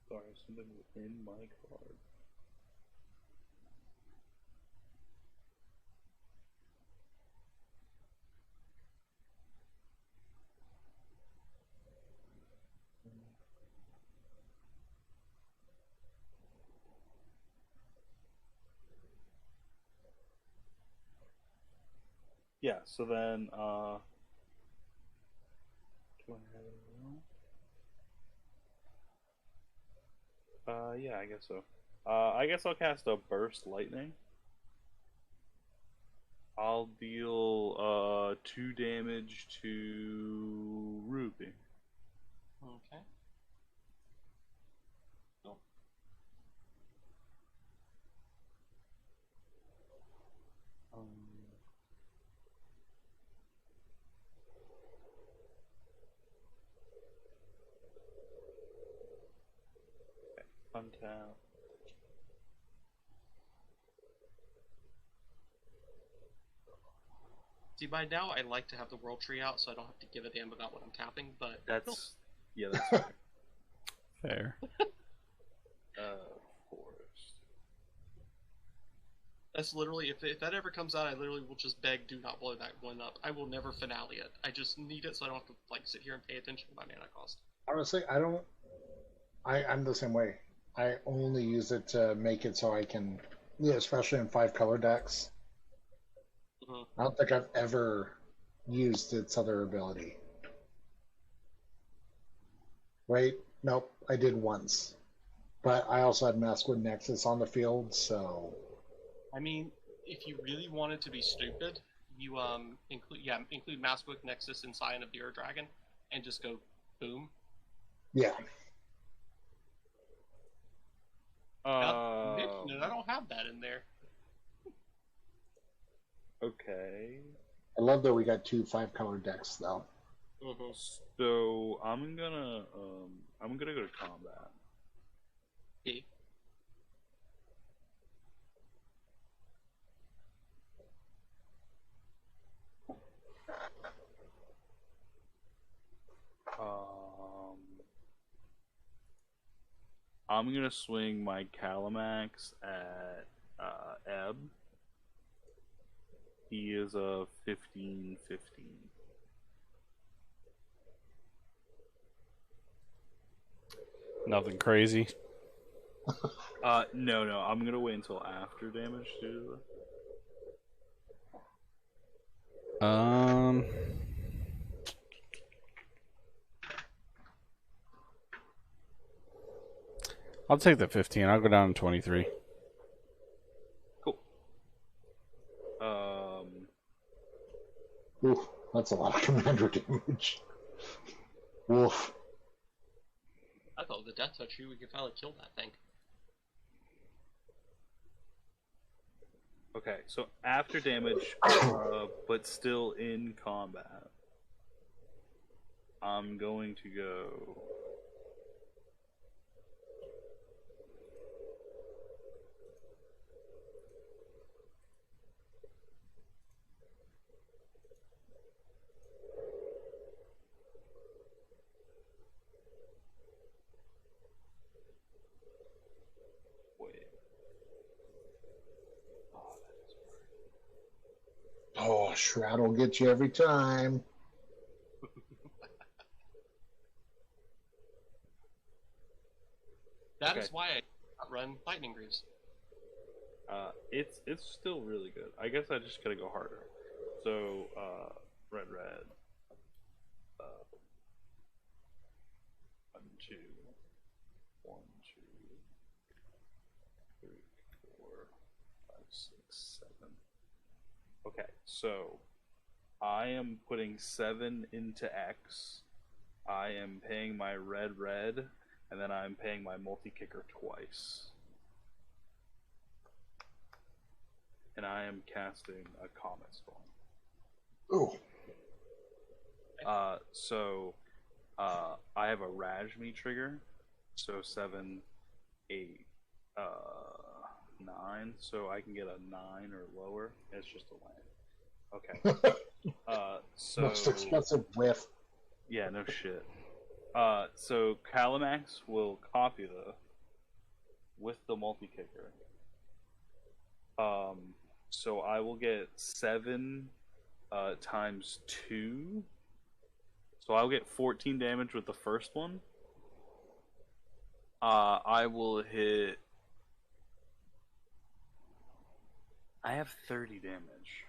Sorry, something within my card. Yeah. So then, do I have it yeah, I guess so. I guess I'll cast a burst lightning. I'll deal 2 damage to Ruby. Okay. Cool. Um, Untap. See, by now I like to have the world tree out, so I don't have to give a damn about what I'm tapping. But cool. That's yeah, that's fair. Fair. Forest. That's literally if that ever comes out, I literally will just beg, do not blow that one up. I will never finale it. I just need it so I don't have to like sit here and pay attention to my mana cost. Honestly, I don't. I'm the same way. I only use it to make it so I can, yeah, especially in 5 color decks. Mhm. I don't think I've ever used its other ability. Wait, nope, I did once. But I also had Maskwood Nexus on the field, so I mean, if you really wanted to be stupid, you include Maskwood Nexus and Scion of the Ur Dragon, and just go boom. yeah. Now, mention it, I don't have that in there. Okay. I love that we got 2 5 color decks though. Mm-hmm. So I'm gonna go to combat. Okay. I'm gonna swing my Calamax at Ebb. He is a 15/15. Nothing crazy. No. I'm gonna wait until after damage to. I'll take the 15. I'll go down to 23. Cool. Oof, that's a lot of commander damage. Woof. I thought with the Death Touch, we could finally kill that thing. Okay, so after damage, but still in combat, I'm going to go. Wait. Oh, that is weird. Oh, Shroud will get you every time. That Okay. is why I run Lightning Greaves. It's still really good. I guess I just gotta go harder. So, red. 1, 2, 1, 2, 3, 4, 5, 6, 7. Okay, so I am putting 7 into X. I am paying my red, and then I'm paying my multi-kicker twice. And I am casting a Comet Storm. Ooh. I have a Rajmi trigger, so 7, 8, 9, so I can get a 9 or lower. It's just a land. Okay. So Most expensive whiff. yeah, no shit. So Calamax will copy with the multi-kicker. So I will get 7 times 2. So I'll get 14 damage with the first one. I will hit. I have 30 damage.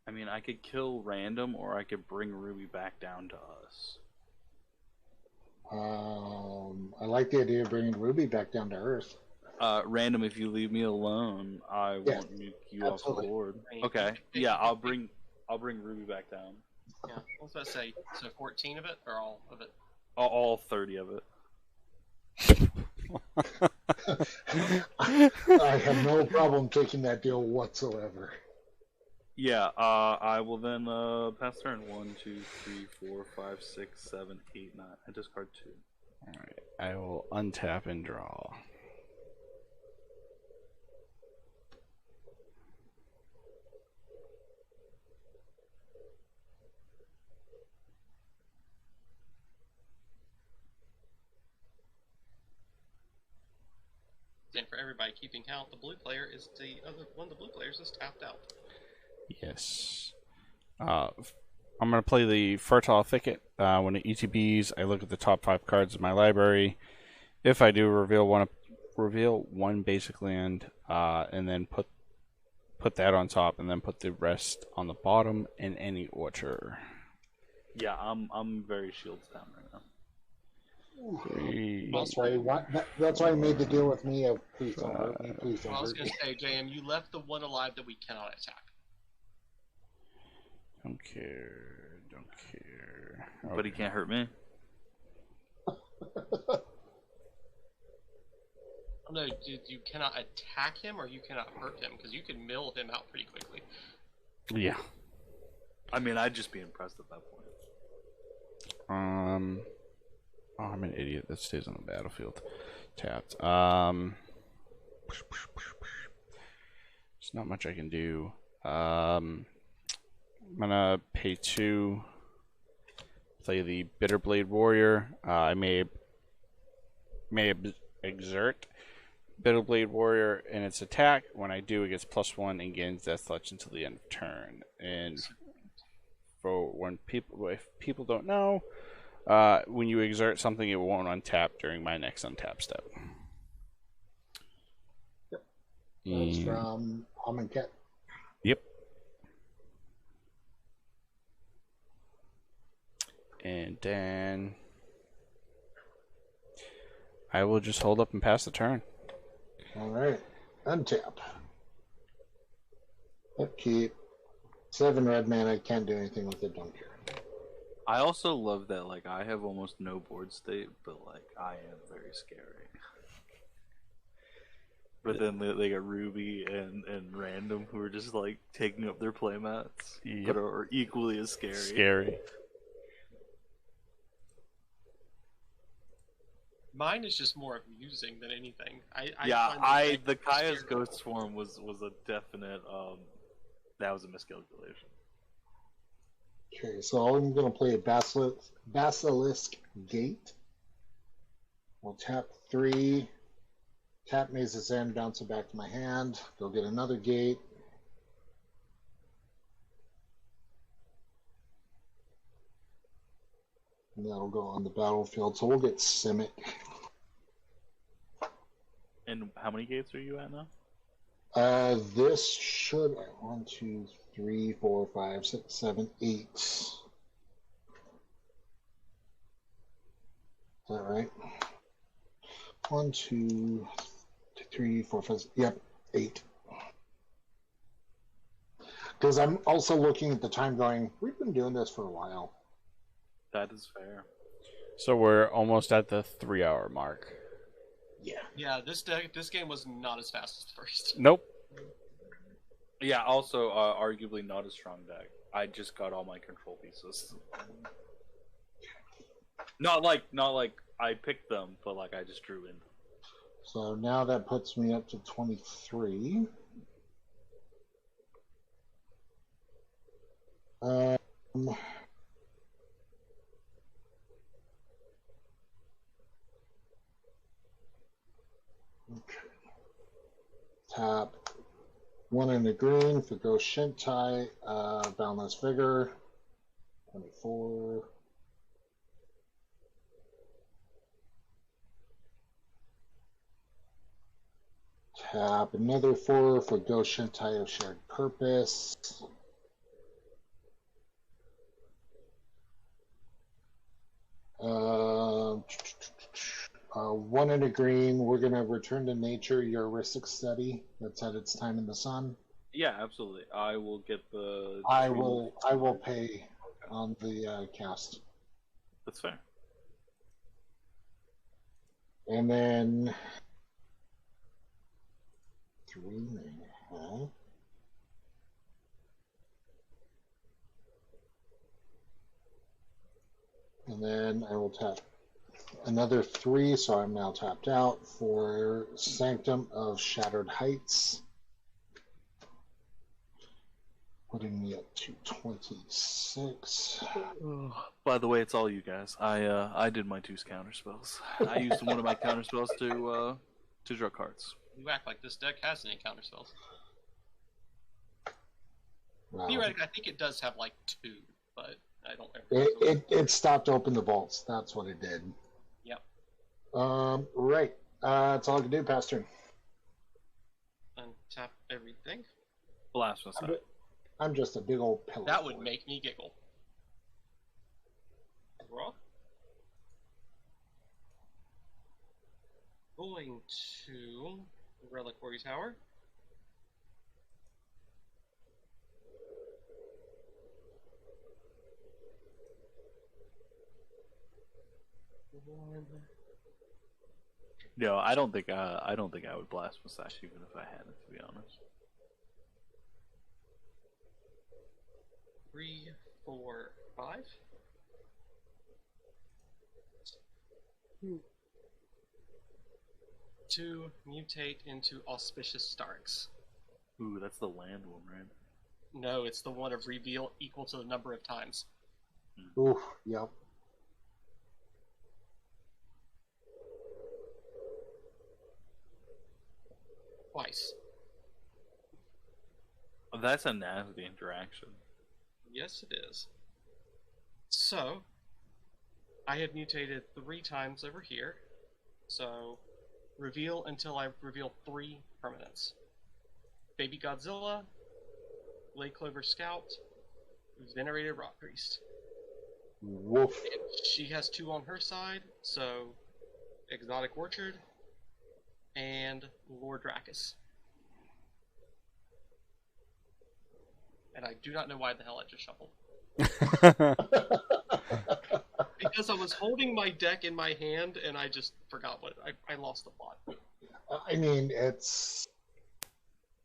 I mean, I could kill random, or I could bring Ruby back down to us. I like the idea of bringing Ruby back down to Earth. Random, if you leave me alone, I Yes, won't nuke you off the absolutely. board. Right. Okay. Yeah, I'll bring Ruby back down. Yeah, I was about to say, so 14 of it, or all of it? All 30 of it. I have no problem taking that deal whatsoever. Yeah, I will then pass turn 1, 2, 3, 4, 5, 6, 7, 8, 9. I discard 2. Alright, I will untap and draw. And for everybody keeping count, the blue player is one of the blue players is tapped out. Yes. I'm going to play the Fertile Thicket. When it ETBs, I look at the top 5 cards of my library. If I do, reveal one basic land, and then put that on top, and then put the rest on the bottom in any order. Yeah, I'm very shields down right now. That's why he made the deal with me of please don't hurt me, please don't Well, I was hurt going me. to say, JM, you left the one alive that we cannot attack. Don't care. Okay. But he can't hurt me. Oh, no, you cannot attack him or you cannot hurt him, because you can mill him out pretty quickly. Yeah. I mean, I'd just be impressed at that point. Oh, I'm an idiot. That stays on the battlefield. Tapped. There's not much I can do. I'm gonna pay 2. Play the Bitterblade Warrior. I may exert Bitterblade Warrior in its attack. When I do, it gets +1 and gains Death Touch until the end of turn. And for if people don't know, when you exert something, it won't untap during my next untap step. That's from Amonkhet. Yep. And then I will just hold up and pass the turn. Alright. Untap. Upkeep. 7 red mana, can't do anything with it, don't care. I also love that, like, I have almost no board state, but, like, I am very scary. But then they got Ruby and Random, who are just, like, taking up their playmats, Yep. but are equally as scary. Scary. Mine is just more amusing than anything. The Kaya's Ghost Swarm was a definite, that was a miscalculation. Okay, so I'm going to play a Basilisk Gate. We'll tap 3. Tap Maze's End, bounce it back to my hand. Go get another gate. And that'll go on the battlefield. So we'll get Simic. And how many gates are you at now? This should 1, 2, 3, 4, 5, 6, 7, 8. Is that right? 1, 2, 3, 4, 5. Yep, 8. Because I'm also looking at the time going, we've been doing this for a while. That is fair. So we're almost at the 3-hour mark. Yeah, this game was not as fast as the first. Nope. Yeah, also, arguably not a strong deck. I just got all my control pieces. Not like I picked them, but like I just drew in. So now that puts me up to 23. Okay. Tap 1 in the green for Ghost Shintai, Boundless Vigor, 24. Tap another 4 for Ghost Shintai of Shared Purpose. One in a green. We're gonna return to nature. Your heuristic study. That's at its time in the sun. Yeah, absolutely. I will get the. I will. I will pay on the cast, That's fair. and then 3 and then I will tap another 3, so I'm now tapped out for Sanctum of Shattered Heights, putting me up to 26. By the way, it's all you guys. I did my 2 counter spells. I used one of my counter spells to draw cards. You act like this deck has any counter spells. Wow. Theoretically, I think it does have like 2, but I don't ever. It stopped open the vaults. That's what it did. Yep. Right. That's all I can do, past turn. Untap everything. Blasphemous. I'm just a big old pillow. That would make me giggle. Raw. Going to Reliquary Tower. One. No, I don't think I would blasphemous sash even if I had it, to be honest. 3, 4, 5. To mutate into Auspicious Starks. Ooh, that's the land one, right? No, it's the one of reveal equal to the number of times. Oof, yep. Twice. Oh, that's a nasty interaction. Yes, it is. So, I had mutated 3 times over here. So, reveal until I reveal 3 permanents. Baby Godzilla, Blade Clover Scout, Venerated Rock Priest. Woof. And she has 2 on her side, so Exotic Orchard and Lord Dracus. And I do not know why the hell I just shuffled. Because I was holding my deck in my hand and I just forgot what I lost the plot. I mean, it's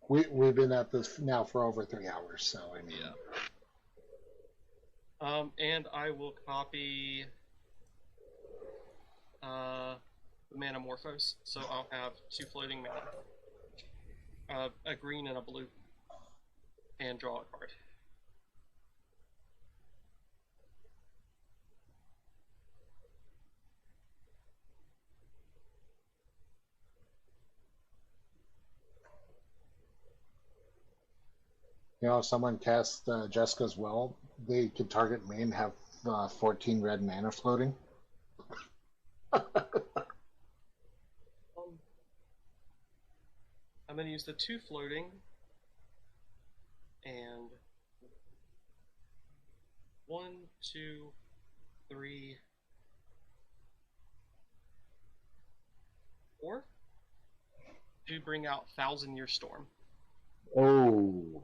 we've been at this now for over 3 hours, so I mean, yeah. And I will copy the Manamorphose, so I'll have 2 floating mana, a green and a blue, and draw a card. you know, if someone casts Jessica as well, they could target me and have 14 red mana floating. I'm going to use the 2 floating, and 1, 2, 3, 4 to bring out 1,000-Year Storm. Oh.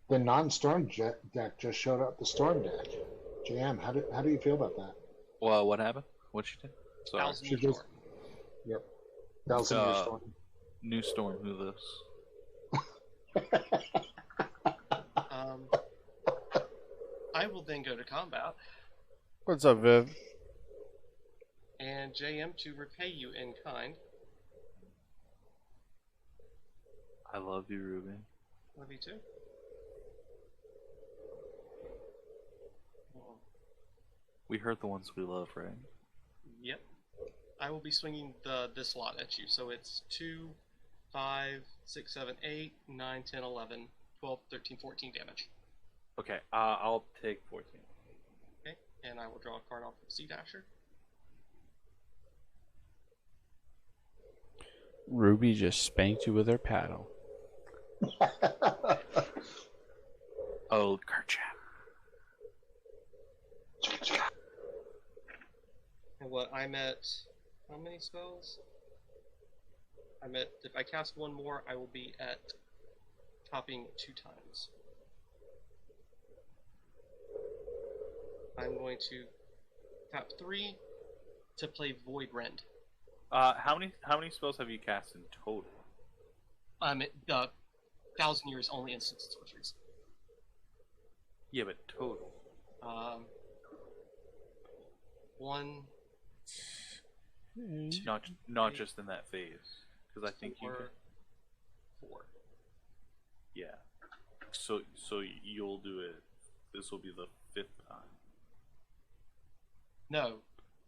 The non-storm deck just showed up. The storm deck. JM, how do you feel about that? Well, what happened? What'd she do? Sorry. 1,000-Year She just- Storm. Yep. 1,000-year storm. New Storm, who this? I will then go to combat, What's up, Viv? and JM to repay you in kind. I love you, Ruby. Love you too. We hurt the ones we love, right? Yep. I will be swinging this lot at you, so it's 2, 5, 6, 7, 8, 9, 10, 11, 12, 13, 14 damage. Okay, I'll take 14. Okay, and I will draw a card off of Sea Dasher. Ruby just spanked you with her paddle. Oh, Kerchak. What I'm at? How many spells? I'm at. If I cast one more, I will be at topping 2 times. I'm going to tap 3 to play Void Rend. How many spells have you cast in total? The 1,000 Years only instants and sorceries. Yeah, but total. 1, Not just in that phase, because I think you. 4. Yeah. So you'll do it. This will be the 5th time. No,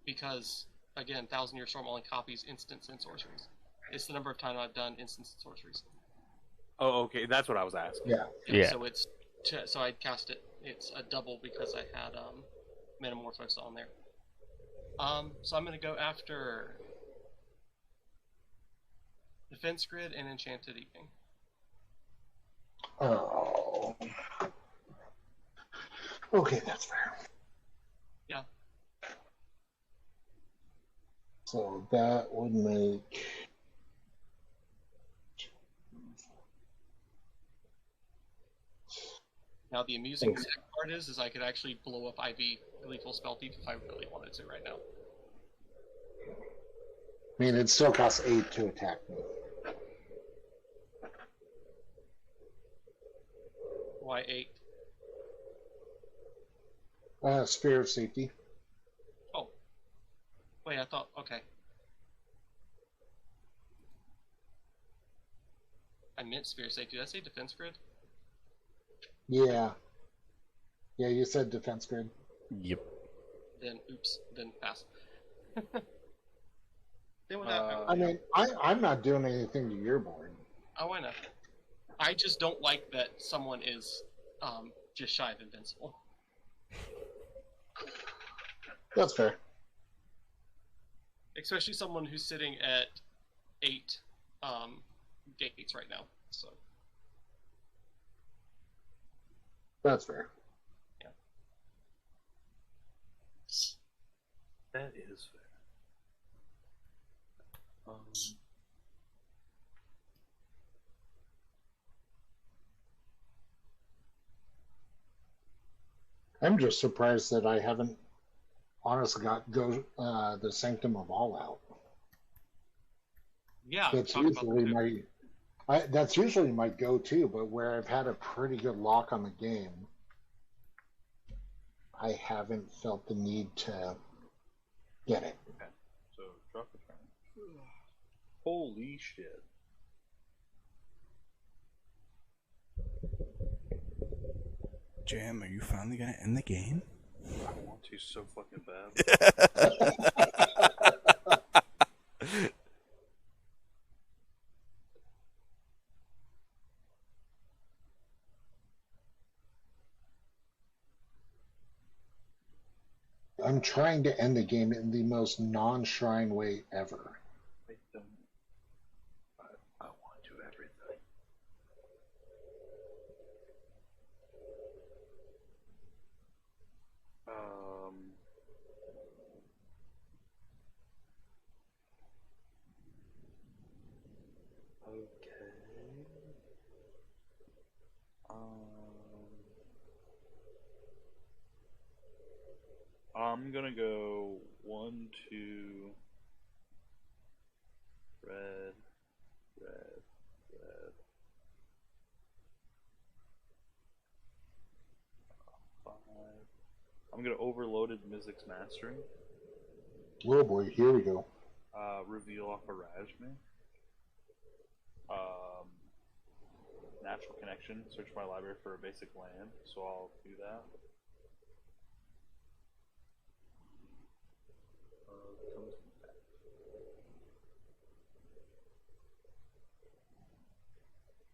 because again, 1,000 Year Storm only copies instants and sorceries. It's the number of times I've done instants and sorceries. Oh, okay. That's what I was asking. Yeah. So it's so I cast it. It's a double because I had Metamorphosis on there. So I'm gonna go after Defense Grid and Enchanted Evening. Oh. Okay, that's fair. Yeah. So that would make. Now the amusing part is I could actually blow up Ivy Lethal Spell Thief if I really wanted to right now. I mean, it still costs 8 to attack me. Why 8? Sphere of Safety. Oh. Wait, I thought, okay. I meant Sphere of Safety. Did I say Defense Grid? Yeah. Yeah, you said Defense Grid. Yep. Then, oops, then pass. Then without, I mean, I'm not doing anything to your board. oh, why not? I just don't like that someone is just shy of invincible. That's fair. Especially someone who's sitting at 8 gates right now. So That's fair. That is fair. I'm just surprised that I haven't honestly got the Sanctum of All out. yeah, That's talk about usually that. that's usually my go-to, but where I've had a pretty good lock on the game, I haven't felt the need to get it. Okay. So drop the turn. Holy shit. Jam, are you finally gonna end the game? I want to so fucking bad. I'm trying to end the game in the most non-shrine way ever. I don't. I want to do everything. Okay. I'm gonna go 1, 2, red, red, red. 5. I'm gonna overloaded Mizik's Mastery. Oh boy, here we go. Reveal off a Rajmi. Natural Connection. Search my library for a basic land, so I'll do that. Comes back.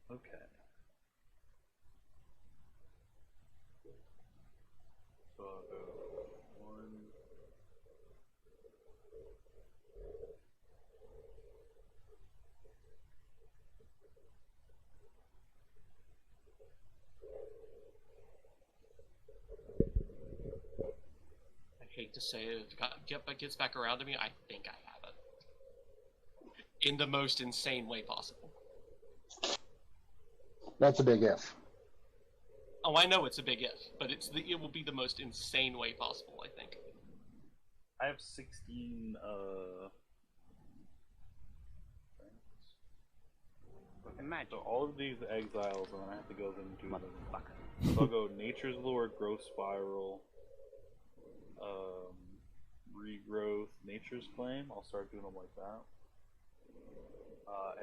Okay. So I'll go 1. I hate to say it, if it gets back around to me, I think I have it. In the most insane way possible. That's a big if. Oh, I know it's a big if, but it will be the most insane way possible, I think. I have 16. Imagine. So all of these exiles, and then I have to go into them. So I'll go Nature's Lure, Growth Spiral, Regrowth, Nature's Claim. I'll start doing them like that.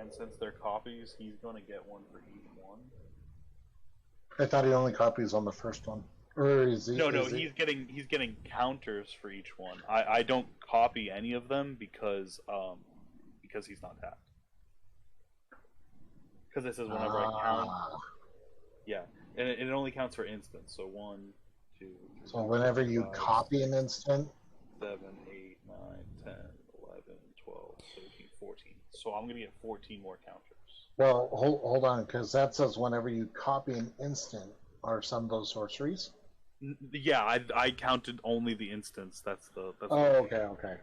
And since they're copies, he's going to get one for each one. I thought he only copies on the first one. Or is he? No, he... he's getting counters for each one. I don't copy any of them because he's not tapped. Because it says whenever I count. Yeah, and it only counts for instants. So 1, 2. 3, So whenever you 5, copy an instant. 7, 8, 9, 10, 11, 12, 13, 14. So I'm gonna get 14 more counters. Well, hold on, because that says whenever you copy an instant, are some of those sorceries? Yeah, I counted only the instants. That's okay.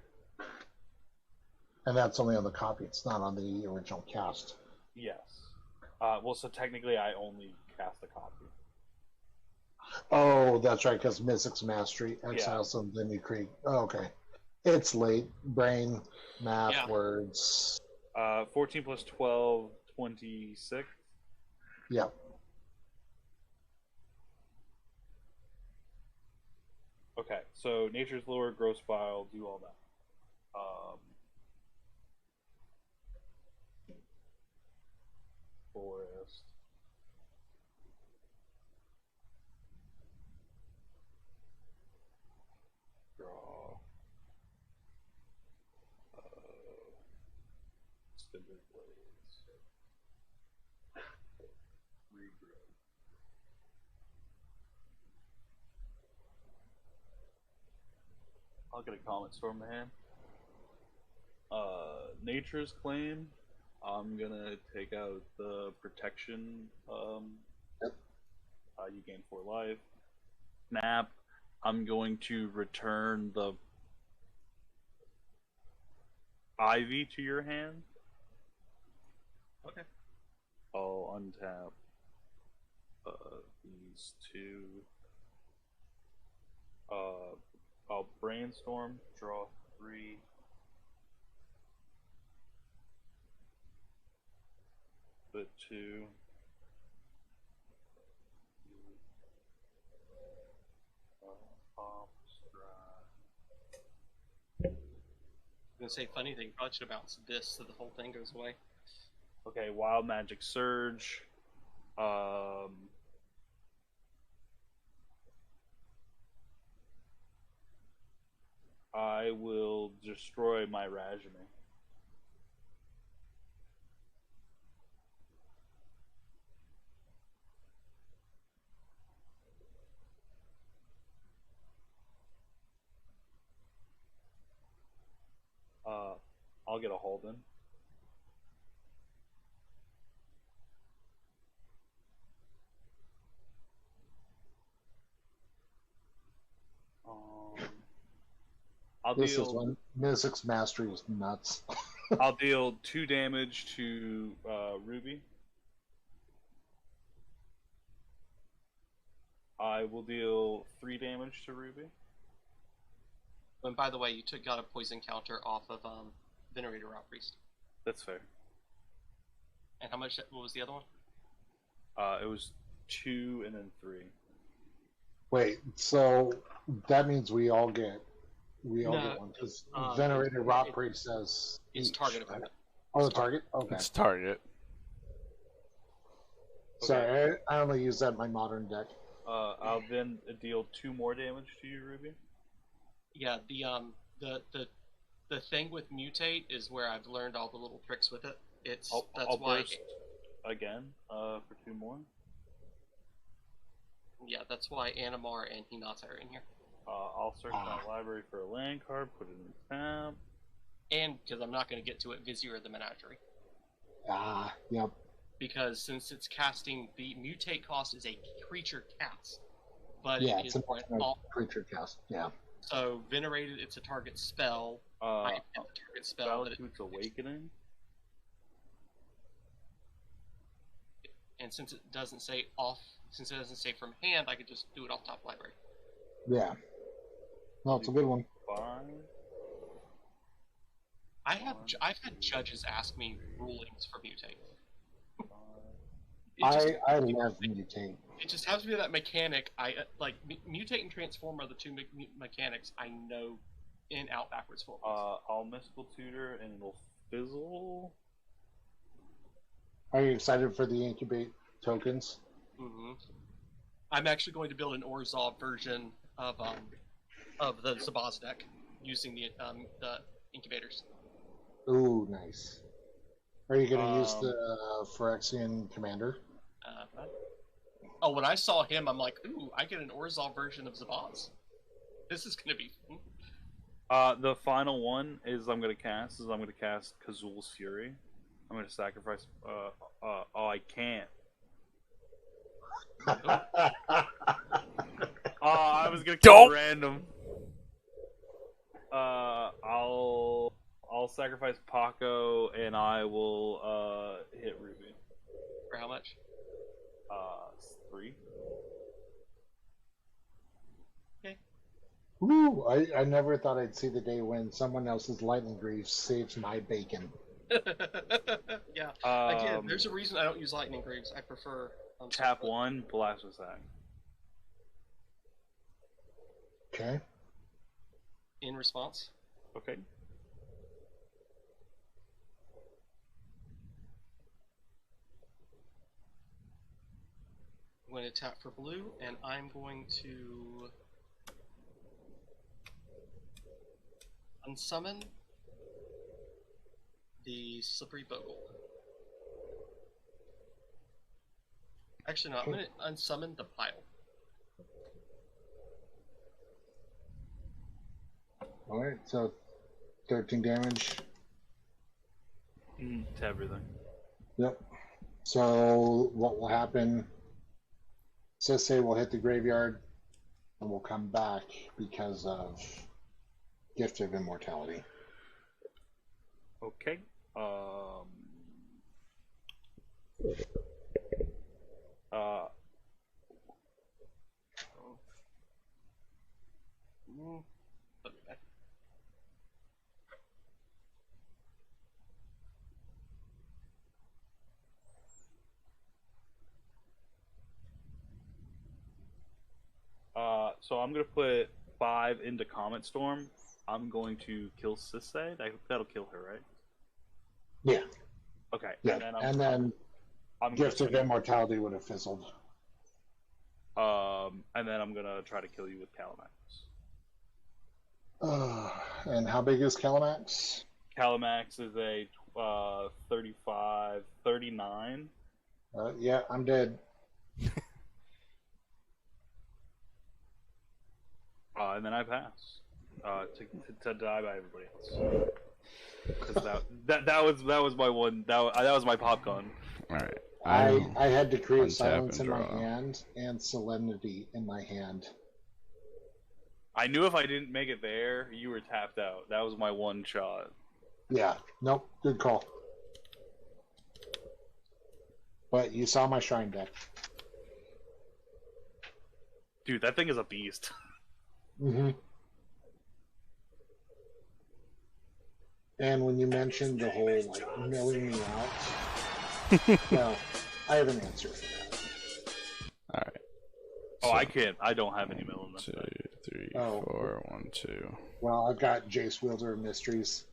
And that's only on the copy. It's not on the original cast. Yes. Well, so technically, I only cast a copy. Oh, that's right, because Mystic's Mastery, Exiles, and then you create. Oh, okay. It's late. Brain, math, words. 14 plus 12, 26. Yep. Okay, so Nature's Lure, Gross File, do all that. Forest. Draw. Spindle Blades. Regrow. I'll get a Comet Storm in hand. Nature's Claim. I'm gonna take out the protection. You gain 4 life. Snap. I'm going to return the Ivy to your hand. Okay. I'll untap these 2. I'll Brainstorm, draw 3. Put 2. I'm gonna say funny thing, probably should have bounced this so the whole thing goes away. Okay, Wild Magic Surge. I will destroy my Rajami. I'll get a Holden. This is when Mystic's Mastery was nuts. I'll deal 2 damage to Ruby. I will deal 3 damage to Ruby. And by the way, you got a poison counter off of Venerator Rock Priest. That's fair. And how much? What was the other one? It was 2 and then 3. Wait, so that means we all get one because Venerator Rock Priest says it's target effect. Oh, the target. Okay. It's target. Sorry, I only use that in my modern deck. I'll then deal 2 more damage to you, Ruby. Yeah, the thing with mutate is where I've learned all the little tricks with it. I'll burst again for 2 more. Yeah, that's why Animar and Hinata are in here. I'll search my library for a land card, put it in the tab. And because I'm not going to get to it, Vizier of the Menagerie. Yep. Because since it's casting, the mutate cost is a creature cast. But yeah, it it's is a creature cast. Yeah. So venerated, it's a target spell. I hit the target spell, Valakut's Awakening. and since it doesn't say from hand, I could just do it off top library. Yeah. Well, it's a good one. 5. I've had judges ask me rulings for mutate. I love mutate. It just happens to be that mechanic. I like mutate and transform are the two mechanics I know in out backwards forwards. I'll mystical tutor and it'll fizzle. Are you excited for the incubate tokens? Mm-hmm. I'm actually going to build an Orzhov version of the Zabaz deck using the incubators. Ooh, nice. Are you going to use the Phyrexian commander? When I saw him, I'm like, ooh, I get an Orzhov version of Zabaz. This is going to be fun. The final one I'm going to cast Kazul's Fury. I'm going to sacrifice. I can't. I was going to kill random. I'll sacrifice Paco and I will hit Ruby. For how much? 3. Okay. Ooh, I never thought I'd see the day when someone else's lightning greaves saves my bacon. Yeah. Again, there's a reason I don't use lightning greaves. I prefer tap 1, Blasphemous Act. Okay. In response. Okay. I'm going to tap for blue, and I'm going to unsummon the Slippery Bogle. Actually, no, I'm going to unsummon the pile. Alright, so 13 damage. To everything. Yep. So what will happen? Sisse will hit the graveyard and will come back because of Gift of Immortality. Okay. So I'm gonna put 5 into Comet Storm. I'm going to kill Sisse. That'll kill her, right? Yeah. Okay. Yeah. And then Gift of Immortality would have fizzled. And then I'm gonna try to kill you with Calamax. And how big is Calamax? Calamax is a 39. Yeah, I'm dead. And then I pass to die by everybody else. Because that was my one. That was my popgun. All right. I had to create silence in my draw. hand and solemnity in my hand. I knew if I didn't make it there, you were tapped out. That was my one shot. Yeah. Nope. Good call. But you saw my shrine deck. Dude, that thing is a beast. Mm-hmm. And when you mentioned the whole milling me out, well, I have an answer for that. All right. Oh, I can't. I don't have any mill in this. 2, 3, Oh. 4, 1, 2. Well, I've got Jace Wielder of Mysteries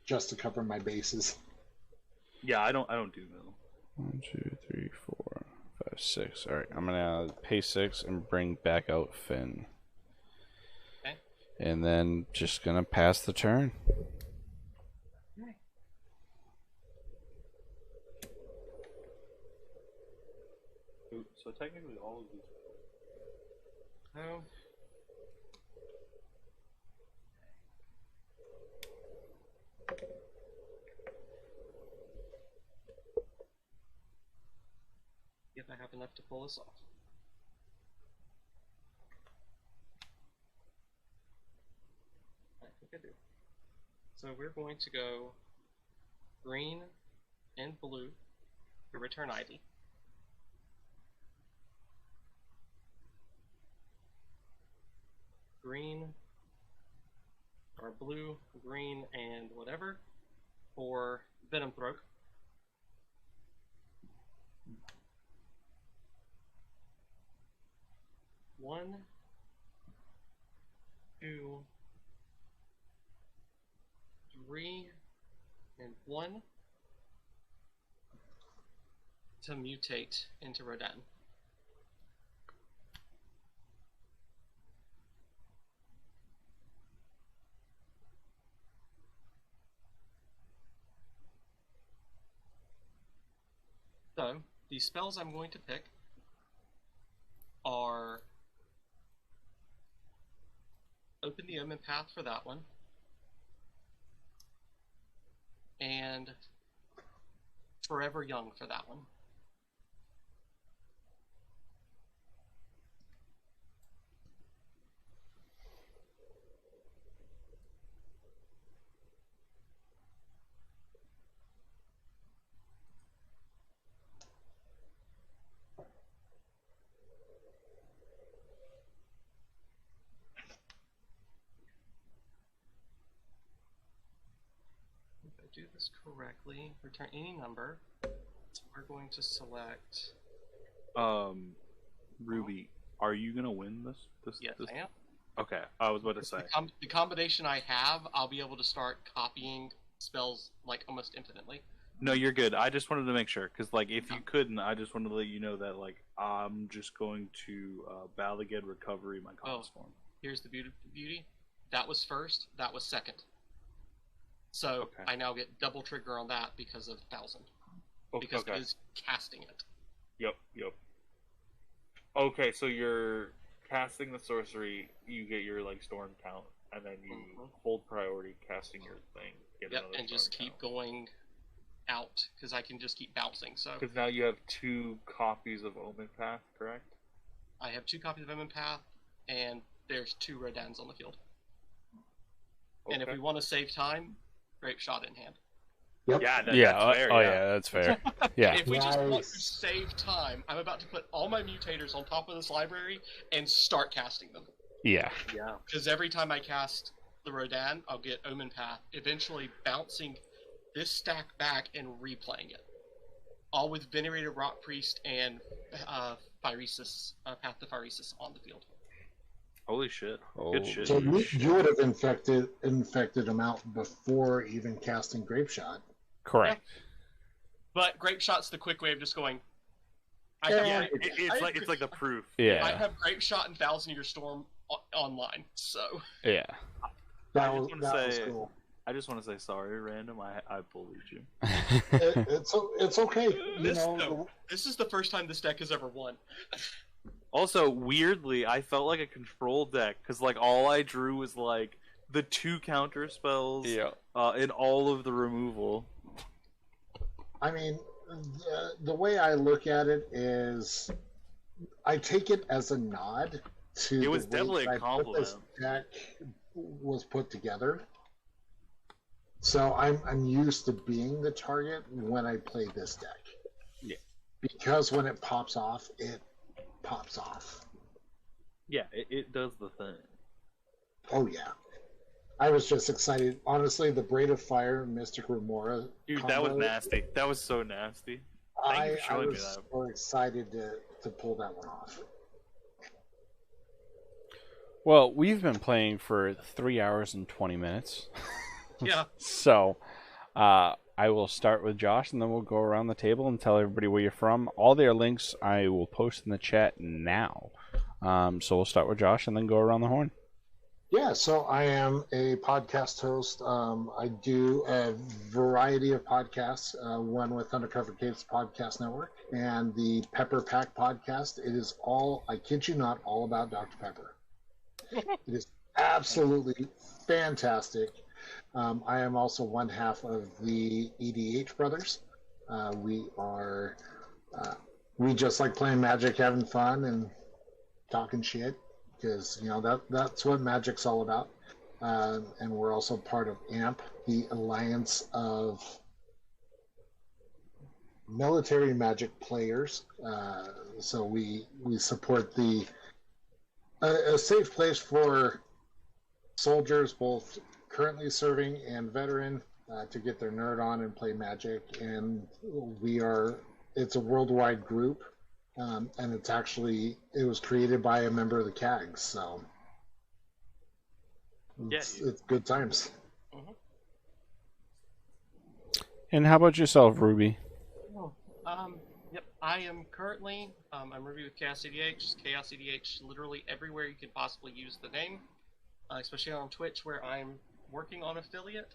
just to cover my bases. Yeah, I don't do mill. 1, 2, 3, 4, 5, 6. All right. I'm gonna pay 6 and bring back out Finn. Okay. And then just gonna pass the turn. So technically, all of these. Oh. If I have enough to pull this off. So we're going to go green and blue to return Ivy. Green, or blue, green, and whatever for Venom Throat. One, two, three, and one to mutate into Rodan. So, the spells I'm going to pick are Open the Omen Path for that one, and Forever Young for that one. If I do this correctly, return any number. So we're going to select. Ruby, are you gonna win this? Yes, this? I am. Okay, I was about to say. The combination I have, I'll be able to start copying spells like almost infinitely. No, you're good. I just wanted to make sure, because like if you couldn't, I just wanted to let you know that like I'm just going to Balaged Recovery my comms form. Here's the beauty. That was first. That was second. So Okay. I now get double trigger on that because of 1,000. Because it is casting it. Yep. Okay, so you're casting the sorcery, you get your like storm count, and then you hold priority casting your thing. Get Yep, another and just storm keep going out because I can just keep bouncing. So Because now you have 2 copies of Omen Path, correct? I have 2 copies of Omen Path, and there's 2 Rodans on the field. Okay. And if we want to save time, Grape Shot in hand. Yep. Yeah, that's fair. Yeah, that's fair. Yeah. If we just want to Nice. save time, I'm about to put all my mutators on top of this library and start casting them. Yeah. Yeah. Because every time I cast the Rodan, I'll get Omen Path, eventually bouncing this stack back and replaying it. All with Venerated Rock Priest and Phyresis, Path to Phyresis on the field. Holy shit. Holy Good shit. So you would have infected him out before even casting Grape Shot. Correct. But Grape Shot's the quick way of just going. Yeah, it's like the proof. I Yeah. have Grape Shot and 1,000 Year Storm online, so. Yeah. That I was, just that wanna was say- cool. I just want to say sorry, Random. I bullied you. It's okay. You know, No, this is the first time this deck has ever won. Also, weirdly, I felt like a control deck because like all I drew was like the 2 counter spells, Yeah. and all of the removal. I mean, the way I look at it is, I take it as a nod to It was the way definitely a that I put this compliment. deck was put together. So I'm used to being the target when I play this deck. Yeah. Because when it pops off, it pops off. Yeah, it does the thing. Oh yeah. I was just excited. Honestly, the Braid of Fire, Mystic Remora. Dude, that was combo, nasty. That was so nasty. Thank you for I showing me was that. so excited to pull that one off. Well, we've been playing for 3 hours and 20 minutes. Yeah. So, I will start with Josh, and then we'll go around the table and tell everybody where you're from. All their links I will post in the chat now. So we'll start with Josh, and then go around the horn. Yeah, so I am a podcast host. I do a variety of podcasts, one with Undercover Capes Podcast Network and the Pepper Pack Podcast. It is all, I kid you not, all about Dr. Pepper. It is absolutely fantastic. I am also one half of the EDH Brothers. We just like playing Magic, having fun, and talking shit. Because that's what Magic's all about. and we're also part of AMP, the Alliance of Military Magic Players. So we support a safe place for soldiers, both currently serving and veteran, to get their nerd on and play Magic. And it's a worldwide group, and it was created by a member of the CAGs, so it's good times. And how about yourself, Ruby? Yep, I am currently, I'm Ruby with Chaos EDH. Chaos EDH literally everywhere you could possibly use the name, especially on Twitch where I'm working on affiliate.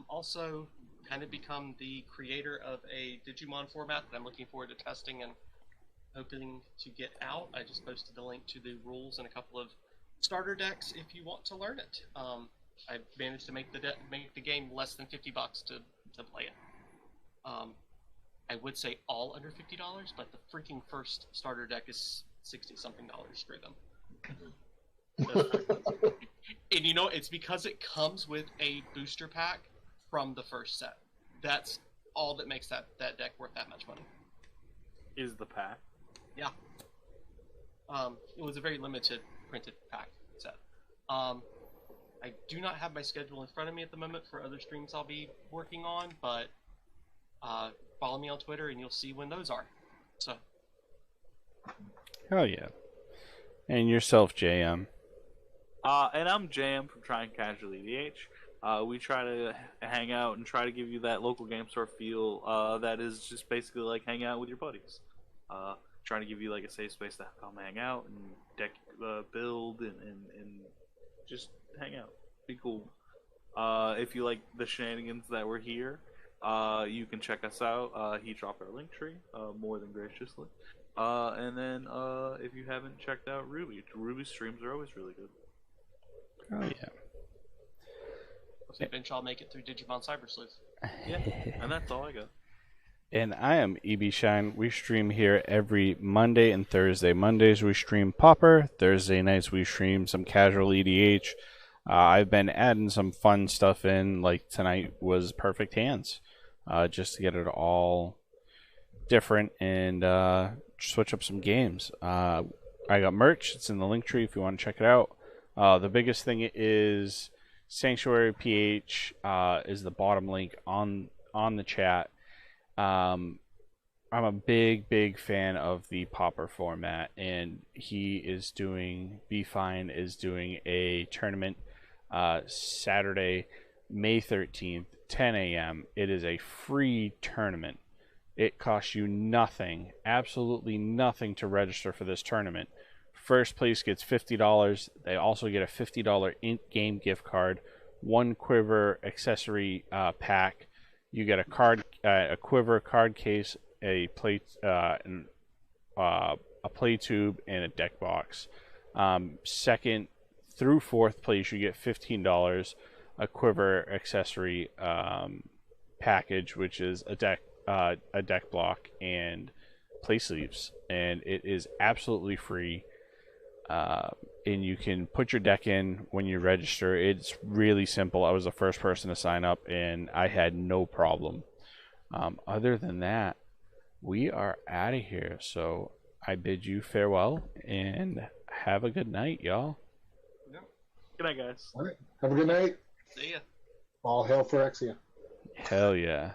Also, kind of become the creator of a Digimon format that I'm looking forward to testing and hoping to get out. I just posted a link to the rules and a couple of starter decks if you want to learn it. I managed to make the game less than $50 to play it. I would say all under $50, but the freaking first starter deck is $60-something. Screw them. And you know, it's because it comes with a booster pack from the first set. That's all that makes that deck worth that much money. Is the pack? Yeah. It was a very limited printed pack set. I do not have my schedule in front of me at the moment for other streams I'll be working on, but follow me on Twitter and you'll see when those are. So. Hell yeah. And yourself, JM? And I'm JM from Trying Casual EDH. We try to hang out and try to give you that local game store feel that is just basically like hanging out with your buddies. Trying to give you like a safe space to come hang out and deck build and just hang out. Be cool. If you like the shenanigans that were here, you can check us out. He dropped our link tree more than graciously. And then if you haven't checked out Ruby's streams are always really good. Oh yeah. So eventually I'll make it through Digimon Cyber Sleuth. Yeah, and that's all I got. And I am EB Shine. We stream here every Monday and Thursday. Mondays we stream Popper. Thursday nights we stream some casual EDH. I've been adding some fun stuff in, like tonight was Perfect Hands, just to get it all different and switch up some games. I got merch. It's in the link tree if you want to check it out. The biggest thing is Sanctuary PH is the bottom link on the chat. I'm a big fan of the Popper format, and B Fine is doing a tournament Saturday, May 13th, 10 a.m. It is a free tournament. It costs you nothing, absolutely nothing to register for this tournament. First place gets $50. They also get a $50 in-game gift card, one quiver accessory pack. You get a quiver card case, a play tube, and a deck box. Second through fourth place, you get $15, a quiver accessory package, which is a deck block and play sleeves, and it is absolutely free. And you can put your deck in when you register. It's really simple. I was the first person to sign up, and I had no problem. Other than that, we are out of here. So I bid you farewell and have a good night, y'all. Good night, guys. All right. Have a good night. See ya. All hail for Exia. Hell yeah.